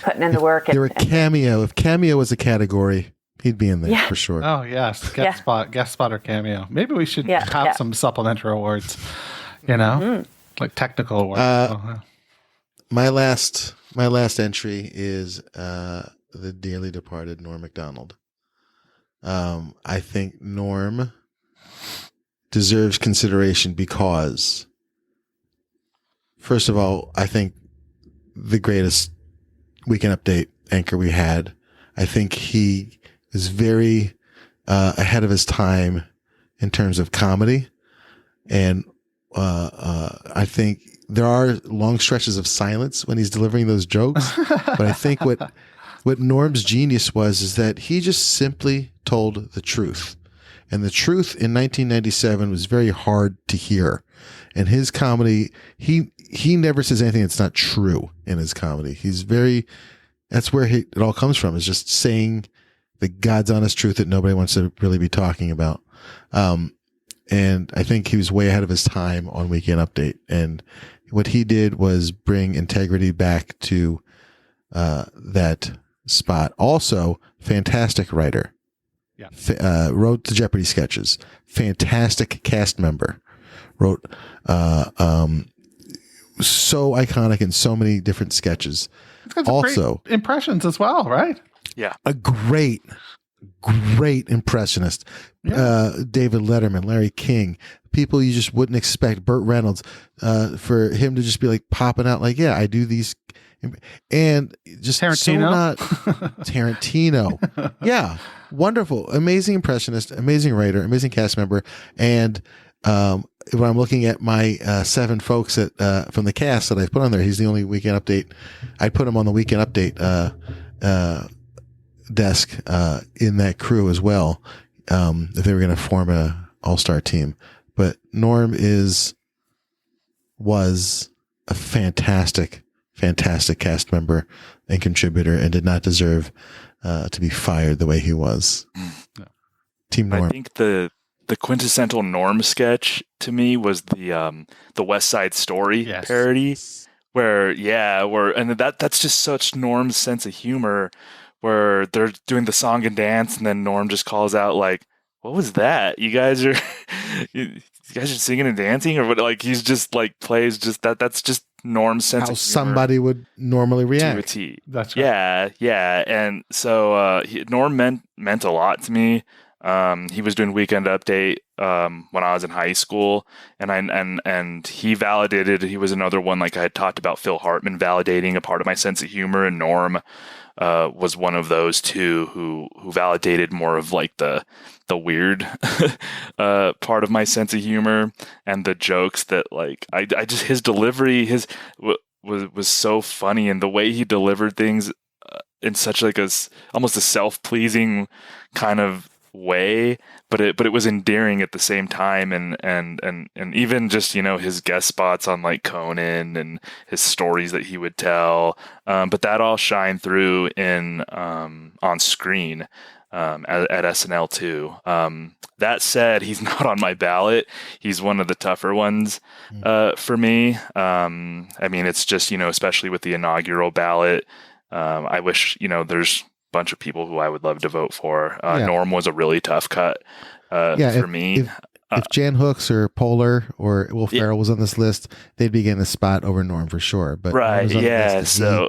[SPEAKER 6] putting in the work.
[SPEAKER 7] There were cameo. If cameo was a category, he'd be in there for sure.
[SPEAKER 5] Oh yes, guest spot or cameo. Maybe we should have some supplementary awards. Like technical awards.
[SPEAKER 7] My last entry is the dearly departed Norm Macdonald. I think Norm deserves consideration because, first of all, I think the greatest Weekend Update anchor we had. I think he is very ahead of his time in terms of comedy, and I think there are long stretches of silence when he's delivering those jokes. But I think what Norm's genius is that he just simply told the truth. And the truth in 1997 was very hard to hear. And his comedy, he never says anything that's not true in his comedy. That's where it all comes from, is just saying the God's honest truth that nobody wants to really be talking about. And I think he was way ahead of his time on Weekend Update. And what he did was bring integrity back to that spot. Also, fantastic writer. Yeah. Wrote the Jeopardy sketches. Fantastic cast member. Wrote so iconic in so many different sketches. Also,
[SPEAKER 5] great impressions as well, right?
[SPEAKER 8] Yeah.
[SPEAKER 7] A great impressionist. Yeah. David Letterman, Larry King, people you just wouldn't expect. Burt Reynolds, for him to just be like popping out like, yeah, I do these. And just
[SPEAKER 5] Tarantino.
[SPEAKER 7] Tarantino. Yeah. Wonderful. Amazing impressionist, amazing writer, amazing cast member. And when I'm looking at my 7 folks from the cast that I've put on there, he's the only Weekend Update. I'd put him on the Weekend Update desk in that crew as well, if they were going to form an all-star team. But Norm was a fantastic cast member and contributor, and did not deserve to be fired the way he was.
[SPEAKER 5] No.
[SPEAKER 7] Team Norm.
[SPEAKER 8] I think the quintessential Norm sketch to me was the West Side Story parody, where that's just such Norm's sense of humor, where they're doing the song and dance, and then Norm just calls out like, "What was that? You guys are singing and dancing," or what? Like, he's just like plays just that. That's just Norm's sense
[SPEAKER 7] how
[SPEAKER 8] of humor
[SPEAKER 7] somebody would normally react
[SPEAKER 8] to a T.
[SPEAKER 5] That's right.
[SPEAKER 8] Yeah. And so Norm meant a lot to me. He was doing Weekend Update when I was in high school, and he validated. He was another one, like I had talked about Phil Hartman validating a part of my sense of humor, and Norm was one of those two who validated more of like the weird part of my sense of humor, and the jokes that like I just, his delivery was so funny, and the way he delivered things in such like almost a self-pleasing kind of way, but it was endearing at the same time, and even just, his guest spots on like Conan and his stories that he would tell, but that all shined through in on screen at SNL too. That said, he's not on my ballot. He's one of the tougher ones for me. I mean, it's just, especially with the inaugural ballot, I wish, there's bunch of people who I would love to vote for. Norm was a really tough cut for me.
[SPEAKER 7] If Jan Hooks or Poehler or Will Ferrell was on this list, they'd be getting a spot over Norm for sure. But
[SPEAKER 8] right, yeah. So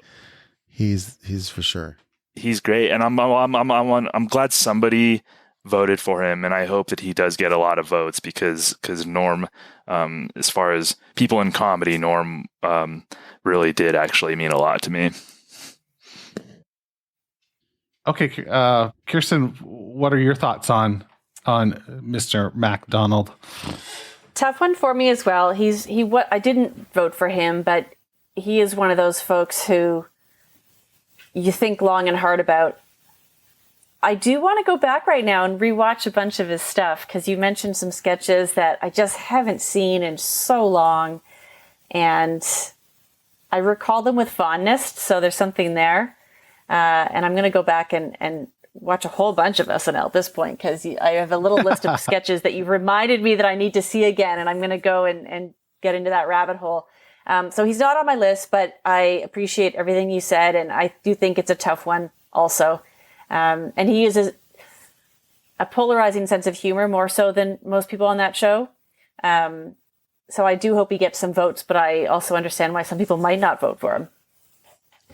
[SPEAKER 7] he's for sure.
[SPEAKER 8] He's great, and I'm glad somebody voted for him, and I hope that he does get a lot of votes because Norm, as far as people in comedy, Norm really did actually mean a lot to me.
[SPEAKER 5] Okay, Kirstin, what are your thoughts on Mr. Macdonald?
[SPEAKER 6] Tough one for me as well. I didn't vote for him, but he is one of those folks who you think long and hard about. I do want to go back right now and rewatch a bunch of his stuff, because you mentioned some sketches that I just haven't seen in so long, and I recall them with fondness, so there's something there. And I'm going to go back and watch a whole bunch of SNL at this point, because I have a little list of sketches that you've reminded me that I need to see again, and I'm going to go and get into that rabbit hole. So he's not on my list, but I appreciate everything you said, and I do think it's a tough one also. And he uses a polarizing sense of humor more so than most people on that show. So I do hope he gets some votes, but I also understand why some people might not vote for him.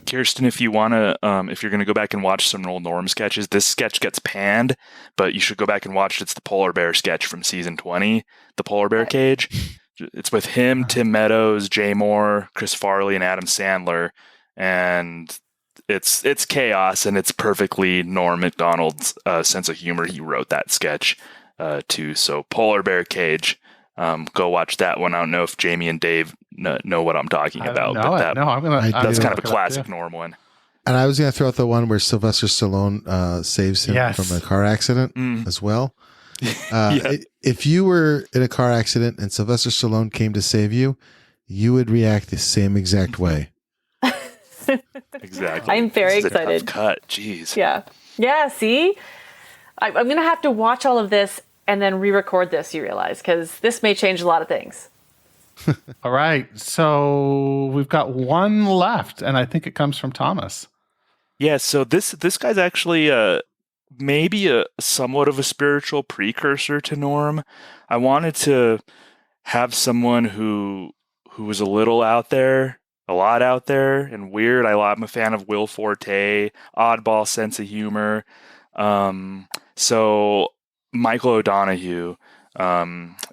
[SPEAKER 8] Kirstin, if you want to, if you're going to go back and watch some old Norm sketches, this sketch gets panned, but you should go back and watch it. It's the polar bear sketch from season 20, the polar bear cage. It's with him, Tim Meadows, Jay Moore, Chris Farley, and Adam Sandler. And it's chaos, and it's perfectly Norm Macdonald's sense of humor. He wrote that sketch too. So polar bear cage. Go watch that one. I don't know if Jamie and Dave know what I'm talking about, but that's kind of a classic Norm one.
[SPEAKER 7] And I was going to throw out the one where Sylvester Stallone saves him from a car accident as well. If you were in a car accident and Sylvester Stallone came to save you, you would react the same exact way.
[SPEAKER 8] Exactly.
[SPEAKER 6] I'm very excited.
[SPEAKER 8] A tough cut. Jeez.
[SPEAKER 6] Yeah. See, I'm going to have to watch all of this and then re-record this, you realize, because this may change a lot of things.
[SPEAKER 5] All right. So we've got one left, and I think it comes from Thomas.
[SPEAKER 8] Yeah, so this guy's actually maybe a somewhat of a spiritual precursor to Norm. I wanted to have someone who was a little out there, a lot out there, and weird. I'm a fan of Will Forte, oddball sense of humor. So Michael O'Donoghue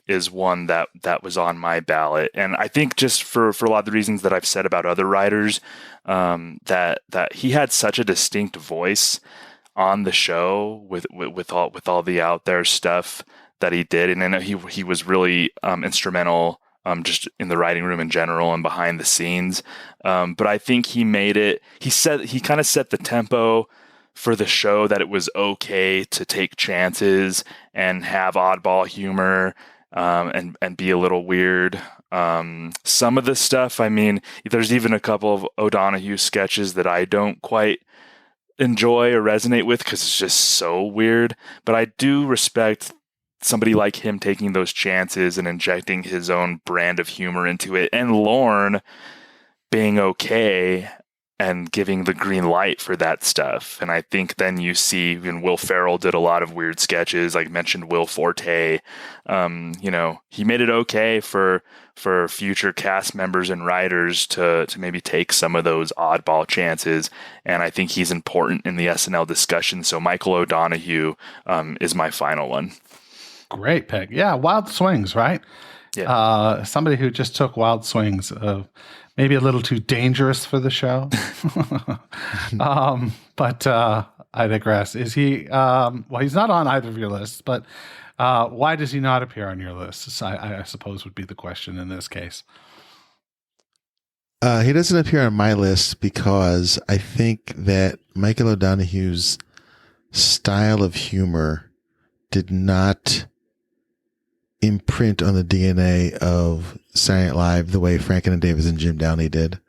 [SPEAKER 8] is one that was on my ballot, and I think just for a lot of the reasons that I've said about other writers, that he had such a distinct voice on the show with all the out there stuff that he did, and I know he was really instrumental just in the writing room in general and behind the scenes. But I think he made it. He kind of set the tempo for the show, that it was okay to take chances and have oddball humor, and be a little weird. Some of the stuff, I mean, there's even a couple of O'Donoghue sketches that I don't quite enjoy or resonate with because it's just so weird. But I do respect somebody like him taking those chances and injecting his own brand of humor into it, and Lorne being okay and giving the green light for that stuff. And I think then you see, and Will Ferrell did a lot of weird sketches, like mentioned Will Forte. He made it okay for future cast members and writers to maybe take some of those oddball chances. And I think he's important in the SNL discussion. So Michael O'Donoghue is my final one.
[SPEAKER 5] Great pick. Yeah, wild swings, right?
[SPEAKER 8] Yeah.
[SPEAKER 5] Somebody who just took wild swings, maybe a little too dangerous for the show. But I digress. Is he, well, he's not on either of your lists, but why does he not appear on your lists? I suppose would be the question in this case.
[SPEAKER 7] He doesn't appear on my list because I think that Michael O'Donoghue's style of humor did not imprint on the DNA of Saturday Night Live the way Franken and Davis and Jim Downey did.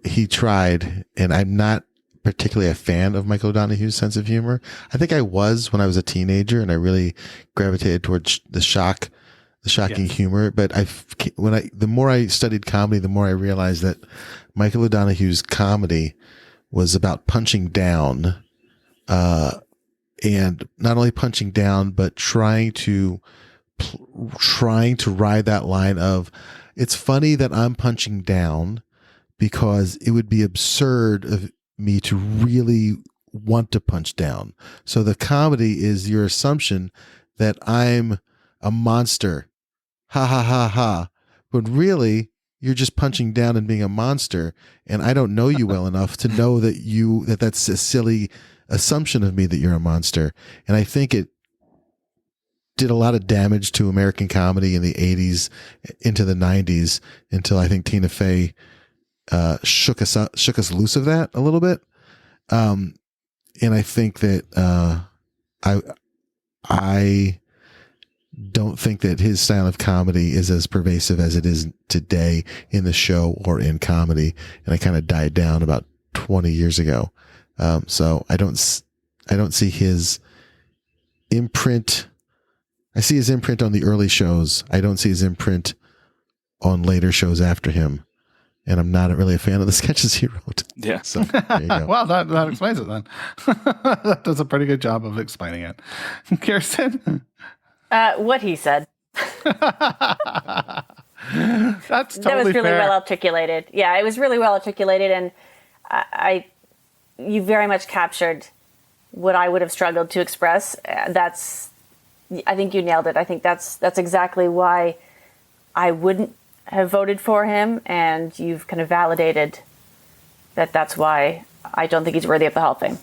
[SPEAKER 7] He tried, and I'm not particularly a fan of Michael O'Donoghue's sense of humor. I think I was when I was a teenager, and I really gravitated towards the shocking humor. But the more I studied comedy, the more I realized that Michael O'Donoghue's comedy was about punching down, and not only punching down, but trying to ride that line of, it's funny that I'm punching down because it would be absurd of me to really want to punch down. So the comedy is your assumption that I'm a monster. Ha ha ha ha. But really, you're just punching down and being a monster. And I don't know you well enough to know that's a silly assumption of me that you're a monster. And I think it did a lot of damage to American comedy in the 80s into the 90s until I think Tina Fey shook us loose of that a little bit. And I think that I don't think that his style of comedy is as pervasive as it is today in the show or in comedy. And I kind of died down about 20 years ago. So I don't see his imprint. I see his imprint on the early shows. I don't see his imprint on later shows after him. And I'm not really a fan of the sketches he wrote.
[SPEAKER 8] Yeah.
[SPEAKER 7] So there you go.
[SPEAKER 5] Well, that explains it then. That does a pretty good job of explaining it. Kirstin?
[SPEAKER 6] What he said.
[SPEAKER 5] That's totally
[SPEAKER 6] That was really
[SPEAKER 5] fair.
[SPEAKER 6] well articulated. Yeah, it was really well articulated, and you very much captured what I would have struggled to express. I think you nailed it. I think that's exactly why I wouldn't have voted for him, and you've kind of validated that's why I don't think he's worthy of the Hall of Fame.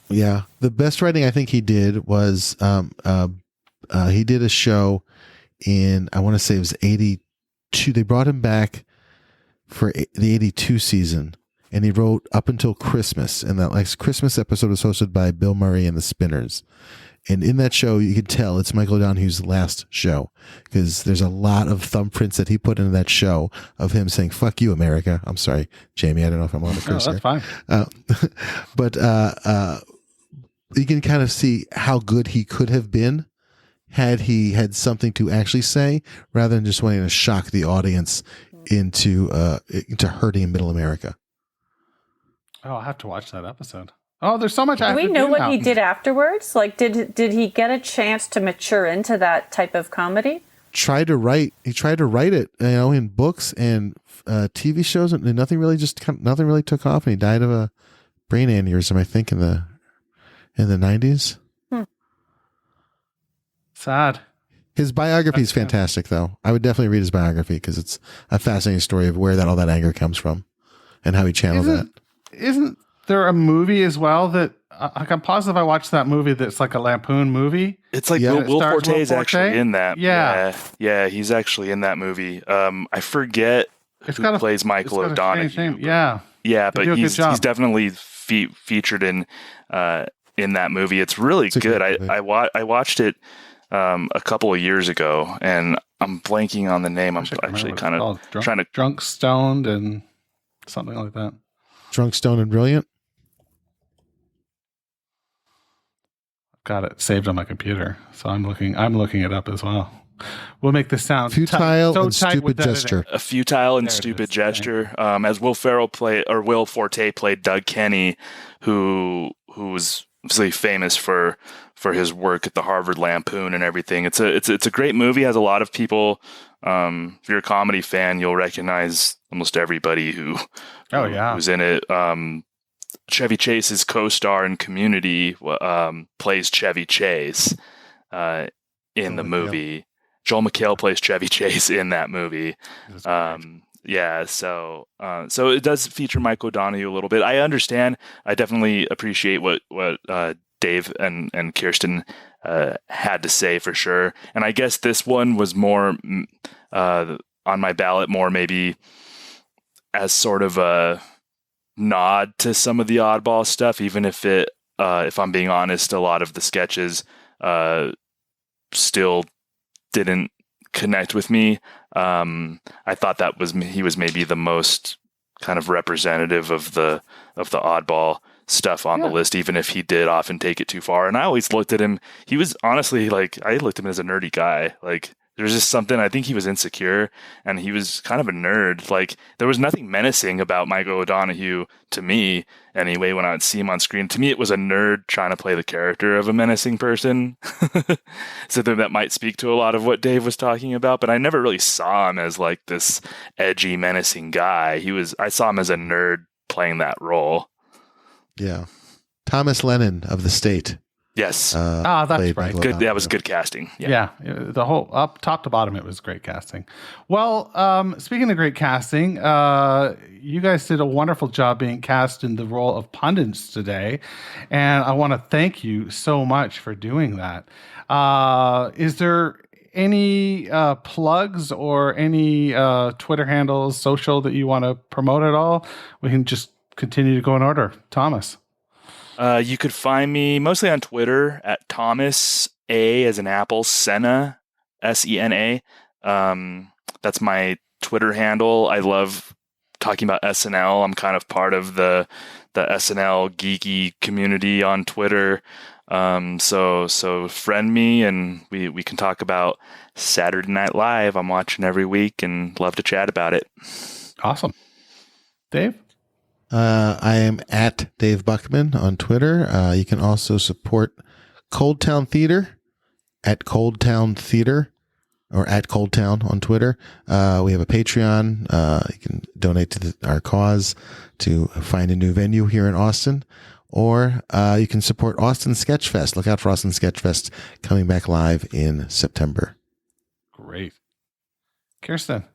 [SPEAKER 7] Yeah. The best writing I think he did was he did a show in, I want to say it was 82. They brought him back for the 82 season, and he wrote up until Christmas. And that Christmas episode was hosted by Bill Murray and the Spinners. And in that show, you could tell it's Michael O'Donoghue's last show, because there's a lot of thumbprints that he put into that show of him saying, "Fuck you, America." I'm sorry, Jamie. I don't know if I'm on the curse
[SPEAKER 5] that's fine.
[SPEAKER 7] But you can kind of see how good he could have been had he had something to actually say, rather than just wanting to shock the audience into hurting Middle America.
[SPEAKER 5] Oh, I'll have to watch that episode. Oh, there's so much.
[SPEAKER 6] Do we know what he did afterwards? Like, did he get a chance to mature into that type of comedy?
[SPEAKER 7] He tried to write it, in books and TV shows, and nothing really took off. And he died of a brain aneurysm, I think, in the 90s.
[SPEAKER 5] Sad.
[SPEAKER 7] His biography is fantastic, though. I would definitely read his biography, because it's a fascinating story of where all that anger comes from and how he channeled that.
[SPEAKER 5] Isn't there a movie as well that I'm positive I watched that movie that's like a Lampoon movie?
[SPEAKER 8] It's like
[SPEAKER 7] Yeah.
[SPEAKER 8] Will Forte is actually in that.
[SPEAKER 5] Yeah.
[SPEAKER 8] Yeah, he's actually in that movie. I forget who plays Michael O'Donoghue.
[SPEAKER 5] Yeah.
[SPEAKER 8] Yeah,
[SPEAKER 5] They
[SPEAKER 8] but
[SPEAKER 5] do a good
[SPEAKER 8] he's
[SPEAKER 5] job.
[SPEAKER 8] definitely featured in that movie. It's really
[SPEAKER 7] It's a
[SPEAKER 8] good.
[SPEAKER 7] great movie.
[SPEAKER 8] I watched it a couple of years ago, and I'm blanking on the name. I'm actually kind of trying to
[SPEAKER 5] Drunk, Stoned, and something like that.
[SPEAKER 7] Drunk, Stoned, and Brilliant.
[SPEAKER 5] Got it saved on my computer, so I'm looking it up as well. We'll make this sound
[SPEAKER 7] Futile
[SPEAKER 5] so
[SPEAKER 7] and
[SPEAKER 5] tight
[SPEAKER 7] stupid
[SPEAKER 5] with editing.
[SPEAKER 7] gesture.
[SPEAKER 8] a futile and
[SPEAKER 5] There it
[SPEAKER 8] stupid
[SPEAKER 5] is.
[SPEAKER 8] gesture. As Will Forte played Doug Kenny, who was obviously famous for his work at the Harvard Lampoon and everything. It's a great movie. It has a lot of people. If you're a comedy fan, you'll recognize almost everybody who's in it. Chevy Chase's co-star in Community plays Chevy Chase in the movie. Joel McHale plays Chevy Chase in that movie. Yeah, so it does feature Mike O'Donoghue a little bit. I understand. I definitely appreciate what Dave and Kirstin had to say for sure. And I guess this one was more on my ballot, more maybe as sort of a nod to some of the oddball stuff, even if if I'm being honest, a lot of the sketches still didn't connect with me. I thought he was maybe the most kind of representative of the oddball stuff on the list, even if he did often take it too far. And I always looked at him. He was honestly I looked at him as a nerdy guy. Like, there's just something, I think he was insecure and he was kind of a nerd. Like, there was nothing menacing about Michael O'Donoghue to me anyway when I would see him on screen. To me, it was a nerd trying to play the character of a menacing person. So that might speak to a lot of what Dave was talking about, but I never really saw him as like this edgy, menacing guy. I saw him as a nerd playing that role.
[SPEAKER 7] Yeah. Thomas Lennon of The State.
[SPEAKER 8] Yes.
[SPEAKER 5] That's
[SPEAKER 7] played
[SPEAKER 5] right.
[SPEAKER 7] Michael
[SPEAKER 8] Good. That
[SPEAKER 7] O'Donoghue.
[SPEAKER 8] was good casting.
[SPEAKER 5] Yeah, the whole up top to bottom, it was great casting. Well, speaking of great casting, you guys did a wonderful job being cast in the role of pundits today, and I want to thank you so much for doing that. Is there any plugs or any Twitter handles, social that you want to promote at all? We can just continue to go in order. Thomas.
[SPEAKER 8] You could find me mostly on Twitter at Thomas A as an apple, Sena, Sena. That's my Twitter handle. I love talking about SNL. I'm kind of part of the SNL geeky community on Twitter. So friend me and we can talk about Saturday Night Live. I'm watching every week and love to chat about it.
[SPEAKER 5] Awesome. Dave?
[SPEAKER 7] I am at Dave Buckman on Twitter. You can also support Cold Town Theater at Cold Town Theater or at Cold Town on Twitter. We have a Patreon. You can donate to our cause to find a new venue here in Austin, or you can support Austin Sketchfest. Look out for Austin Sketchfest coming back live in September.
[SPEAKER 5] Great. Kirstin?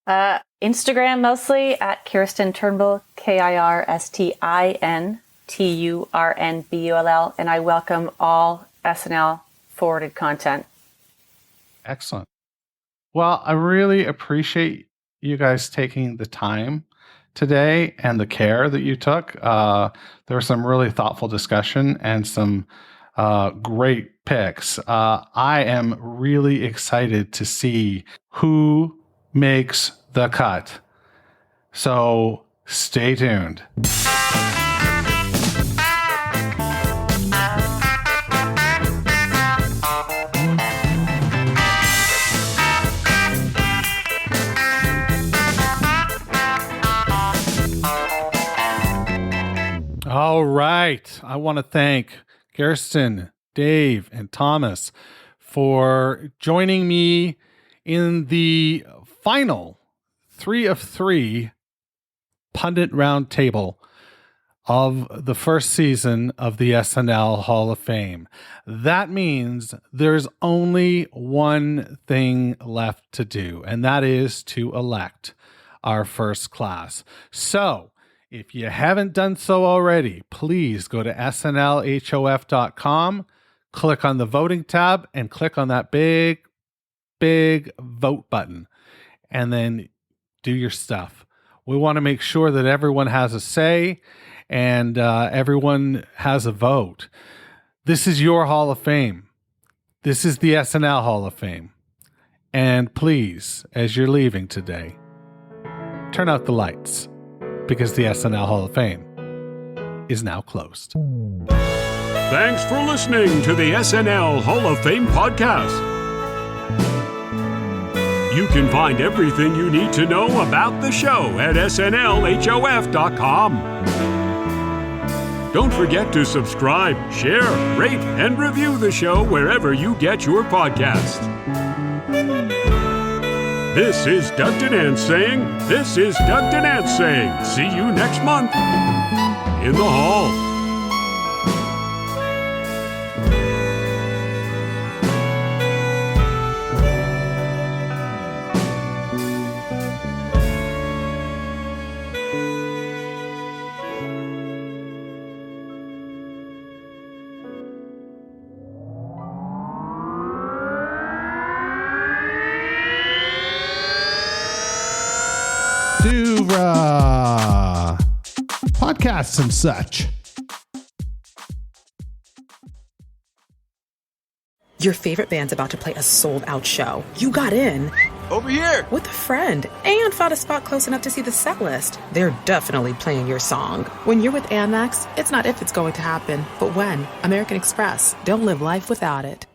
[SPEAKER 6] Instagram mostly at Kirstin Turnbull, KirstinTurnbull, and I welcome all SNL forwarded content.
[SPEAKER 5] Excellent. Well, I really appreciate you guys taking the time today and the care that you took. There was some really thoughtful discussion and some great picks. I am really excited to see who makes the cut. So stay tuned. All right. I want to thank Kirstin, Dave, and Thomas for joining me in the final 3 of 3 Pundit Round Table of the first season of the SNL Hall of Fame. That means there's only one thing left to do, and that is to elect our first class. So, if you haven't done so already, please go to snlhof.com, click on the voting tab, and click on that big vote button, and then do your stuff. We want to make sure that everyone has a say and everyone has a vote. This is your Hall of Fame. This is the SNL Hall of Fame. And please, as you're leaving today, turn out the lights, because the SNL Hall of Fame is now closed.
[SPEAKER 4] Thanks for listening to the SNL Hall of Fame podcast. You can find everything you need to know about the show at snlhof.com. Don't forget to subscribe, share, rate, and review the show wherever you get your podcasts. This is Doug Denant saying, this is Doug Denant saying, see you next month in the hall.
[SPEAKER 5] Podcasts and such.
[SPEAKER 2] Your favorite band's about to play a sold-out show. You got in.
[SPEAKER 9] Over here!
[SPEAKER 2] With a friend. And found a spot close enough to see the set list. They're definitely playing your song. When you're with Amex, it's not if it's going to happen, but when. American Express. Don't live life without it.